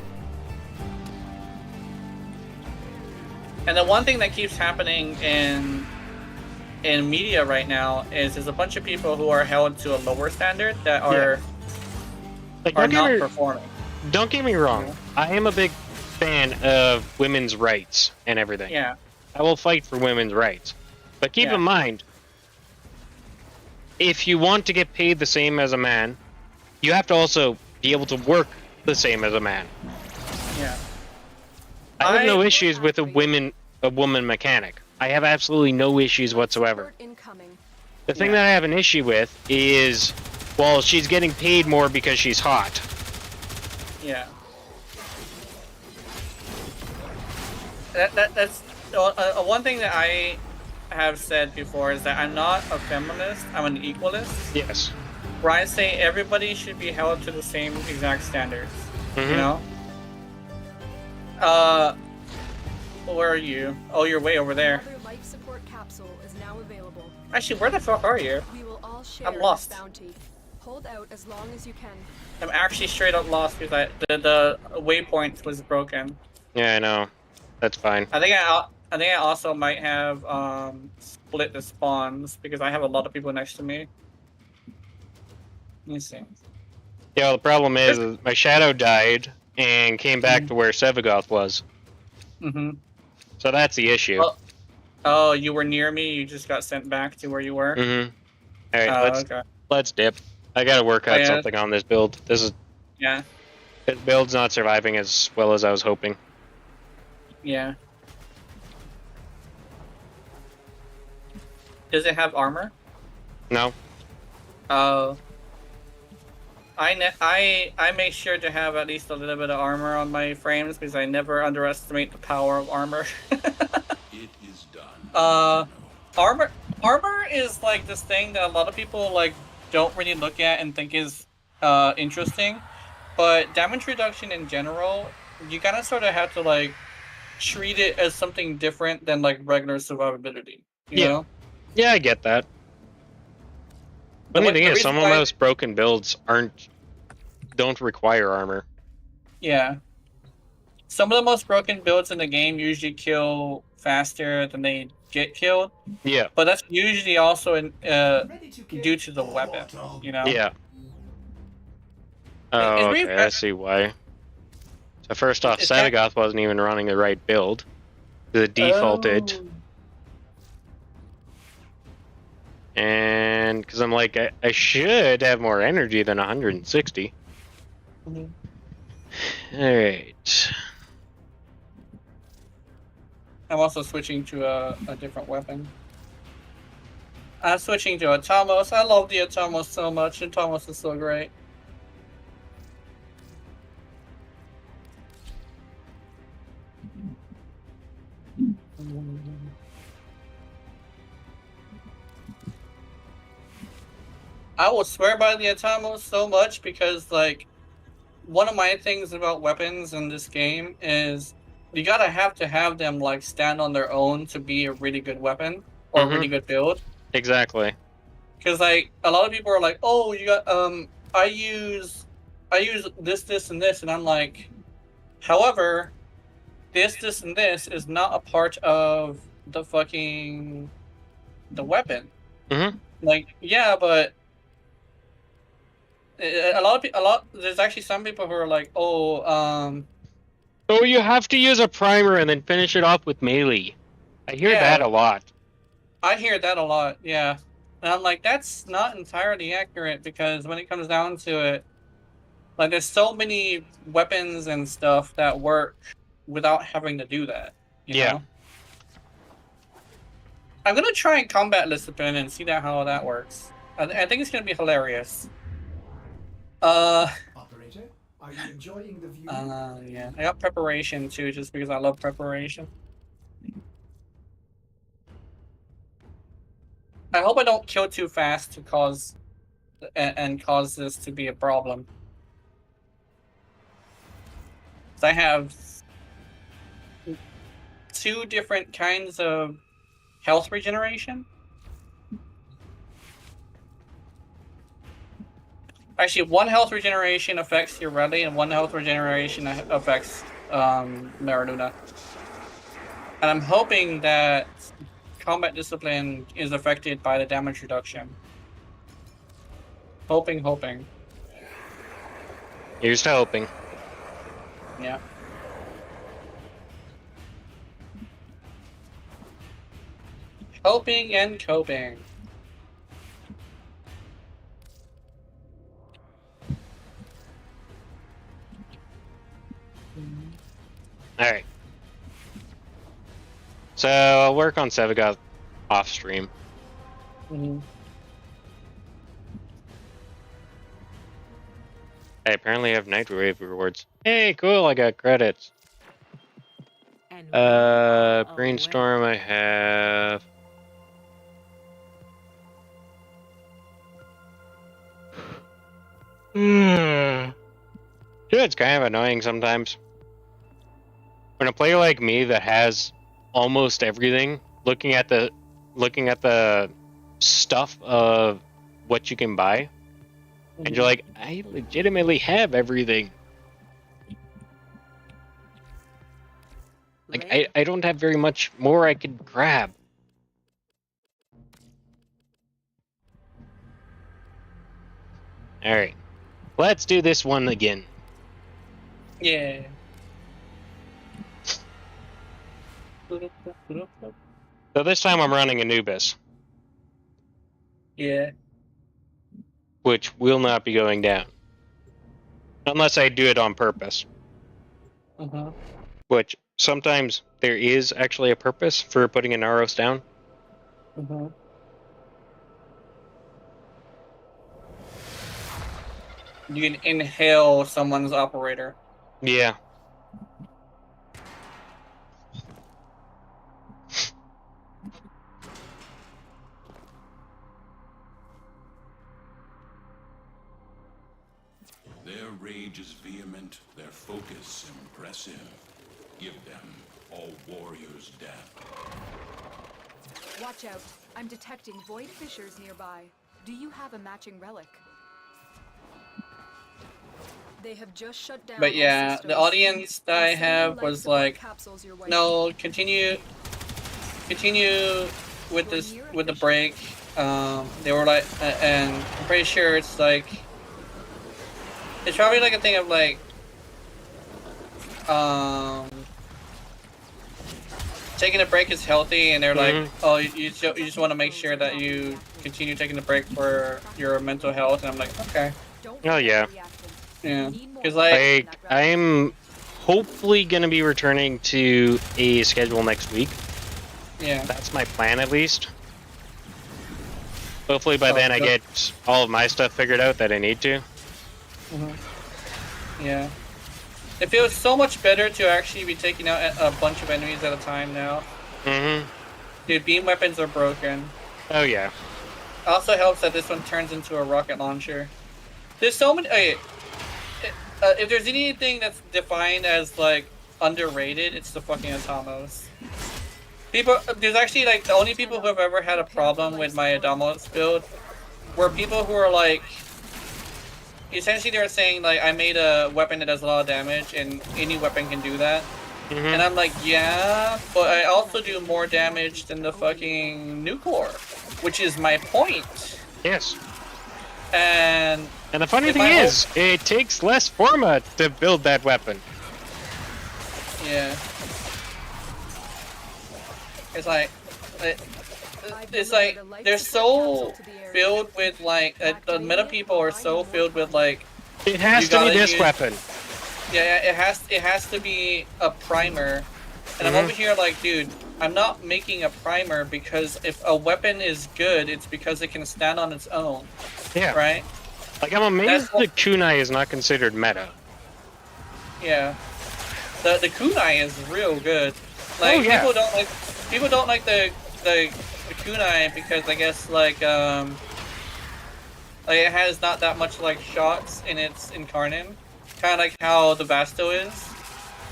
And the one thing that keeps happening in media right now is there's a bunch of people who are held to a lower standard that are Like, are don't not get me, performing. don't get me wrong. I am a big fan of women's rights and everything. Yeah, I will fight for women's rights. But keep Yeah. in mind, if you want to get paid the same as a man, you have to also be able to work the same as a man. Yeah. I have no I- issues with a woman mechanic. I have absolutely no issues whatsoever. Support incoming. The thing Yeah. that I have an issue with is, well, she's getting paid more because she's hot. Yeah. That's one thing that I have said before is that I'm not a feminist. I'm an equalist. Yes. Where I say everybody should be held to the same exact standards. Mhm. You know. Where are you? Oh, you're way over there. Another life support capsule is now available. Actually, where the fuck are you? We will all share I'm lost. this bounty. Hold out as long as you can. I'm actually straight up lost because the waypoint was broken. Yeah, I know. That's fine. I think I also might have split the spawns because I have a lot of people next to me. Let me see. Yeah, well, the problem is my shadow died and came back to where Sevagoth was. Mm-hmm. So that's the issue. Oh, you were near me. You just got sent back to where you were. Mm-hmm. All right, Oh, okay. let's dip. I gotta work out Yeah. something on this build. This build's not surviving as well as I was hoping. Yeah. Does it have armor? No. I make sure to have at least a little bit of armor on my frames because I never underestimate the power of armor. It is done. Armor is like this thing that a lot of people like don't really look at and think is interesting, but damage reduction in general, you kind of sort of have to like treat it as something different than like regular survivability. You know? Yeah, I get that. Funny thing is, some of why- most broken builds don't require armor. Yeah. Some of the most broken builds in the game usually kill faster than they get killed, Yeah. but that's usually also due to the weapon. You know? Yeah. Oh, It's okay, really- I see why. So first off, It's that- Sevagoth wasn't even running the right build. The defaulted. Oh. And because I'm like, I should have more energy than 160. Mhm. Alright. I'm also switching to a different weapon. I'm switching to Atomos. I love the Atomos so much. Atomos is so great. I will swear by the Atomos so much because, like, one of my things about weapons in this game is you gotta have them like stand on their own to be a really good weapon or a really good build. Exactly. Because like a lot of people are like, oh, you got I use this, and this, and I'm like, however, this, and this is not a part of the weapon. Mhm. Like, yeah, but there's actually some people who are like, oh, Oh, you have to use a primer and then finish it off with melee. I hear Yeah. that a lot. I hear that a lot, yeah. And I'm like, that's not entirely accurate because when it comes down to it, like, there's so many weapons and stuff that work without having to do that. You Yeah. know? I'm gonna try and combat discipline and see how that works. I think it's gonna be hilarious. Operator, are you enjoying the view? Yeah. I got preparation too, just because I love preparation. I hope I don't kill too fast to cause this to be a problem. 'Cause I have 2 different kinds of health regeneration. Actually, 1 health regeneration affects your rally, and 1 health regeneration affects Maraduna. And I'm hoping that combat discipline is affected by the damage reduction. Hoping. Here's to hoping. Yeah. Hoping and coping. Alright. So I'll work on Sevigoth off stream. Mm-hmm. I apparently have Nightwave rewards. Hey, cool, I got credits. And we are Brainstorm I have. Yeah, it's kind of annoying sometimes. When a player like me that has almost everything, looking at the stuff of what you can buy, and you're like, I legitimately have everything. Like, I don't have very much more I could grab. Alright. Let's do this one again. Yeah. So this time I'm running Anubis, Yeah. which will not be going down. Unless I do it on purpose. Uh-huh. Which sometimes there is actually a purpose for putting an Aros down. Uh-huh. You can inhale someone's operator. Yeah. Their rage is vehement, their focus impressive. Give them all warriors' death. Watch out. I'm detecting void fissures nearby. Do you have a matching relic? They have just shut down. But yeah, the audience that I have was like, no, continue with this, with the break. They were like, and I'm pretty sure it's like, it's probably like a thing of like, taking a break is healthy, and they're like, oh, you just want to make sure that you continue taking the break for your mental health, and I'm like, okay. Oh yeah. Yeah, because like I'm hopefully gonna be returning to a schedule next week. Yeah, that's my plan at least. Hopefully by then I get all of my stuff figured out that I need to. Yeah, it feels so much better to actually be taking out a bunch of enemies at a time now. Dude, beam weapons are broken. Oh yeah. Also helps that this one turns into a rocket launcher. There's so many. Okay, if there's anything that's defined as like underrated, it's the fucking Atamos. People, there's actually like the only people who have ever had a problem with my Atamos build were people who are like, essentially they were saying like, I made a weapon that does a lot of damage and any weapon can do that. And I'm like, yeah, but I also do more damage than the fucking nuclear, which is my point. Yes. And the funny thing is, it takes less forma to build that weapon. Yeah. It's like they're so filled with like the meta people are so filled with like. It has to be this weapon. Yeah, it has to be a primer, and I'm over here like, dude, I'm not making a primer because if a weapon is good, it's because it can stand on its own. Yeah. Right. Like I'm amazed that kunai is not considered meta. Yeah. The kunai is real good. Like people don't like the kunai because I guess like it has not that much like shots in its incarnate, kind of like how the Vasto is.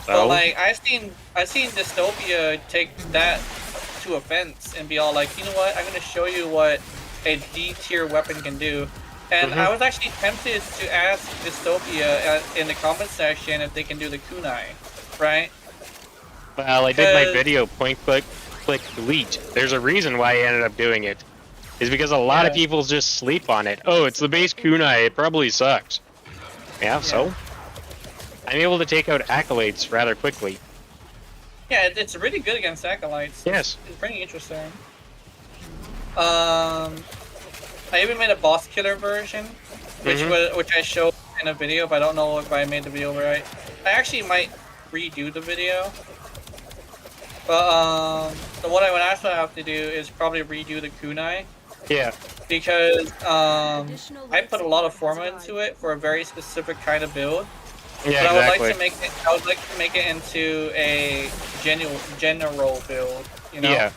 But like I've seen Dystopia take that to offense and be all like, you know what? I'm gonna show you what a D tier weapon can do. And I was actually tempted to ask Dystopia in the comment section if they can do the kunai, right? Well, I did my video point click delete. There's a reason why I ended up doing it. Is because a lot of people just sleep on it. Oh, it's the base kunai, it probably sucks. Yeah, so? I'm able to take out Acolytes rather quickly. Yeah, it's really good against Acolytes. Yes. It's pretty interesting. I even made a boss killer version, which I showed in a video, but I don't know if I made the video right. I actually might redo the video. But so what I would actually have to do is probably redo the kunai. Yeah. Because I put a lot of forma into it for a very specific kind of build. Yeah, but I would exactly. like to make it into a general build, you know? Yeah.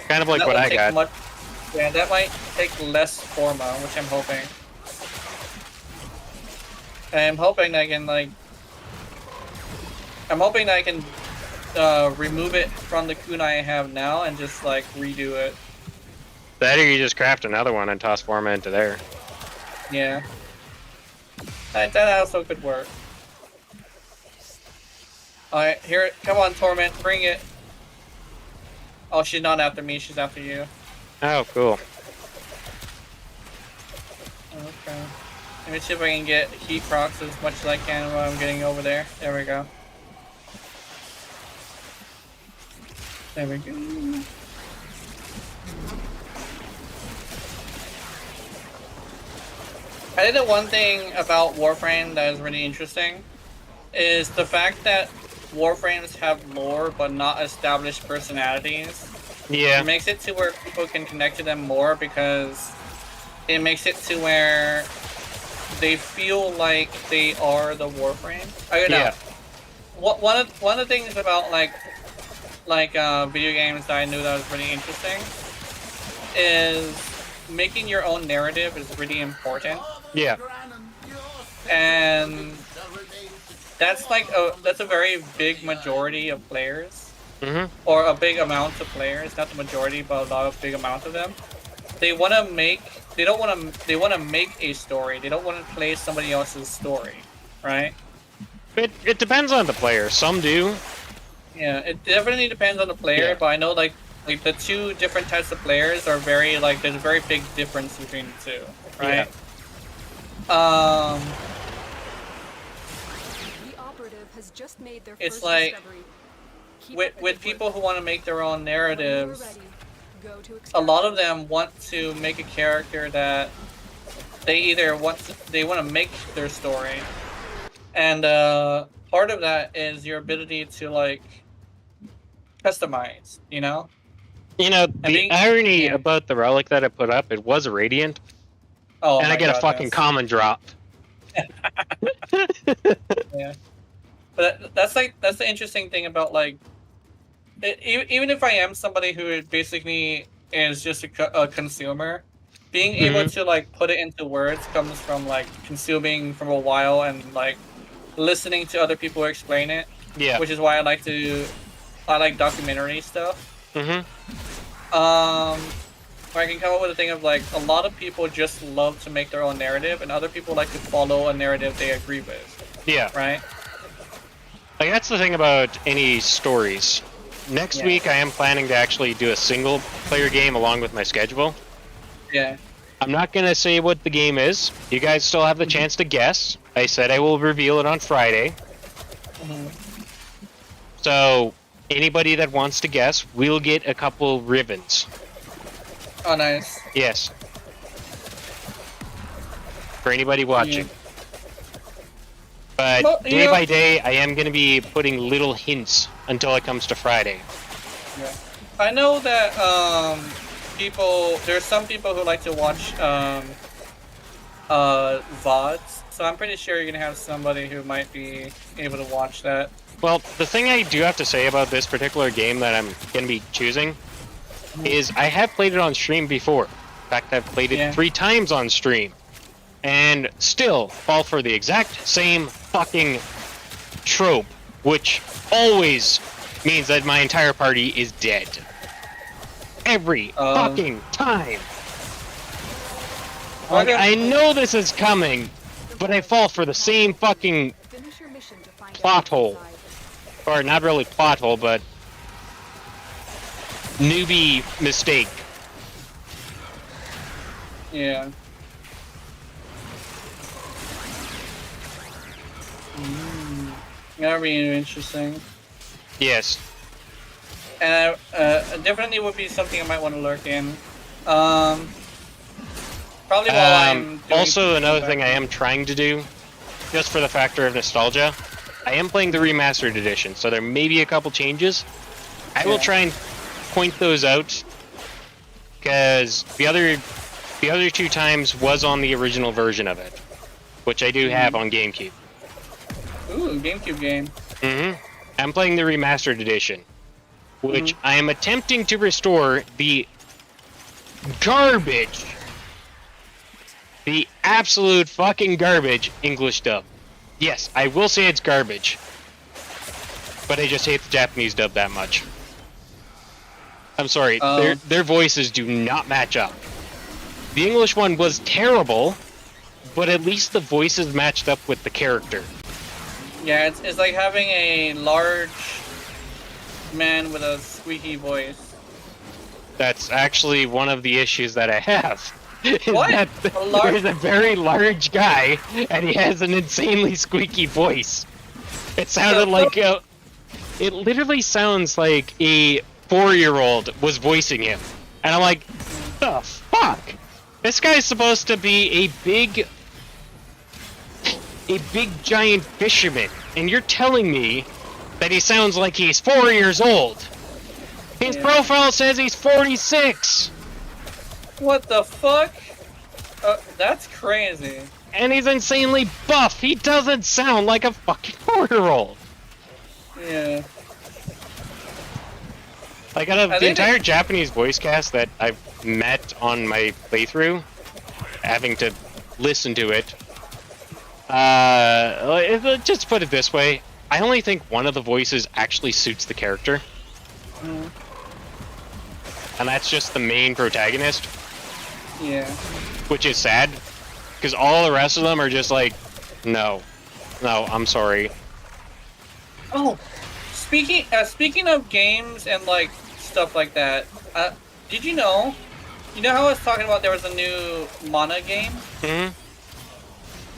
Kind of like That what would I take got. Yeah, that might take less forma, which I'm hoping. And I'm hoping that I can remove it from the kunai I have now and just like redo it. That or you just craft another one and toss forma into there. Yeah. That also could work. Alright, here, come on, Torment, bring it. Oh, she's not after me, she's after you. Oh, cool. Okay. Let me see if I can get heat procs as much as I can while I'm getting over there. There we go. There we go. I think the one thing about Warframe that is really interesting is the fact that Warframes have lore but not established personalities. Yeah. It makes it to where people can connect to them more because it makes it to where they feel like they are the Warframe. I don't know. Yeah. One of the things about like video games that I knew that was really interesting is making your own narrative is really important. Yeah. And that's a very big majority of players, or a big amount of players, not the majority, but a lot of big amount of them. They want to make a story. They don't want to play somebody else's story, right? It depends on the player. Some do. Yeah, it definitely depends on the player, Yeah. but I know like the two different types of players are very there's a very big difference between the two, right? Yeah. The operative has just made their It's first like discovery. Keep with up the with good people work. who want to make their own When you are narratives, ready, go to a lot of extraction. them want to make a character that they either want to make their story, and part of that is your ability to like customize, you know? You know, And the being- irony yeah. about the relic that I put up, it was a radiant, Oh and my I get God, a fucking yes. common drop. Yeah, but that's the interesting thing about like, even if I am somebody who basically is just a consumer, being able to like put it into words comes from like consuming from a while and like listening to other people explain it. Yeah. Which is why I like documentary stuff. Where I can come up with a thing of like a lot of people just love to make their own narrative, and other people like to follow a narrative they agree with. Yeah. Right. Like, that's the thing about any stories. Next Yeah. week, I am planning to actually do a single-player game along with my schedule. Yeah. I'm not going to say what the game is. You guys still have the chance to guess. I said I will reveal it on Friday. So, anybody that wants to guess will get a couple ribbons. Oh, nice. Yes. For anybody watching. But Well, day by day, I am going to be putting little hints until it comes to Friday. Yeah. I know that there's some people who like to watch VODs, so I'm pretty sure you're gonna have somebody who might be able to watch that. Well, the thing I do have to say about this particular game that I'm going to be choosing is I have played it on stream before. In fact, I've played it 3 times on stream. And still fall for the exact same fucking trope, which always means that my entire party is dead. Every fucking time. Like, I know this is coming, but I fall for the same fucking Finish your mission to find plot out hole. Or not really plot hole, but newbie mistake. Yeah. That'd be interesting. Yes. And definitely would be something I might want to lurk in. Probably while I'm doing also, something another back. thing I am trying to do, just for the factor of nostalgia, I am playing the remastered edition, so there may be a couple changes. I will try and point those out, because the other 2 times was on the original version of it, which I do have on GameCube. Ooh, GameCube game. I'm playing the remastered edition, which I am attempting to restore the garbage, the absolute fucking garbage English dub. Yes, I will say it's garbage, but I just hate the Japanese dub that much. I'm sorry, their voices do not match up. The English one was terrible, but at least the voices matched up with the character. Yeah, it's like having a large man with a squeaky voice. That's actually one of the issues that I have. What? That there's a very large guy, and he has an insanely squeaky voice. It sounded like it literally sounds like a 4-year-old was voicing him, and I'm like, the fuck? This guy's supposed to be a big giant fisherman, and you're telling me that he sounds like he's 4 years old. His profile says he's 46. What the fuck? That's crazy. And he's insanely buff. He doesn't sound like a fucking 4-year-old. Yeah. Like, out of the entire Japanese voice cast that I've met on my playthrough, having to listen to it, just put it this way, I only think one of the voices actually suits the character. And that's just the main protagonist. Yeah. Which is sad, because all the rest of them are just like, no, I'm sorry. Oh, speaking of games and like stuff like that, did you know? You know how I was talking about there was a new Mana game?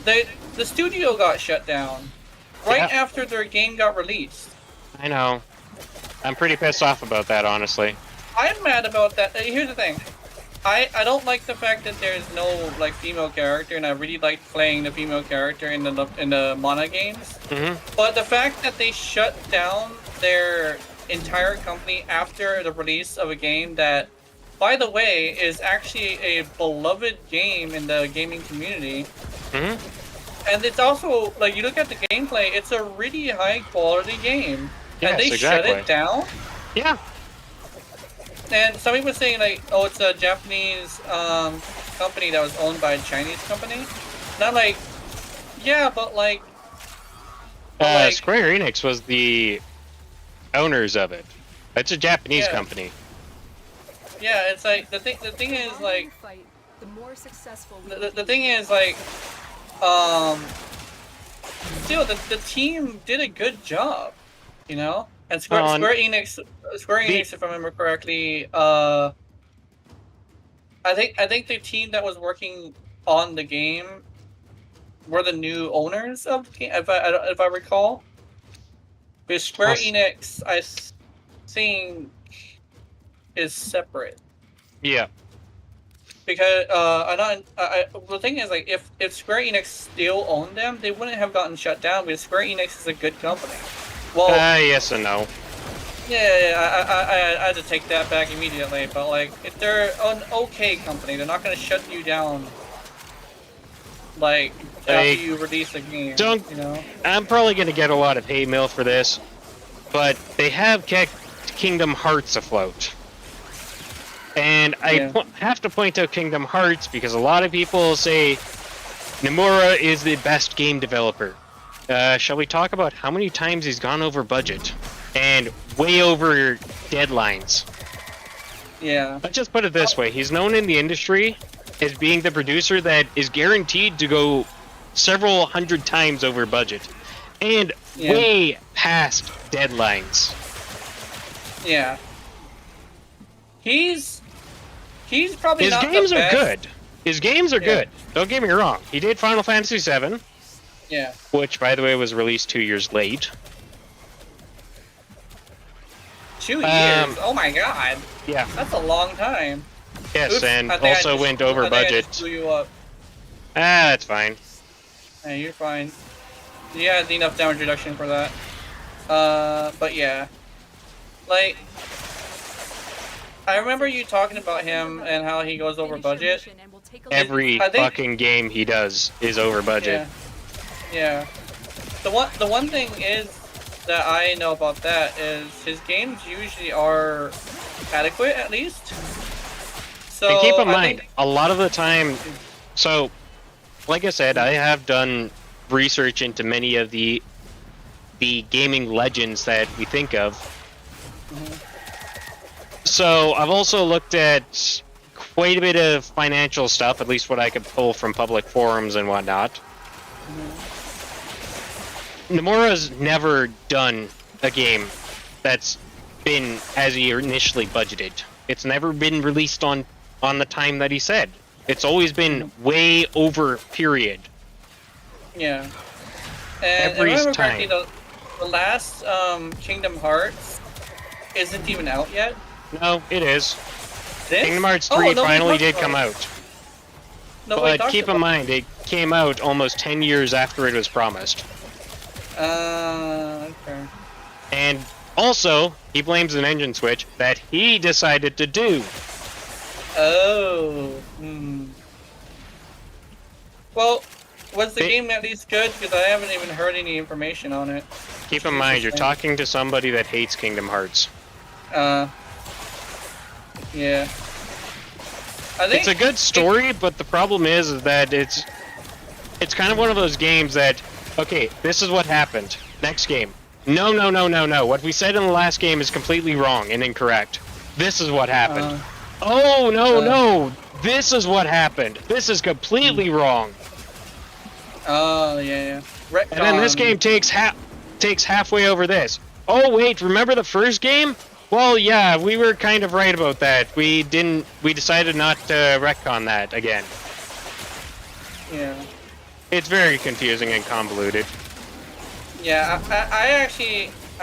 The studio got shut down right after their game got released. I know. I'm pretty pissed off about that, honestly. I'm mad about that. Here's the thing. I don't like the fact that there's no like female character, and I really like playing the female character in the Mana games. But the fact that they shut down their entire company after the release of a game that, by the way, is actually a beloved game in the gaming community. And it's also, like, you look at the gameplay, it's a really high quality game. Yes, and they exactly. shut it down? Yeah. And some people saying, like, oh, it's a Japanese company that was owned by a Chinese company. And I'm like, yeah, but like... Square Enix was the owners of it. It's a Japanese company. Yeah, it's like, the thing is, like... The more successful the thing is, like... Still, the team did a good job, you know? And Square Enix, if I remember correctly, I think the team that was working on the game were the new owners of the game, if I recall. Because Square Enix, I think, is separate. Yeah. Because the thing is, like, if Square Enix still owned them, they wouldn't have gotten shut down, because Square Enix is a good company. Well, yes and no. Yeah, I had to take that back immediately. But like, if they're an okay company, they're not gonna shut you down. Like after you release a game, you know. I'm probably gonna get a lot of hate mail for this, but they have kept Kingdom Hearts afloat. And I have to point out Kingdom Hearts because a lot of people say Nomura is the best game developer. Shall we talk about how many times he's gone over budget and way over deadlines? Yeah. Let's just put it this way. He's known in the industry as being the producer that is guaranteed to go several hundred times over budget and way past deadlines. Yeah. He's probably not the best. His games are good. His games are good. Don't get me wrong. He did Final Fantasy VII. Yeah. Which, by the way, was released 2 years late. 2 years? Oh my god. Yeah. That's a long time. Yes, Oops, and also went over budget. I blew you up. That's fine. Hey, you're fine. You had enough damage reduction for that. But yeah. Like, I remember you talking about him and how he goes over budget. Every fucking game he does is over budget. Yeah. The one thing is that I know about that is his games usually are adequate, at least. So and keep in mind, a lot of the time, so like I said, I have done research into many of the gaming legends that we think of. So I've also looked at quite a bit of financial stuff, at least what I could pull from public forums and whatnot. Nomura's never done a game that's been as he initially budgeted. It's never been released on the time that he said. It's always been way over period. Yeah. And Every if I remember time. correctly, the last Kingdom Hearts isn't even out yet. No, it is. This? Kingdom Hearts 3 nobody finally talked did about come it. out. Nobody But talked keep in about mind, it came out almost 10 years after it was promised. it. Okay. And also, he blames an engine switch that he decided to do. Oh. Well, was the It- game at least good? Because I haven't even heard any information on it. Keep in mind, you're talking to somebody that hates Kingdom Hearts. Yeah. I think It's a good story, but the problem is that it's kind of one of those games that, okay, this is what happened. Next game. No. What we said in the last game is completely wrong and incorrect. This is what happened. Oh, no. This is what happened. This is completely wrong. Oh, yeah. And then this game takes halfway over this. Oh, wait, remember the first game? Well, yeah, we were kind of right about that. We decided not to retcon that again. Yeah. It's very confusing and convoluted. Yeah, I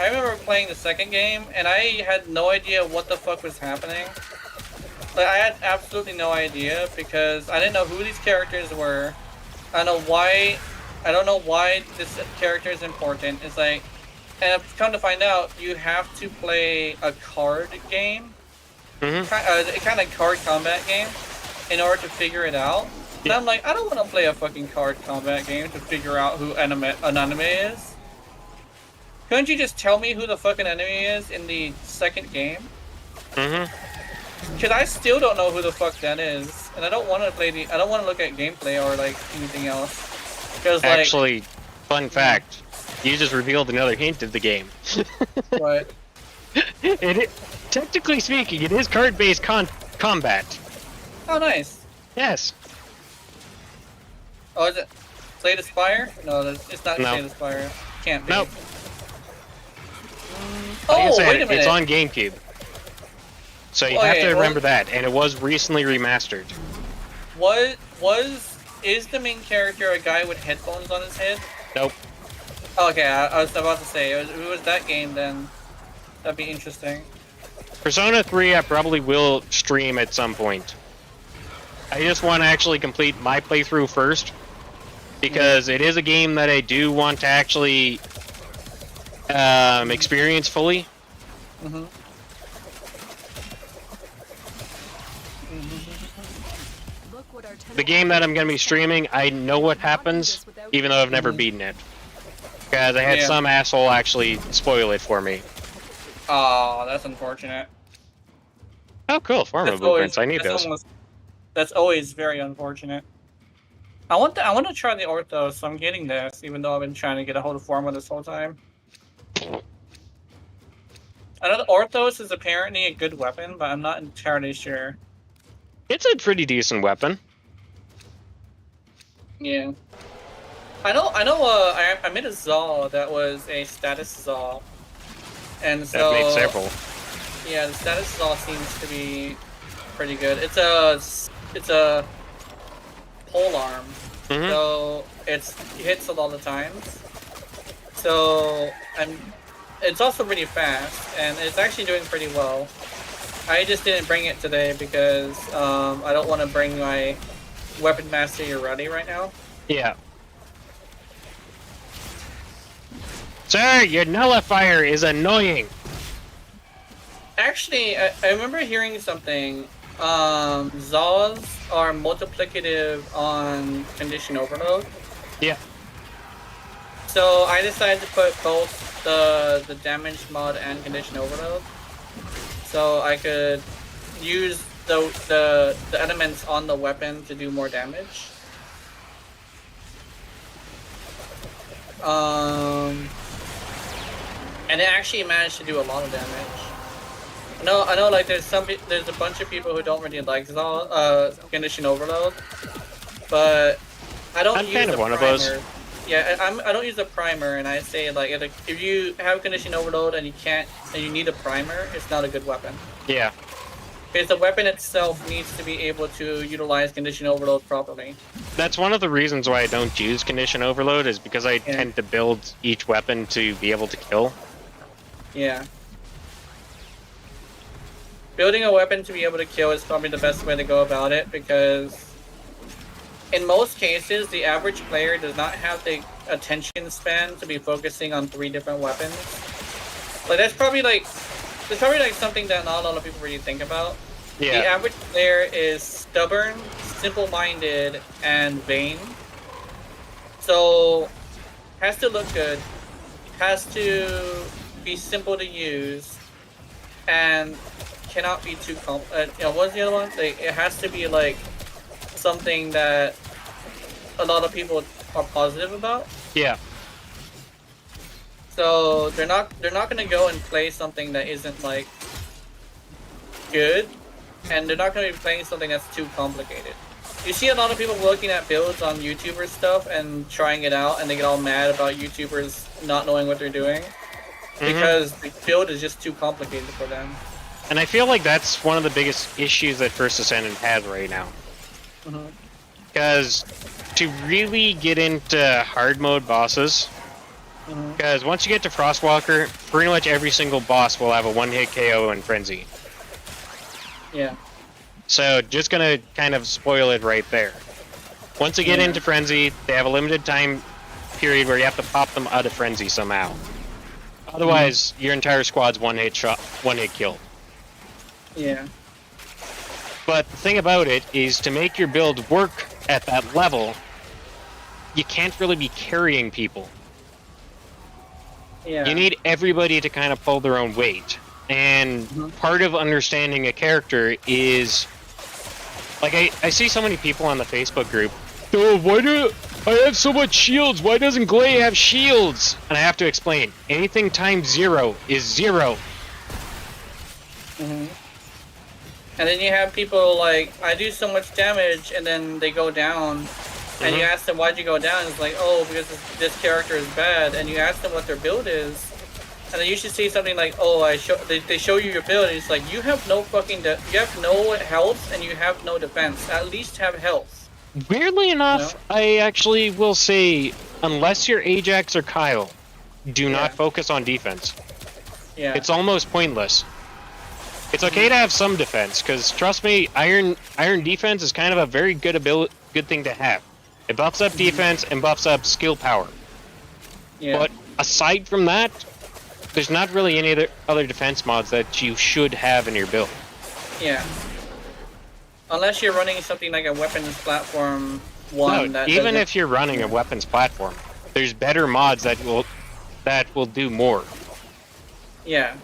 remember playing the second game, and I had no idea what the fuck was happening. Like, I had absolutely no idea, because I didn't know who these characters were. I don't know why this character is important. It's like, and I've come to find out, you have to play a card game, a kind of card combat game, in order to figure it out. And I'm like, I don't want to play a fucking card combat game to figure out who an anime is. Couldn't you just tell me who the fucking enemy is in the second game? Because I still don't know who the fuck that is, and I don't want to I don't want to look at gameplay or like anything else. Because like, Actually, fun fact, you just revealed another hint of the game. what? Technically speaking, it is card-based combat. Oh, nice. Yes. Oh, is it Slay the Spire? No, it's not No. Slay the Spire. Can't be. Nope. Oh, Like I said, wait a minute. it's on GameCube. So you have to remember that, and it was recently remastered. Is the main character a guy with headphones on his head? Nope. Oh, okay, I was about to say, if it was that game, then that'd be interesting. Persona 3 I probably will stream at some point. I just want to actually complete my playthrough first, because it is a game that I do want to actually experience fully. The game that I'm going to be streaming, I know what happens, even though I've never beaten it. Because I had some asshole actually spoil it for me. Oh, that's unfortunate. Oh, cool. Forma blueprints. I need those. That's always very unfortunate. I want to try the Orthos, so I'm getting this, even though I've been trying to get a hold of Forma this whole time. I know the Orthos is apparently a good weapon, but I'm not entirely sure. It's a pretty decent weapon. Yeah. I made a Zaw that was a status Zaw. And so... I've made several. Yeah, the status Zaw seems to be pretty good. It's a pole arm. So it hits a lot of times. So it's also really fast, and it's actually doing pretty well. I just didn't bring it today because I don't want to bring my Weapon Master Urati right now. Yeah. Sir, your nullifier is annoying. Actually, I remember hearing something. Zaws are multiplicative on condition overload. Yeah. So I decided to put both the damage mod and condition overload, so I could use the elements on the weapon to do more damage. And it actually managed to do a lot of damage. I know, like there's a bunch of people who don't really like condition overload, but I don't I'm use kind the of one primer. of those. Yeah, I don't use the primer, and I say like if you have condition overload and you need a primer, it's not a good weapon. Yeah. Because the weapon itself needs to be able to utilize condition overload properly. That's one of the reasons why I don't use condition overload, is because I tend to build each weapon to be able to kill. Yeah. Building a weapon to be able to kill is probably the best way to go about it, because in most cases, the average player does not have the attention span to be focusing on 3 different weapons. Like that's probably like something that not a lot of people really think about. Yeah. The average player is stubborn, simple-minded, and vain. So, has to look good, has to be simple to use, and cannot be too what's the other one? Like, it has to be like something that a lot of people are positive about. Yeah. So they're not gonna go and play something that isn't like good, and they're not gonna be playing something that's too complicated. You see a lot of people looking at builds on YouTuber stuff and trying it out, and they get all mad about YouTubers not knowing what they're doing because the build is just too complicated for them. And I feel like that's one of the biggest issues that First Ascendant has right now. Because to really get into hard mode bosses, because once you get to Frostwalker, pretty much every single boss will have a one-hit KO and Frenzy. Yeah. So just gonna kind of spoil it right there. Once you get into Frenzy, they have a limited time period where you have to pop them out of Frenzy somehow. Otherwise, your entire squad's one-hit kill. Yeah. But the thing about it is, to make your build work at that level, you can't really be carrying people. Yeah. You need everybody to kind of pull their own weight. And part of understanding a character is, like, I see so many people on the Facebook group, oh, why do I have so much shields? Why doesn't Glay have shields? And I have to explain, anything times 0 is 0. And then you have people like, I do so much damage, and then they go down, and you ask them, why'd you go down? It's like, oh, because this character is bad. And you ask them what their build is, and then you should say something like, oh, they show you your build, and it's like, you have no fucking, you have no health, and you have no defense. At least have health. Weirdly enough, I actually will say, unless you're Ajax or Kyle, do not focus on defense. Yeah. It's almost pointless. It's okay to have some defense, because trust me, iron defense is kind of a very good thing to have. It buffs up defense and buffs up skill power. Yeah. But aside from that, there's not really any other defense mods that you should have in your build. Yeah. Unless you're running something like a weapons platform one. No, even if you're running a weapons platform, there's better mods that will do more. Yeah.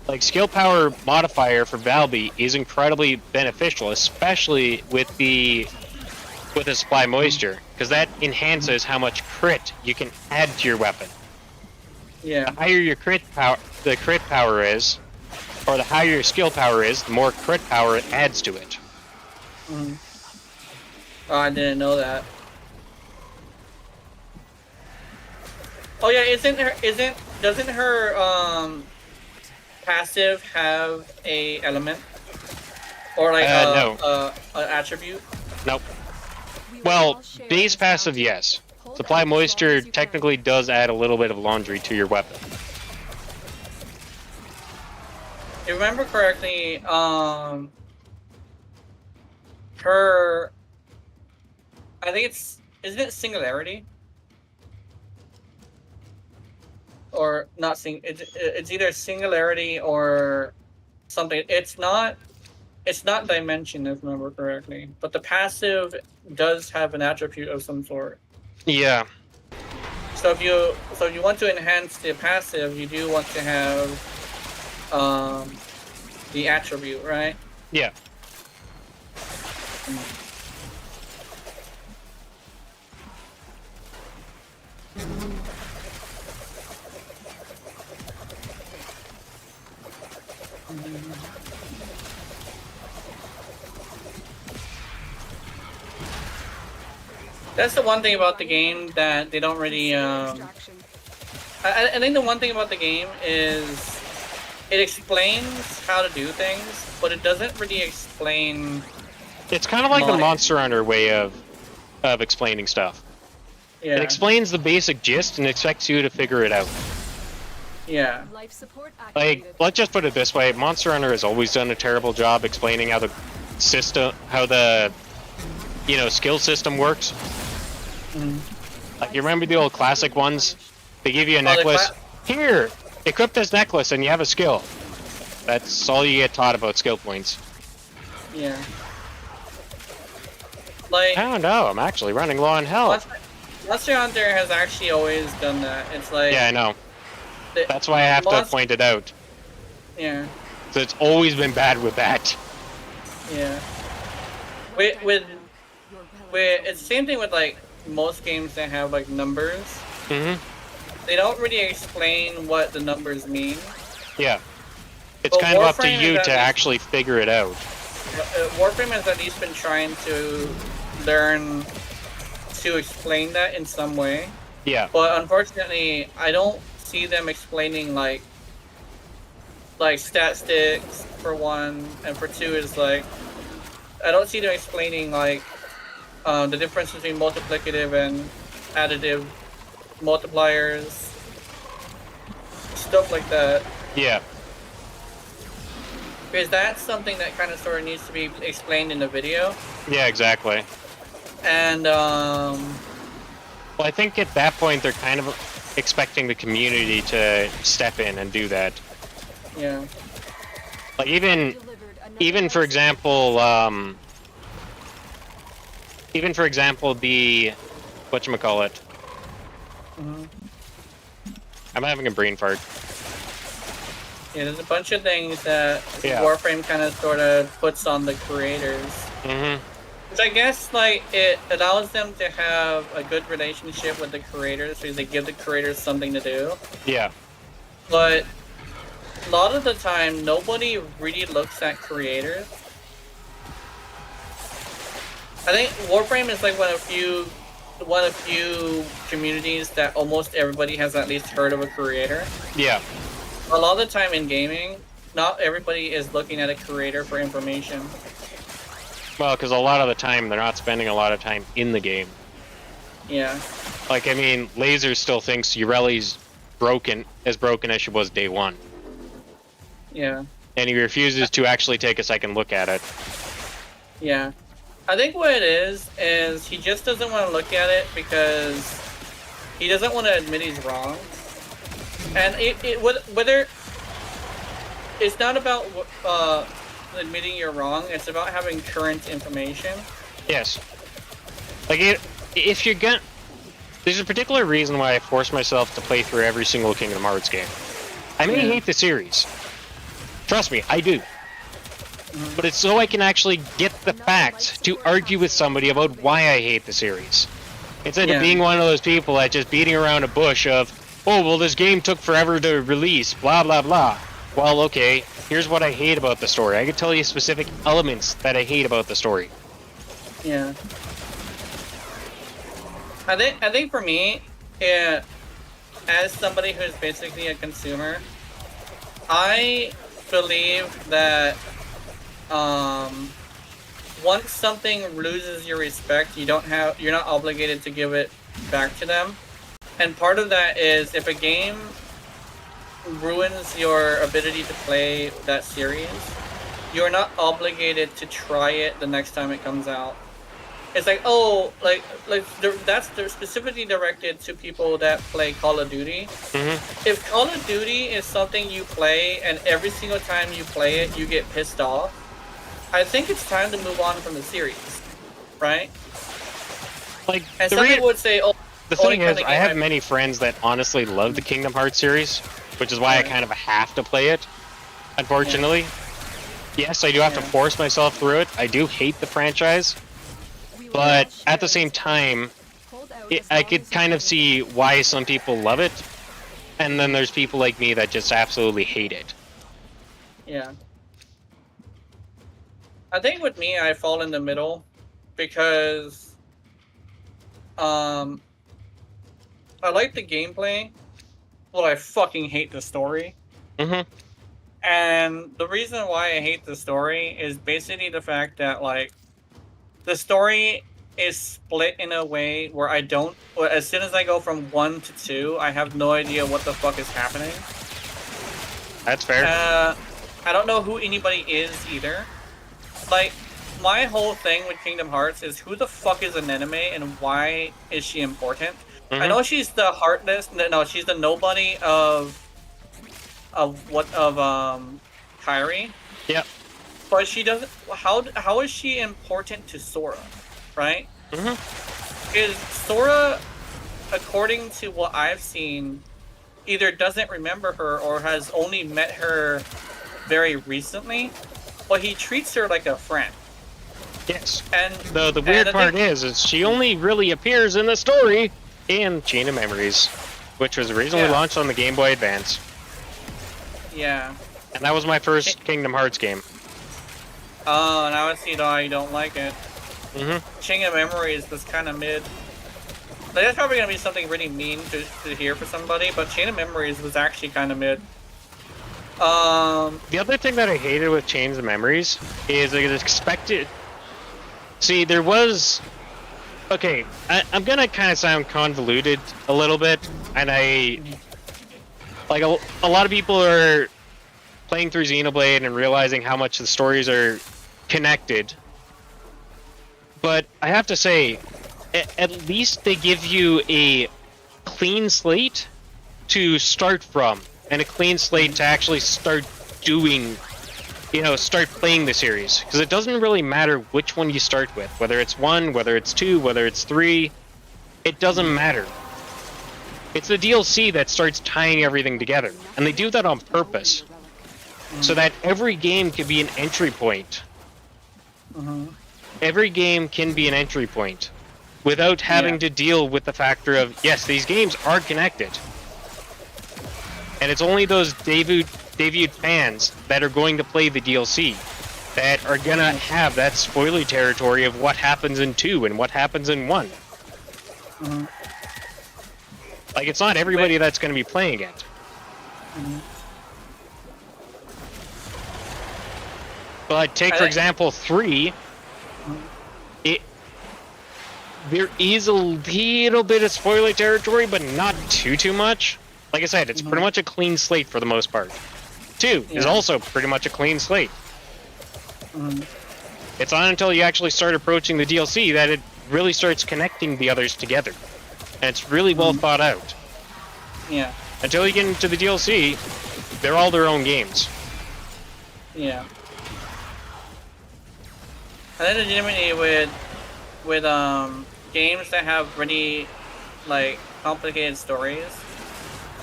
Like, skill power modifier for Valby is incredibly beneficial, especially with the supply moisture, because that enhances how much crit you can add to your weapon. Yeah. The higher your crit power is, or the higher your skill power is, the more crit power it adds to it. Oh, I didn't know that. Oh yeah, doesn't her passive have a element or like an attribute? Nope. Well, base passive, yes. Supply moisture technically does add a little bit of laundry to your weapon. If I remember correctly, her, I think isn't it Singularity? or not it's either singularity or something. It's not dimension, if I remember correctly, but the passive does have an attribute of some sort. Yeah. So if you want to enhance the passive, you do want to have the attribute, right? Yeah. That's the one thing about the game that they don't really. I think the one thing about the game is it explains how to do things, but it doesn't really explain. It's kind of like the Monster Hunter way of explaining stuff. Yeah. It explains the basic gist and expects you to figure it out. Yeah. Life support Like, activated. let's just put it this way: Monster Hunter has always done a terrible job explaining how the system, how the skill system works. Like, you remember the old classic ones? They give you a necklace. Here, equip this necklace and you have a skill. That's all you get taught about skill points. Yeah. Like. Oh no, I'm actually running low on health. Monster Hunter has actually always done that. It's like. Yeah, I know. That's why I have to point it out. Yeah. So it's always been bad with that. Yeah. With it's the same thing with like most games that have like numbers. Mm-hmm. They don't really explain what the numbers mean. Yeah. It's kind of up to you to actually figure it out. Warframe has at least been trying to learn to explain that in some way. Yeah. But unfortunately, I don't see them explaining like stat sticks for one, and for two is like I don't see them explaining like the difference between multiplicative and additive multipliers, stuff like that. Yeah. Because that's something that kind of sort of needs to be explained in the video. Yeah, exactly. And well, I think at that point they're kind of expecting the community to step in and do that. Yeah. Like even for example, the whatchamacallit. I'm having a brain fart. Yeah, there's a bunch of things that Yeah. Warframe kind of sort of puts on the creators. Mm-hmm. Which I guess like it allows them to have a good relationship with the creators because they give the creators something to do. Yeah. But a lot of the time, nobody really looks at creators. I think Warframe is like one of few communities that almost everybody has at least heard of a creator. Yeah. A lot of the time in gaming, not everybody is looking at a creator for information. Well, because a lot of the time they're not spending a lot of time in the game. Yeah. Like, I mean, Laser still thinks Ureli's broken as she was day one. Yeah. And he refuses to actually take a second look at it. Yeah. I think what it is he just doesn't want to look at it because he doesn't want to admit he's wrong. And whether it's not about admitting you're wrong, it's about having current information. Yes. Like, if you're gonna... There's a particular reason why I force myself to play through every single Kingdom Hearts game. I may hate the series. Trust me, I do. But it's so I can actually get the facts to argue with somebody about why I hate the series. Instead of being one of those people that just beating around a bush of, oh, well, this game took forever to release, blah, blah, blah. Well, okay, here's what I hate about the story. I can tell you specific elements that I hate about the story. Yeah. I think for me, as somebody who's basically a consumer, I believe that once something loses your respect, you're not obligated to give it back to them. And part of that is if a game ruins your ability to play that series, you're not obligated to try it the next time it comes out. it's like they're specifically directed to people that play Call of Duty. If Call of Duty is something you play and every single time you play it you get pissed off, I think it's time to move on from the series, right? Like, And some people would say, "Oh, the thing is, I have many friends that honestly love the Kingdom Hearts series, which is why I kind of have to play it. Unfortunately, yes, I do have to force myself through it. I do hate the franchise, but at the same time, I could kind of see why some people love it, and then there's people like me that just absolutely hate it. Yeah. I think with me, I fall in the middle because I like the gameplay, but I fucking hate the story. And the reason why I hate the story is basically the fact that, like, the story is split in a way where I don't... As soon as I go from 1 to 2, I have no idea what the fuck is happening. That's fair. I don't know who anybody is either. Like, my whole thing with Kingdom Hearts is who the fuck is Anemone and why is she important? I know she's the heartless... No, she's the nobody of Kairi. Yep. But she doesn't. How is she important to Sora, right? Because Sora, according to what I've seen, either doesn't remember her or has only met her very recently, but he treats her like a friend. Yes. And the weird part is she only really appears in the story in Chain of Memories, which was originally launched on the Game Boy Advance. Yeah. And that was my first Kingdom Hearts game. Oh, now I see why you don't like it. Chain of Memories was kind of mid. Like, that's probably going to be something really mean to hear for somebody, but Chain of Memories was actually kind of mid. The other thing that I hated with Chains of Memories is I expected... See, there was... Okay, I'm going to kind of sound convoluted a little bit, and like, a lot of people are playing through Xenoblade and realizing how much the stories are connected. But I have to say, at least they give you a clean slate to start from, and a clean slate to actually start doing, start playing the series. Because it doesn't really matter which one you start with, whether it's 1, whether it's 2, whether it's 3, it doesn't matter. It's the DLC that starts tying everything together, and they do that on purpose, so that every game can be an entry point. Every game can be an entry point, without having to deal with the factor of, yes, these games are connected. And it's only those debuted fans that are going to play the DLC that are gonna have that spoiler territory of what happens in 2 and what happens in 1. Like, it's not everybody that's going to be playing it. But take, for example, 3. There is a little bit of spoiler territory, but not too much. Like I said, it's pretty much a clean slate for the most part. 2 is also pretty much a clean slate. It's not until you actually start approaching the DLC that it really starts connecting the others together. And it's really well thought out. Yeah. Until you get into the DLC, they're all their own games. Yeah. I think legitimately with games that have really, like, complicated stories,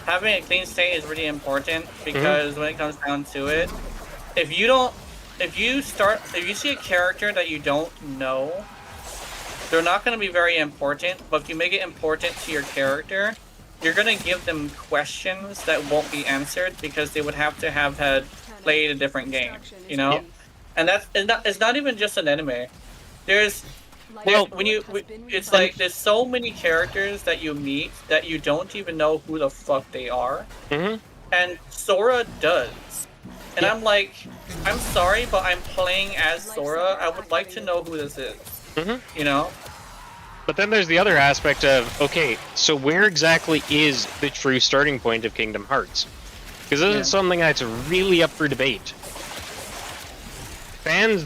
having a clean slate is really important, because when it comes down to it, if you see a character that you don't know, they're not going to be very important, but if you make it important to your character, you're going to give them questions that won't be answered because they would have to have had played a different game, And it's not even just an anime. There's there's so many characters that you meet that you don't even know who the fuck they are. And Sora does. And I'm like, I'm sorry, but I'm playing as Sora. I would like to know who this is. But then there's the other aspect of, okay, so where exactly is the true starting point of Kingdom Hearts? Because this is something that's really up for debate. Fans,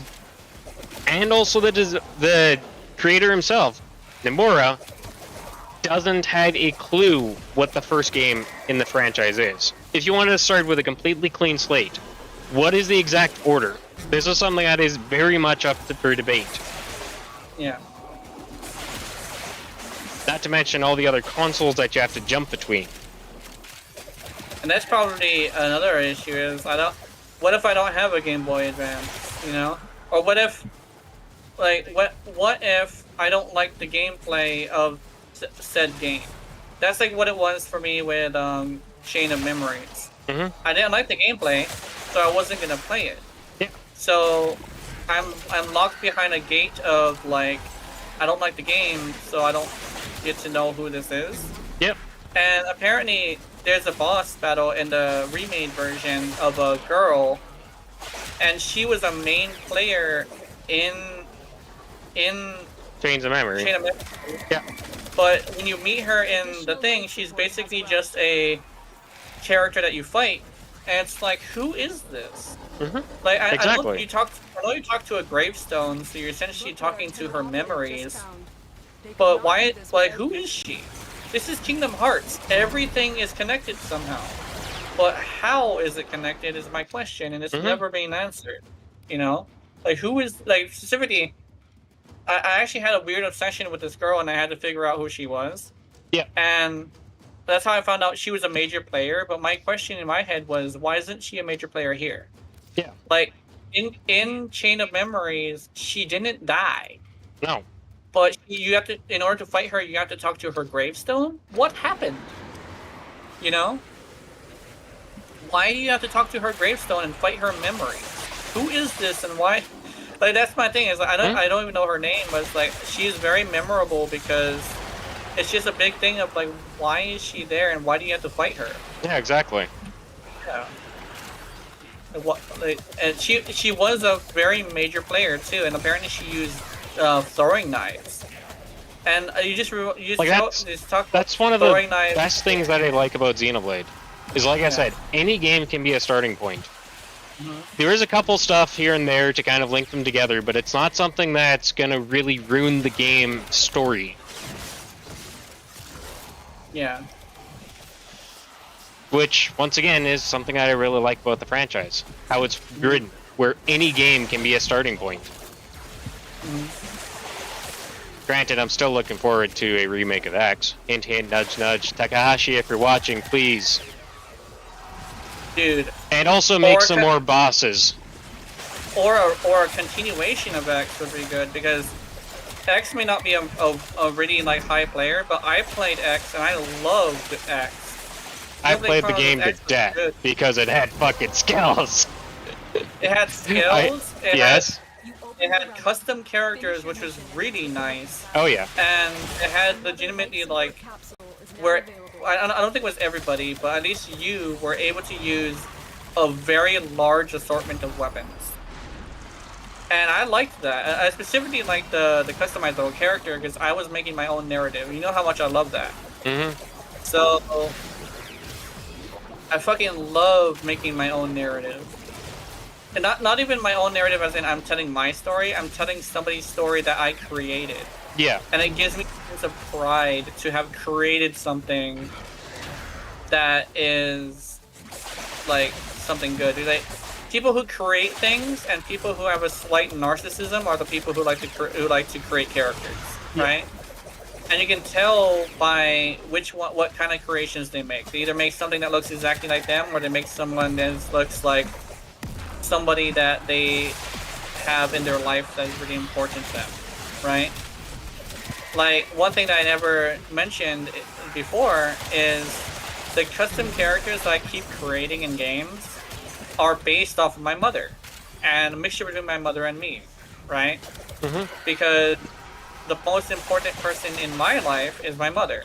and also the creator himself, Nomura, doesn't have a clue what the first game in the franchise is. If you wanted to start with a completely clean slate, what is the exact order? This is something that is very much up for debate. Yeah. Not to mention all the other consoles that you have to jump between. And that's probably another issue is what if I don't have a Game Boy Advance, you know? Or what if, like, what if I don't like the gameplay of said game? That's like what it was for me with Chain of Memories. Mm-hmm. I didn't like the gameplay, so I wasn't gonna play it. Yeah. So I'm locked behind a gate of like, I don't like the game, so I don't get to know who this is. Yep. And apparently there's a boss battle in the remade version of a girl, and she was a main player in Chains of Memory. Chain of Memory. Yeah. But when you meet her in the thing, she's basically just a character that you fight, and it's like, who is this? Mm-hmm. Like, I Exactly. know you talk to a gravestone, so you're essentially talking to her memories. But why? Like, who is she? This is Kingdom Hearts. Everything is connected somehow. But how is it connected is my question, and it's never being answered. You know, like who is like specifically? I actually had a weird obsession with this girl, and I had to figure out who she was. Yeah. And that's how I found out she was a major player. But my question in my head was, why isn't she a major player here? Yeah. Like in Chain of Memories, she didn't die. No. But you have to, in order to fight her, you have to talk to her gravestone. What happened? You know? Why do you have to talk to her gravestone and fight her memory? Who is this and why? Like, that's my thing, is I don't even know her name, but it's like, she's very memorable because it's just a big thing of like, why is she there and why do you have to fight her? Yeah, exactly. Yeah. And she was a very major player too, and apparently she used throwing knives. And that's one of the best things that I like about Xenoblade. Is like I said, any game can be a starting point. There is a couple stuff here and there to kind of link them together, but it's not something that's gonna really ruin the game story. Yeah. Which, once again, is something that I really like about the franchise. How it's written, where any game can be a starting point. Granted, I'm still looking forward to a remake of X. Hint, hint, nudge, nudge. Takahashi, if you're watching, please. Dude. And also make some more bosses. Or a continuation of X would be good, because X may not be a really like high player, but I played X and I loved X. I played the game to death because it had fucking skills. It had skills. It had custom characters, which was really nice. Oh yeah. And it had legitimately like where I don't think it was everybody, but at least you were able to use a very large assortment of weapons. And I liked that. I specifically liked the customizable character because I was making my own narrative. You know how much I love that. So I fucking love making my own narrative. And not even my own narrative as in I'm telling my story, I'm telling somebody's story that I created. Yeah. And it gives me a sense of pride to have created something that is like something good. Like, people who create things and people who have a slight narcissism are the people who like to create characters, right? And you can tell by what kind of creations they make. They either make something that looks exactly like them, or they make someone that looks like somebody that they have in their life that is really important to them, right? Like, one thing that I never mentioned before is the custom characters that I keep creating in games are based off of my mother, and a mixture between my mother and me, right? Because the most important person in my life is my mother.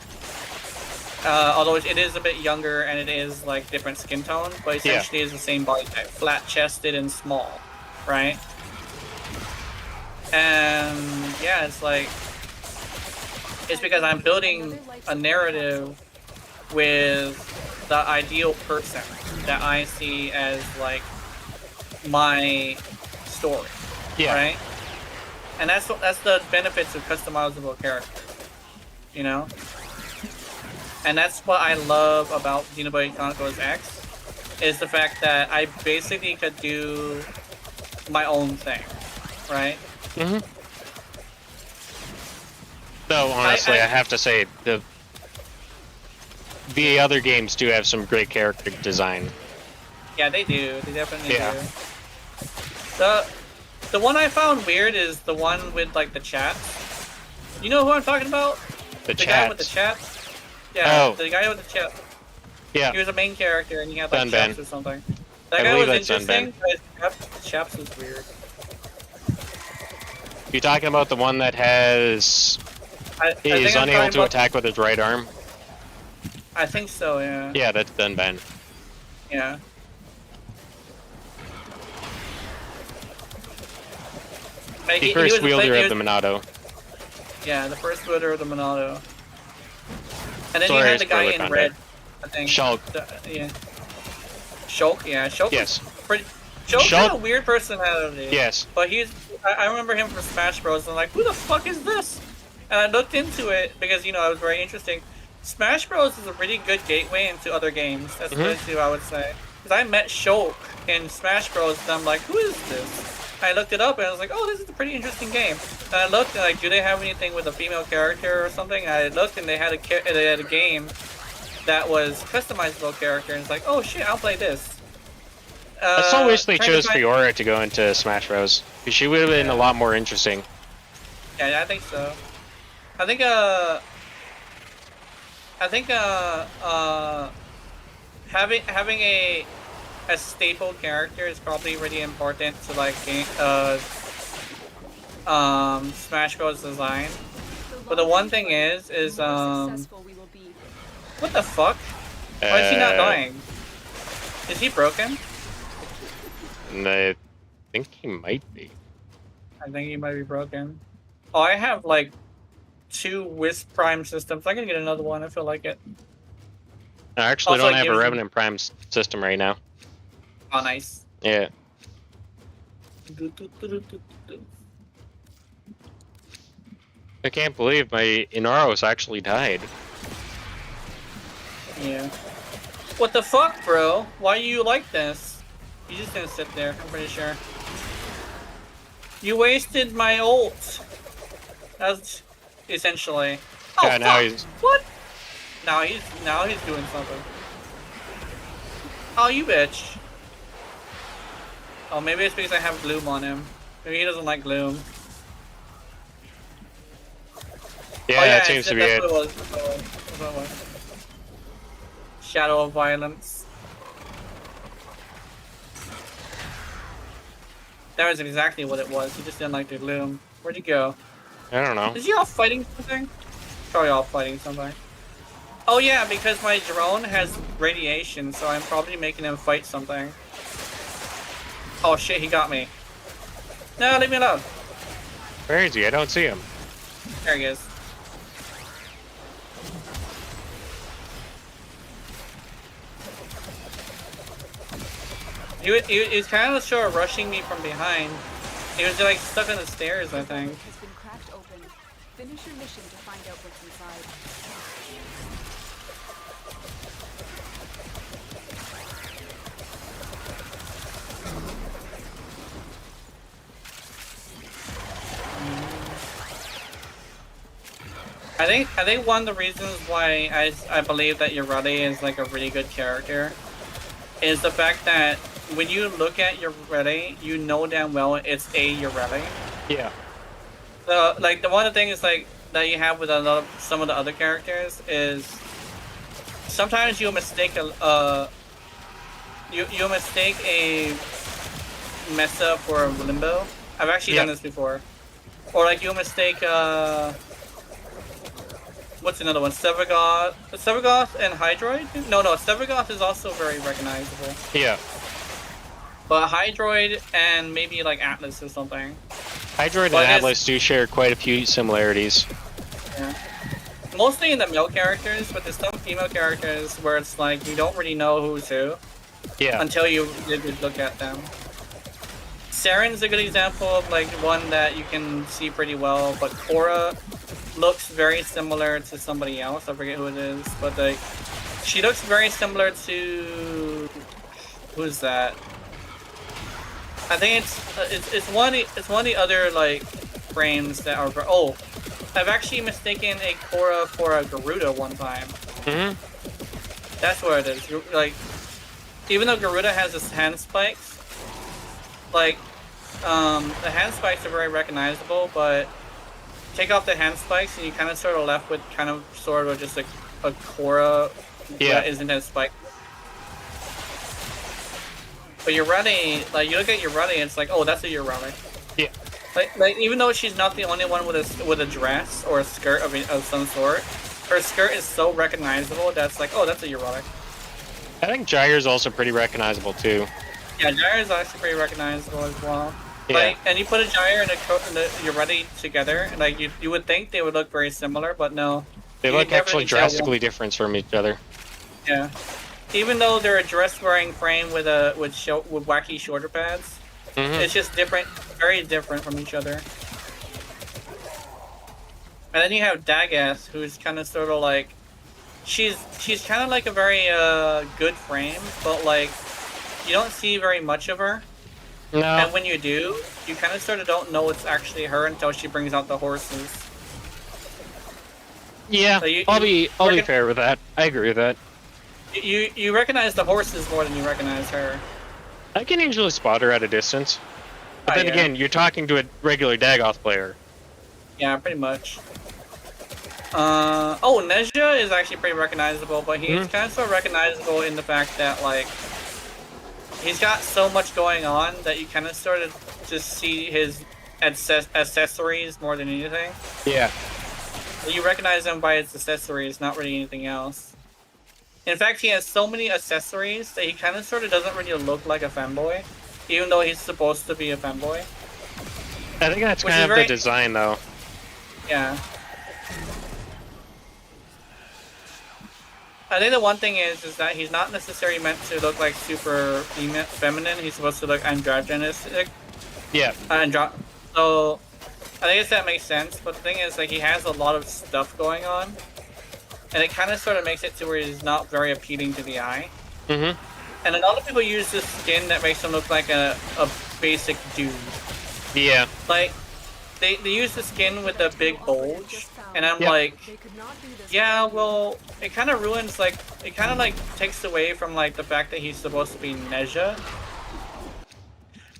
Although it is a bit younger and it is like different skin tone, but essentially it's the same body type, flat-chested and small, right? And yeah, it's like, it's because I'm building a narrative with the ideal person that I see as like my story, right? And that's the benefits of customizable characters, you know. And that's what I love about Xenoblade Chronicles X, is the fact that I basically could do my own thing, right? Mm-hmm. Though honestly, I have to say the other games do have some great character design. Yeah, they do. They definitely Yeah. do. The one I found weird is the one with like the chat. You know who I'm talking about? The guy with the chat. chat. Yeah, Oh. the guy with the chat. Yeah. He was a main character and he had like Dunban. chaps or something. That I guy believe was that's interesting, but his chaps was weird. You talking about the one that has I think is I'm unable talking to about- attack with his right arm? I think so, yeah. Yeah, that's Dunban. Yeah. Like, The he first was a wielder play- of the Monado. Yeah, the first wielder of the Monado. And then Sorry, you had it's the guy spoiler in content. red, I think. Shulk. Yeah. Shulk, yeah. Shulk Yes. Shulk had a Shulk- weird personality. Yes. But I remember him from Smash Bros. And I'm like, who the fuck is this? And I looked into it because, you know, it was very interesting. Smash Bros. Is a really good gateway into other games. That's basically what I would say. Because I met Shulk in Smash Bros. And I'm like, who is this? I looked it up and I was like, oh, this is a pretty interesting game. And I looked and like, do they have anything with a female character or something? And I looked and they had a game that was customizable character. And it's like, oh shit, I'll play this. I still wish they trying to chose find- Fiora to go into Smash Bros. Because she would have been a lot more interesting. Yeah, I think so. I think having a staple character is probably really important to like Smash Bros. Design. But the one thing is what the fuck? Why is he not dying? Is he broken? And I think he might be. I think he might be broken. Oh, I have like 2 Wisp Prime systems. I'm gonna get another one. I feel like it. I actually Also, don't it have a gives you- Revenant Prime system right now. Oh, nice. Yeah. I can't believe my Inaros actually died. Yeah. What the fuck, bro? Why are you like this? You're just gonna sit there, I'm pretty sure. You wasted my ult. That's essentially. Oh, Yeah, now fuck! he's- What? Now he's doing something. Oh, you bitch. Oh, maybe it's because I have Gloom on him. Maybe he doesn't like Gloom. Yeah, Oh, that seems to be that's it. what it was. That's what it was. Shadow of Violence. That was exactly what it was. He just didn't like the gloom. Where'd he go? I don't know. Is he all fighting something? Probably all fighting something. Oh yeah, because my drone has radiation, so I'm probably making him fight something. Oh shit, he got me. No, leave me alone. Where is he? I don't see him. There he is. He was kind of sort of rushing me from behind. He was like stuck on the stairs, I think. Has been cracked open. Finish your mission to find out what's inside. I think one of the reasons why I believe that Yoreli is like a really good character is the fact that when you look at Yoreli, you know damn well it's a Yoreli. Yeah. So like the one of the things like that you have with some of the other characters is sometimes you'll mistake a Mesa for a Limbo. I've actually done this before. Or like you'll mistake what's another one? Sevagoth and Hydroid? No, Sevagoth is also very recognizable. Yeah. But Hydroid and maybe like Atlas or something. Hydroid and Atlas do share quite a few similarities. Yeah. Mostly in the male characters, but there's some female characters where it's like you don't really know who's who. Yeah. Until you look at them. Saren's a good example of like one that you can see pretty well, but Korra looks very similar to somebody else. I forget who it is, but like she looks very similar to who's that? I think it's one of the other like frames that are. Oh, I've actually mistaken a Korra for a Garuda one time. That's what it is. Like, even though Garuda has his hand spikes, like, the hand spikes are very recognizable, but take off the hand spikes and you kind of sort of left with kind of sort of just a Korra that isn't as spiked. But Urani, like, you look at Urani and it's like, oh, that's a Urani. Yeah. Like even though she's not the only one with a dress or a skirt of some sort, her skirt is so recognizable that's like, oh, that's a Urani. I think Gyre's also pretty recognizable too. Yeah, Gyre is actually pretty recognizable as well. Yeah. Like, and you put a Gyre and a Urani together, and like you would think they would look very similar, but no. They look actually drastically different from each other. Yeah. Even though they're a dress-wearing frame with wacky shoulder pads, it's just different, very different from each other. And then you have Dagas, who's kind of sort of like, she's kind of like a very good frame, but like you don't see very much of her. No. And when you do, you kind of sort of don't know it's actually her until she brings out the horses. Yeah, So I'll be fair with that. I agree with that. You recognize the horses more than you recognize her. I can usually spot her at a distance. But then again, you're talking to a regular Dagoth player. Yeah, pretty much. Oh, Nezha is actually pretty recognizable, but he's kind of so recognizable in the fact that, like, he's got so much going on that you kind of sort of just see his accessories more than anything. Yeah. You recognize him by his accessories, not really anything else. In fact, he has so many accessories that he kind of sort of doesn't really look like a femboy, even though he's supposed to be a femboy. I think that's kind of the design, though. Yeah. I think the one thing is that he's not necessarily meant to look like super feminine. He's supposed to look androgynistic. Yeah. So I guess that makes sense. But the thing is, like, he has a lot of stuff going on, and it kind of sort of makes it to where he's not very appealing to the eye. And a lot of people use this skin that makes him look like a basic dude. Yeah. Like, they use the skin with a big bulge, and I'm like, yeah, well, it kind of ruins, like, it kind of, like, takes away from, like, the fact that he's supposed to be Nezha.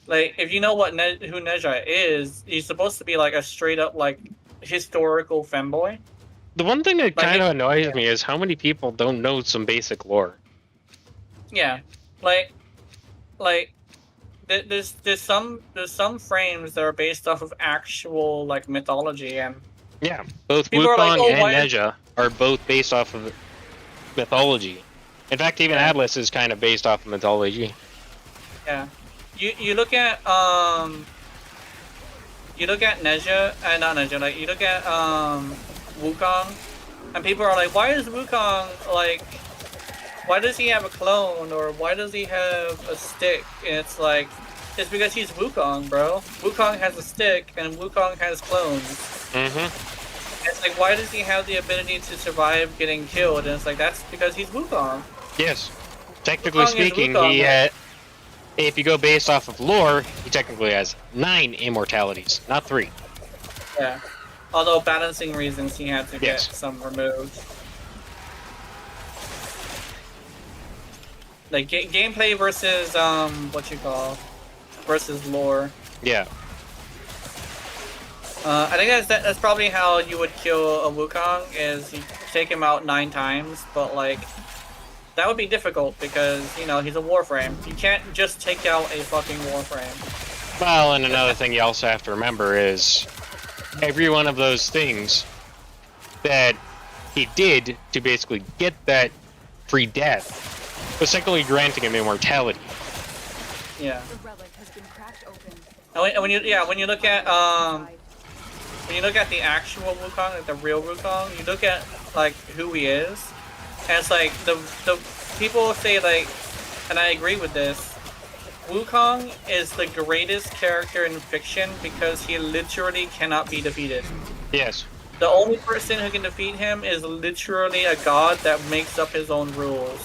Like, if you know what who Nezha is, he's supposed to be, like, a straight-up, like, historical femboy. The one thing that kind of annoys me is how many people don't know some basic lore. Yeah, like, there's some frames that are based off of actual, like, mythology, and yeah, both People Wukong are like, oh, and why- Nezha are both based off of mythology. In fact, even Atlas is kind of based off of mythology. yeah. You look at Nezha, not Nezha, like, you look at Wukong, and people are like, why is Wukong, like, why does he have a clone, or why does he have a stick? And it's like, it's because he's Wukong, bro. Wukong has a stick, and Wukong has clones. It's like, why does he have the ability to survive getting killed? And it's like, that's because he's Wukong. Yes. Technically Wukong is speaking, Wukong, if you go based off of lore, he technically has 9 immortalities, not 3. Yeah. Although balancing reasons, he had to get Yes. some removed. Like, gameplay versus, versus lore. Yeah. I think that's probably how you would kill a Wukong, is you take him out 9 times, but, like, that would be difficult because, you know, he's a Warframe. You can't just take out a fucking Warframe. Well, and another thing you also have to remember is every one of those things that he did to basically get that free death was technically granting him immortality. Yeah. The relic has been cracked open. And when you look at the actual Wukong, like the real Wukong, you look at, like, who he is, and it's like the people say, like, and I agree with this, Wukong is the greatest character in fiction because he literally cannot be defeated. Yes. The only person who can defeat him is literally a god that makes up his own rules.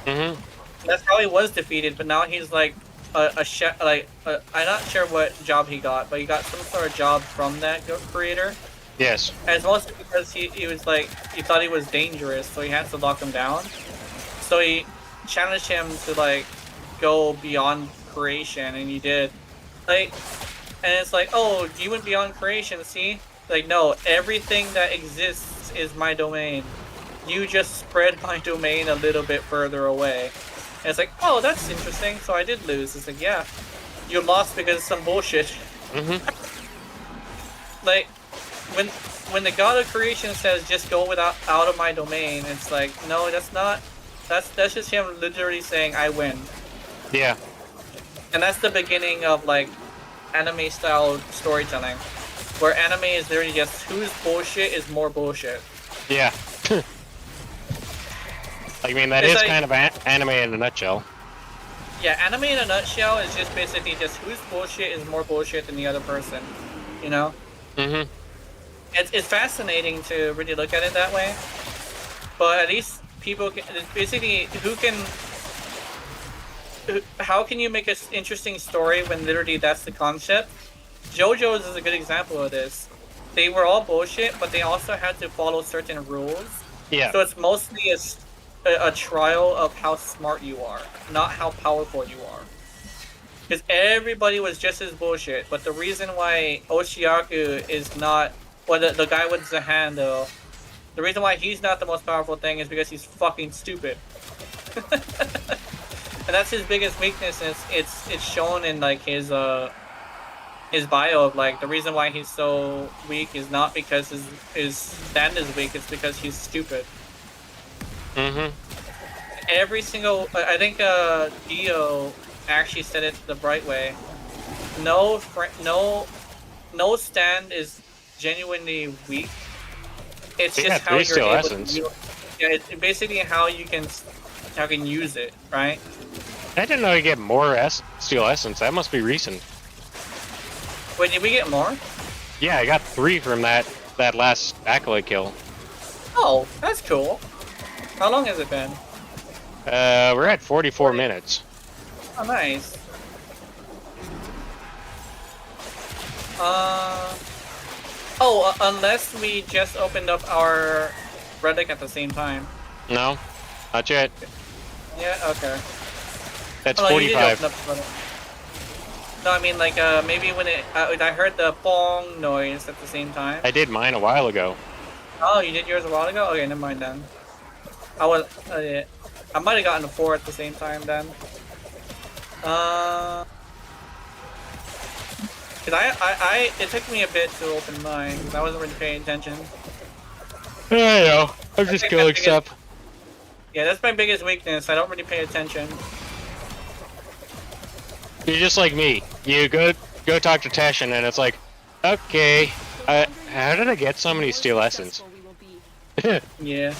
Mm-hmm. That's how he was defeated, but now he's like a chef. I'm not sure what job he got, but he got some sort of job from that creator. Yes. And it's mostly because he was like, he thought he was dangerous, so he had to lock him down. So he challenged him to like go beyond creation, and he did. Like, and it's like, oh, you went beyond creation, see? Like, no, everything that exists is my domain. You just spread my domain a little bit further away. And it's like, oh, that's interesting. So I did lose. It's like, yeah, you lost because of some bullshit. Mm-hmm. Like, when the god of creation says just go out of my domain, it's like, no, that's not. That's just him literally saying I win. Yeah. And that's the beginning of like anime style storytelling, where anime is literally just whose bullshit is more bullshit. Yeah. I mean, that It's is like- kind of anime in a nutshell. Yeah, anime in a nutshell is just basically just whose bullshit is more bullshit than the other person. You know? Mm-hmm. It's fascinating to really look at it that way. But at least people can, it's basically how can you make an interesting story when literally that's the concept? JoJo's is a good example of this. They were all bullshit, but they also had to follow certain rules. Yeah. So it's mostly a trial of how smart you are, not how powerful you are. Because everybody was just as bullshit, but the reason why Oshiaku is not, well, the guy with the hand though, the reason why he's not the most powerful thing is because he's fucking stupid. And that's his biggest weakness. It's shown in like his bio of like the reason why he's so weak is not because his stand is weak, it's because he's stupid. Mm-hmm. Every single, I think Dio actually said it the right way. No stand is genuinely weak. It's They just got how 3 you're steel able essence. to. Yeah, it's basically how you can use it, right? I didn't know you get more steel essence. That must be recent. Wait, did we get more? Yeah, I got 3 from that last acolyte kill. Oh, that's cool. How long has it been? We're at 44 minutes. Oh, nice. Unless we just opened up our relic at the same time. No, not yet. Yeah, okay. That's Oh, no, you did 45. open up the relic. No, I mean, like, maybe when I heard the bong noise at the same time. I did mine a while ago. Oh, you did yours a while ago? Okay, never mind then. Yeah. I might have gotten 4 at the same time then. Cause it took me a bit to open mine, 'cause I wasn't really paying attention. I know. I'm just think killing that's stuff. Yeah, that's my biggest weakness. I don't really pay attention. You're just like me. You go talk to Tashin, and it's like, okay, how did I get so many steel essence? Yeah.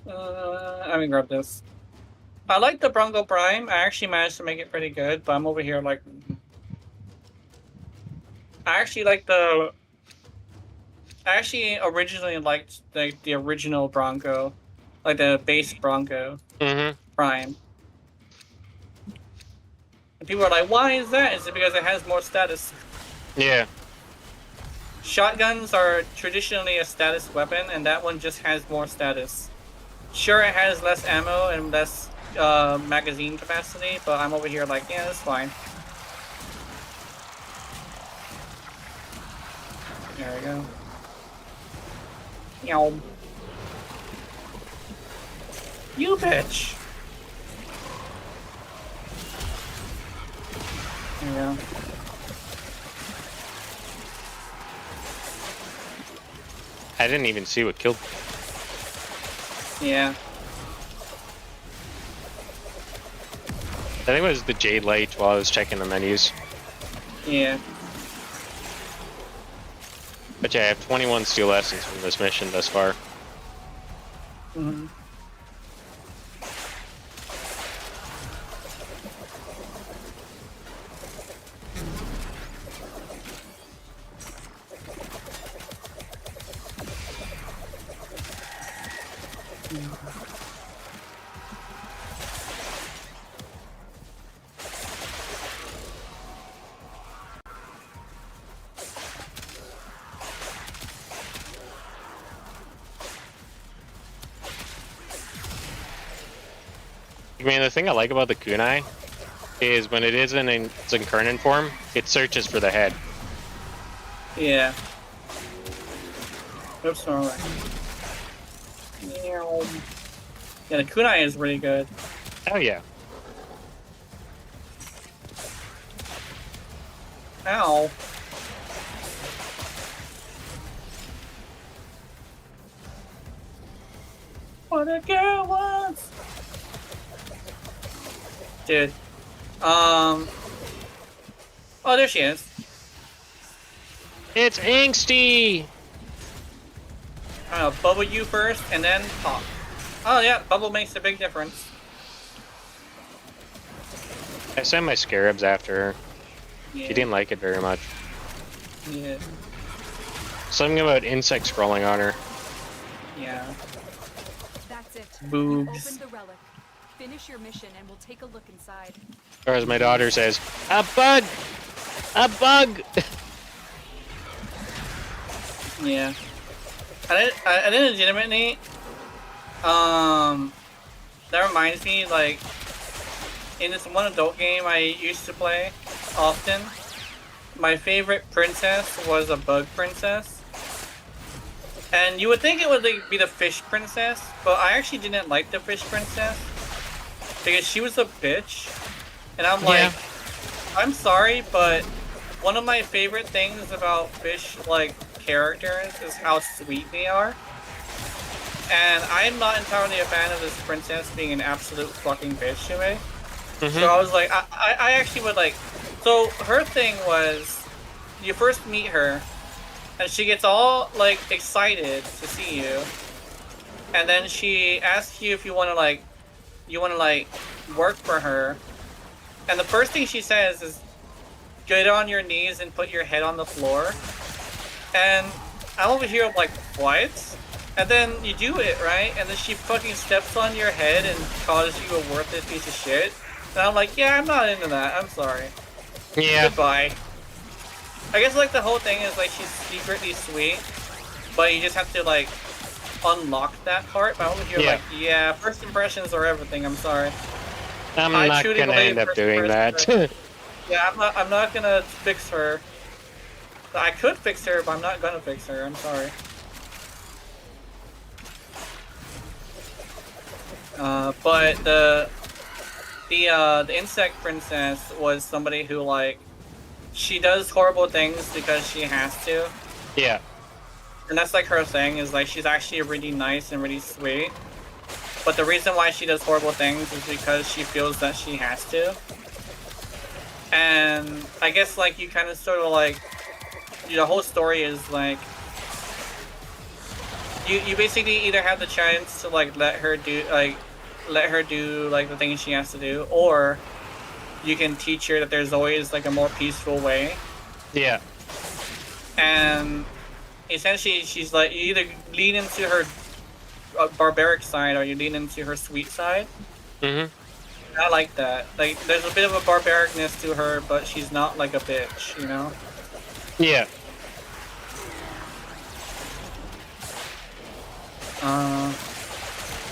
Let me grab this. I like the Bronco Prime. I actually managed to make it pretty good, but I'm over here like... I actually originally liked the original Bronco. Like the base Bronco Mm-hmm. Prime. And people are like, why is that? Is it because it has more status? Yeah. Shotguns are traditionally a status weapon, and that one just has more status. Sure, it has less ammo and less magazine capacity, but I'm over here like, yeah, that's fine. There we go. Meow. You bitch! There we go. I didn't even see what killed me. Yeah. I think it was the Jade Light while I was checking the menus. Yeah. But yeah, I have 21 steel essence from this mission thus far. Mhm. I mean, the thing I like about the kunai is when it is in its incarnate form, it searches for the head. Yeah. Oops, wrong way. Yeah, the kunai is really good. Oh yeah. Ow. What a girl wants. Dude. Oh, there she is. It's angsty! Bubble you first, and then pop. Oh yeah, bubble makes a big difference. I sent my scarabs after her. Yeah. She didn't like it very much. Yeah. Something about insects crawling on her. Yeah. That's it. Boobs. Open the relic. Finish your mission and we'll take a look inside. Or as my daughter says, a bug! A bug! Yeah. I didn't legitimately. That reminds me, like, in this one adult game I used to play often, my favorite princess was a bug princess. And you would think it would like, be the fish princess, but I actually didn't like the fish princess because she was a bitch. And I'm like, I'm sorry, but one of my favorite things about fish like characters is how sweet they are. And I'm not entirely a fan of this princess being an absolute fucking bitch to me. So I was like, I actually would like. So her thing was, you first meet her, and she gets all like excited to see you, and then she asks you if you want to like work for her, and the first thing she says is, get on your knees and put your head on the floor, and I'm over here like, what? And then you do it, right? And then she fucking steps on your head and calls you a worthless piece of shit. And I'm like, yeah, I'm not into that. I'm sorry. Yeah. Goodbye. I guess like the whole thing is like she's secretly sweet, but you just have to like unlock that part. But over here, like, yeah, first impressions are everything. I'm sorry. I'm not gonna end up doing that. Yeah, I'm not gonna fix her. I could fix her, but I'm not gonna fix her. I'm sorry. But the insect princess was somebody who like, she does horrible things because she has to. Yeah. And that's like her thing, is like she's actually really nice and really sweet. But the reason why she does horrible things is because she feels that she has to. And I guess like you kind of sort of like, the whole story is like, you basically either have the chance to like let her do like the things she has to do, or you can teach her that there's always like a more peaceful way. Yeah. And essentially she's like, you either lean into her barbaric side or you lean into her sweet side. I like that. Like there's a bit of a barbaricness to her, but she's not like a bitch, you know? Yeah.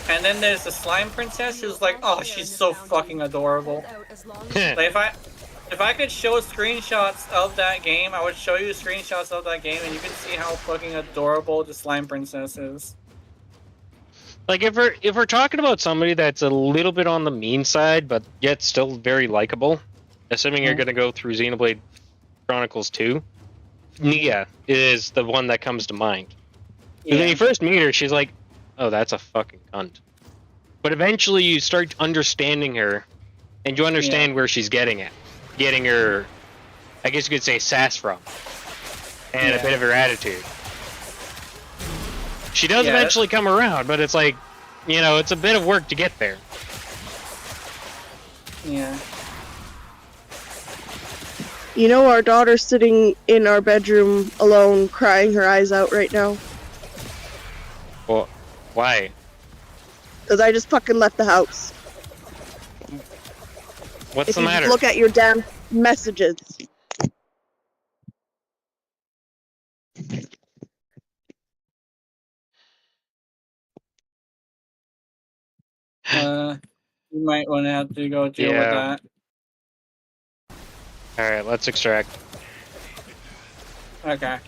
And then there's the slime princess who's like, oh, she's so fucking adorable. Like if I could show screenshots of that game, I would show you screenshots of that game, and you can see how fucking adorable the slime princess is. Like if we're talking about somebody that's a little bit on the mean side, but yet still very likable, assuming you're gonna go through Xenoblade Chronicles 2, Nia is the one that comes to mind. Yeah. When you first meet her, she's like, oh, that's a fucking cunt. But eventually you start understanding her, and you understand where she's getting her, I guess you could say, sass from, and a bit of her attitude. She does eventually come around, but it's like, you know, it's a bit of work to get there. Yeah. You know, our daughter's sitting in our bedroom alone, crying her eyes out right now. Well, why? Because I just fucking left the house. What's If the you matter? just look at your damn messages. You might want to have to go deal with Yeah. that. All right, let's extract. Okay.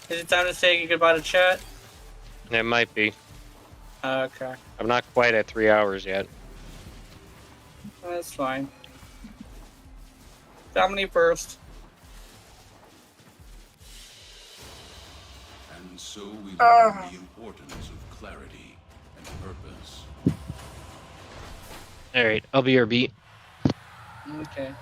Is it time to say goodbye to chat? It might be. Okay. I'm not quite at 3 hours yet. That's fine. Dominique first. And so we learn the importance of clarity and purpose. All right, I'll be your beat. Okay.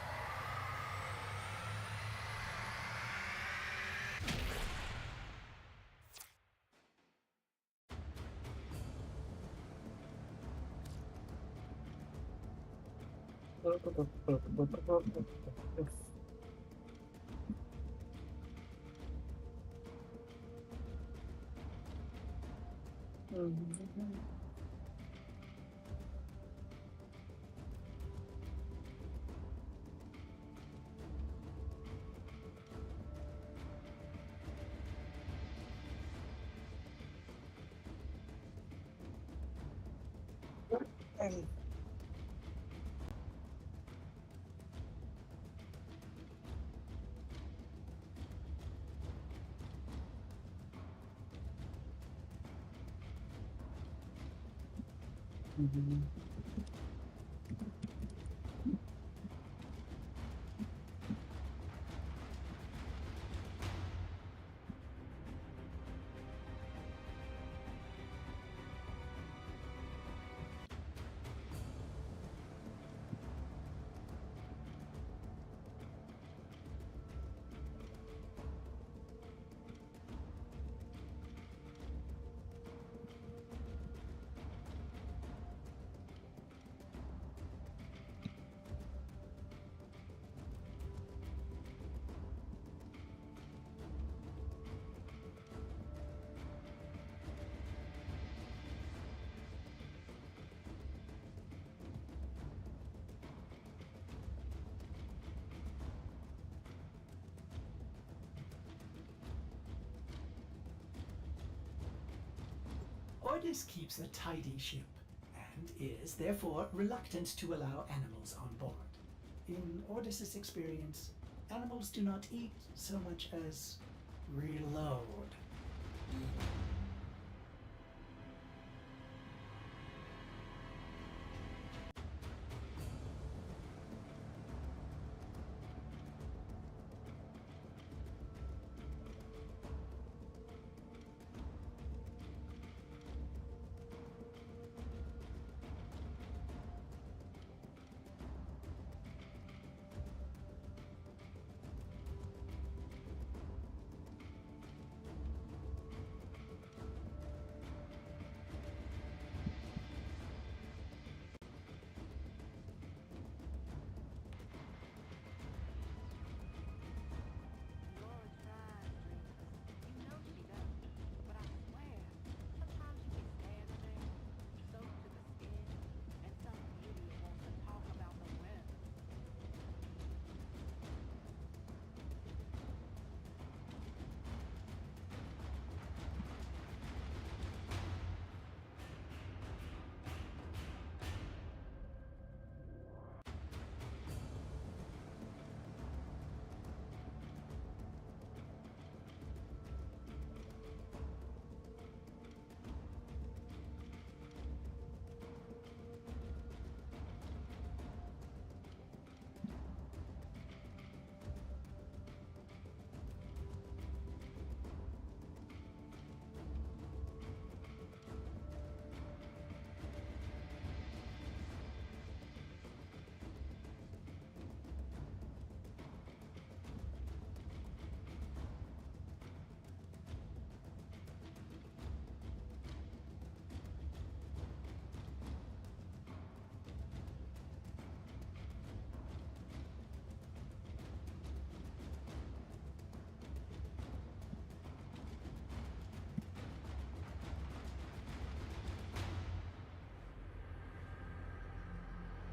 Ordis keeps a tidy ship, and is therefore reluctant to allow animals on board. In Ordis's experience, animals do not eat so much as reload.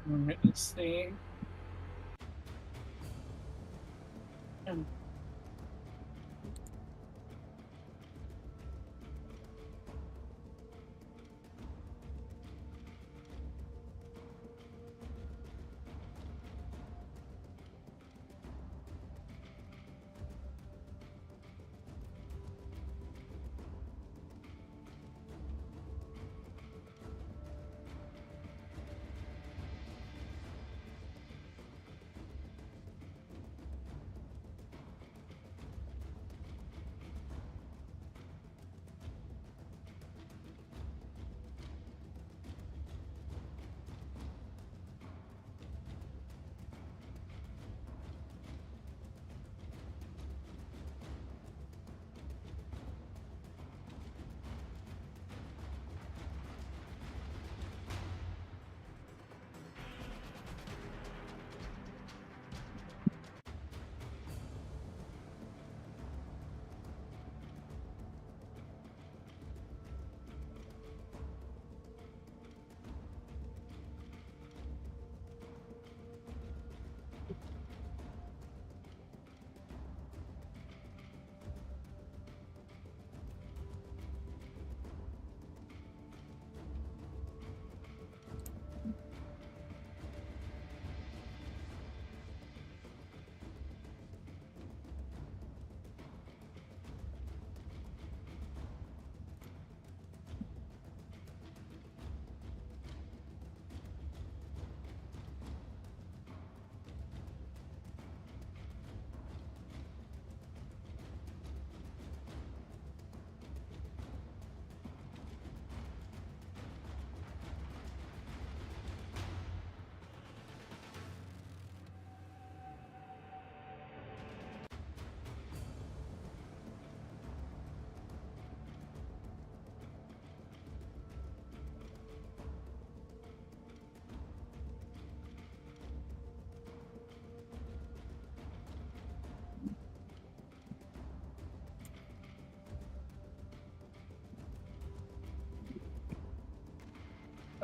Let's see.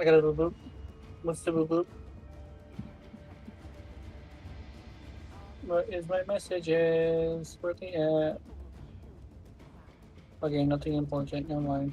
I got a boo boop. What's the boo boop? What is my messages? Where they at? Okay, nothing important. Never mind.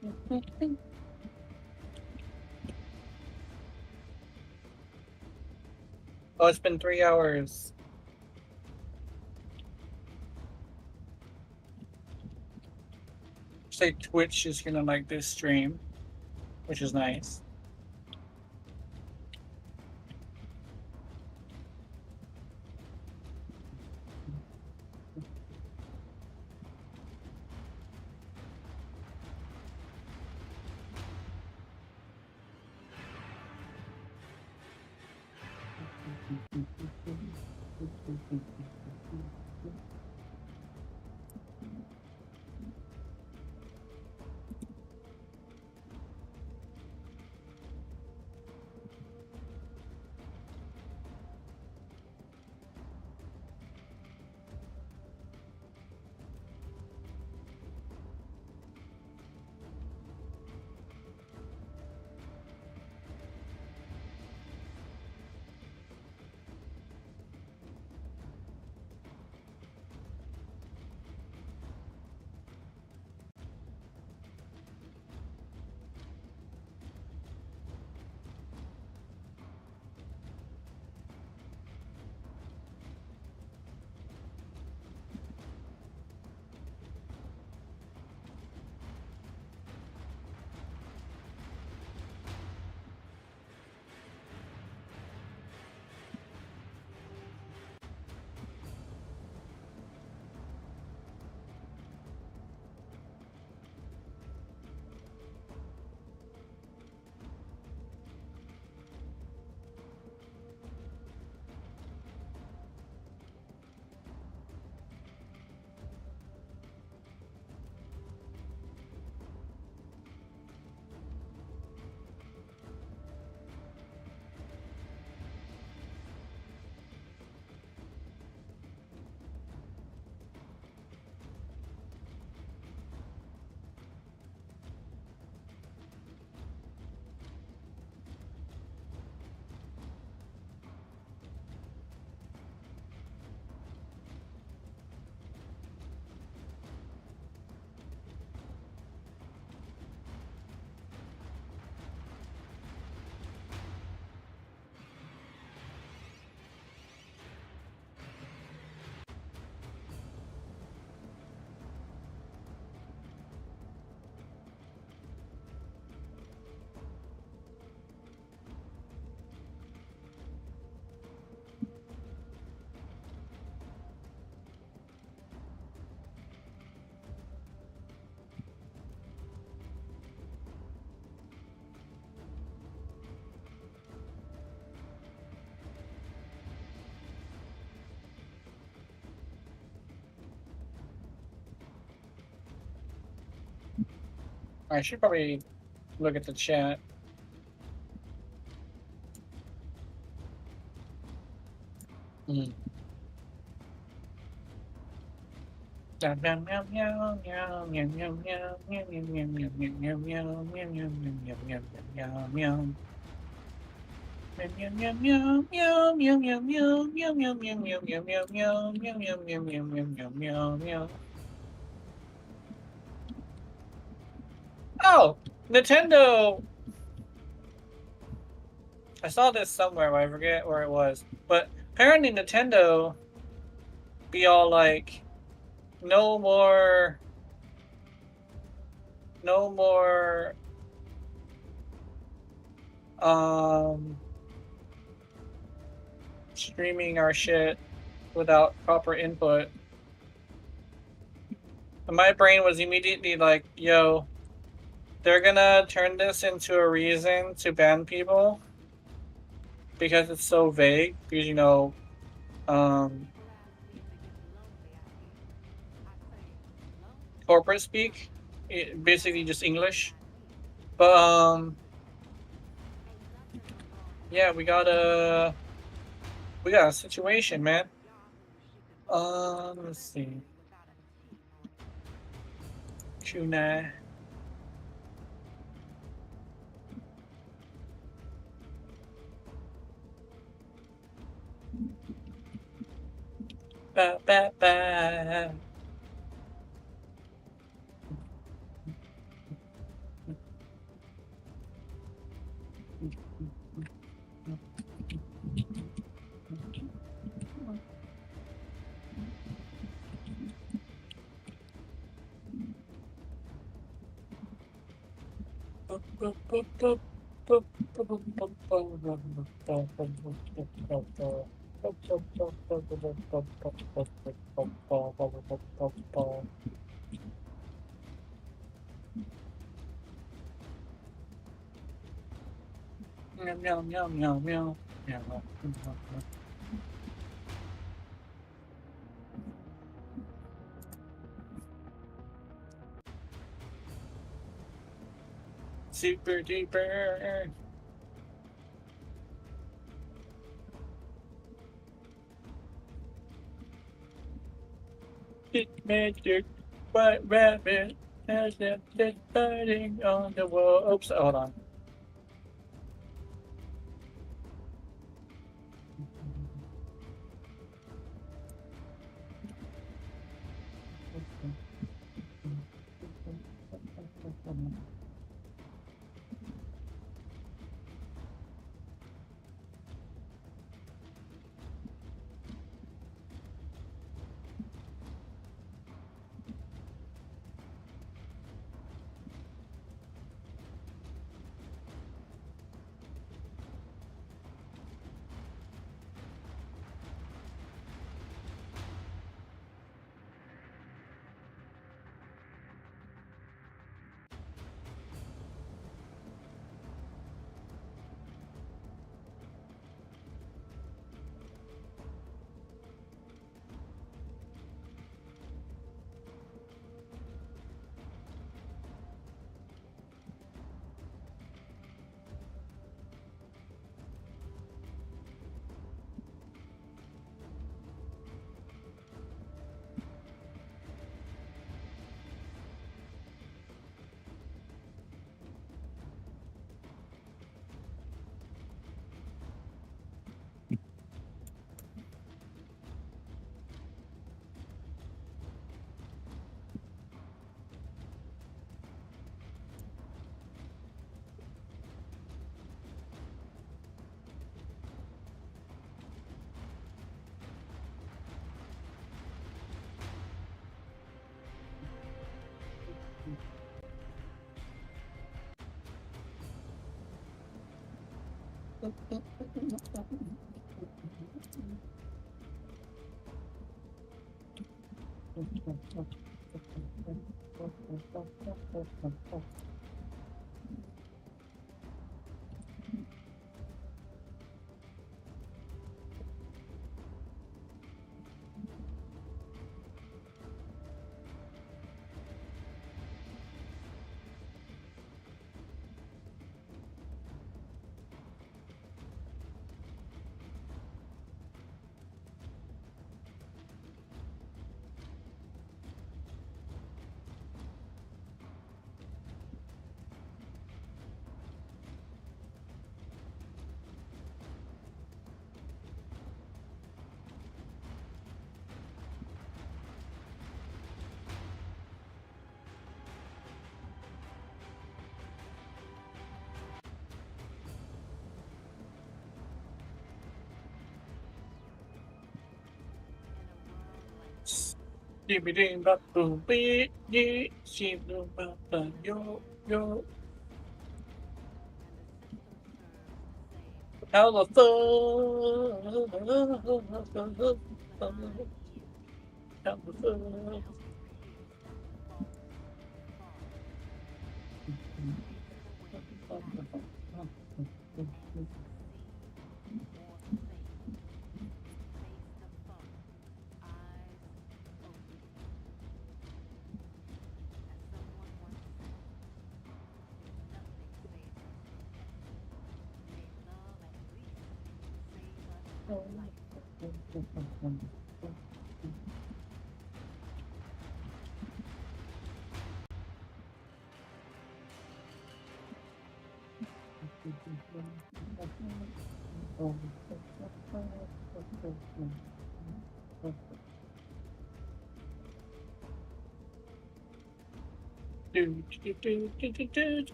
Oh, it's been 3 hours. Say Twitch is gonna like this stream, which is nice. I should probably look at the chat. Mm. Oh, Nintendo! I saw this somewhere, but I forget where it was. But apparently Nintendo be all like, no more streaming our shit without proper input. And my brain was immediately like, yo, they're gonna turn this into a reason to ban people because it's so vague. Because, you know, corporate speak, basically just English. But yeah, we got a situation, man. Let's see. Kunai. Ba ba ba. Meow, meow, meow, meow, meow, meow, meow. Super duper. Big magic, white rabbit has left it fighting on the wall. Oops, hold on. Ding ba boom beep ye she boom ba ba yo yo. How the fun?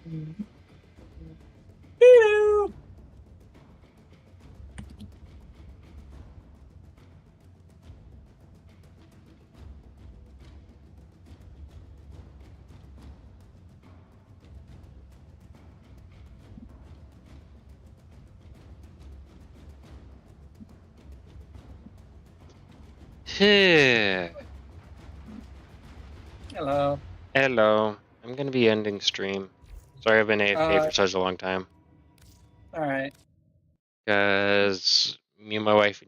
Ew. Hello. Hello. I'm gonna be ending stream. Sorry I've been AFK for such a long time. All right. Because me and my wife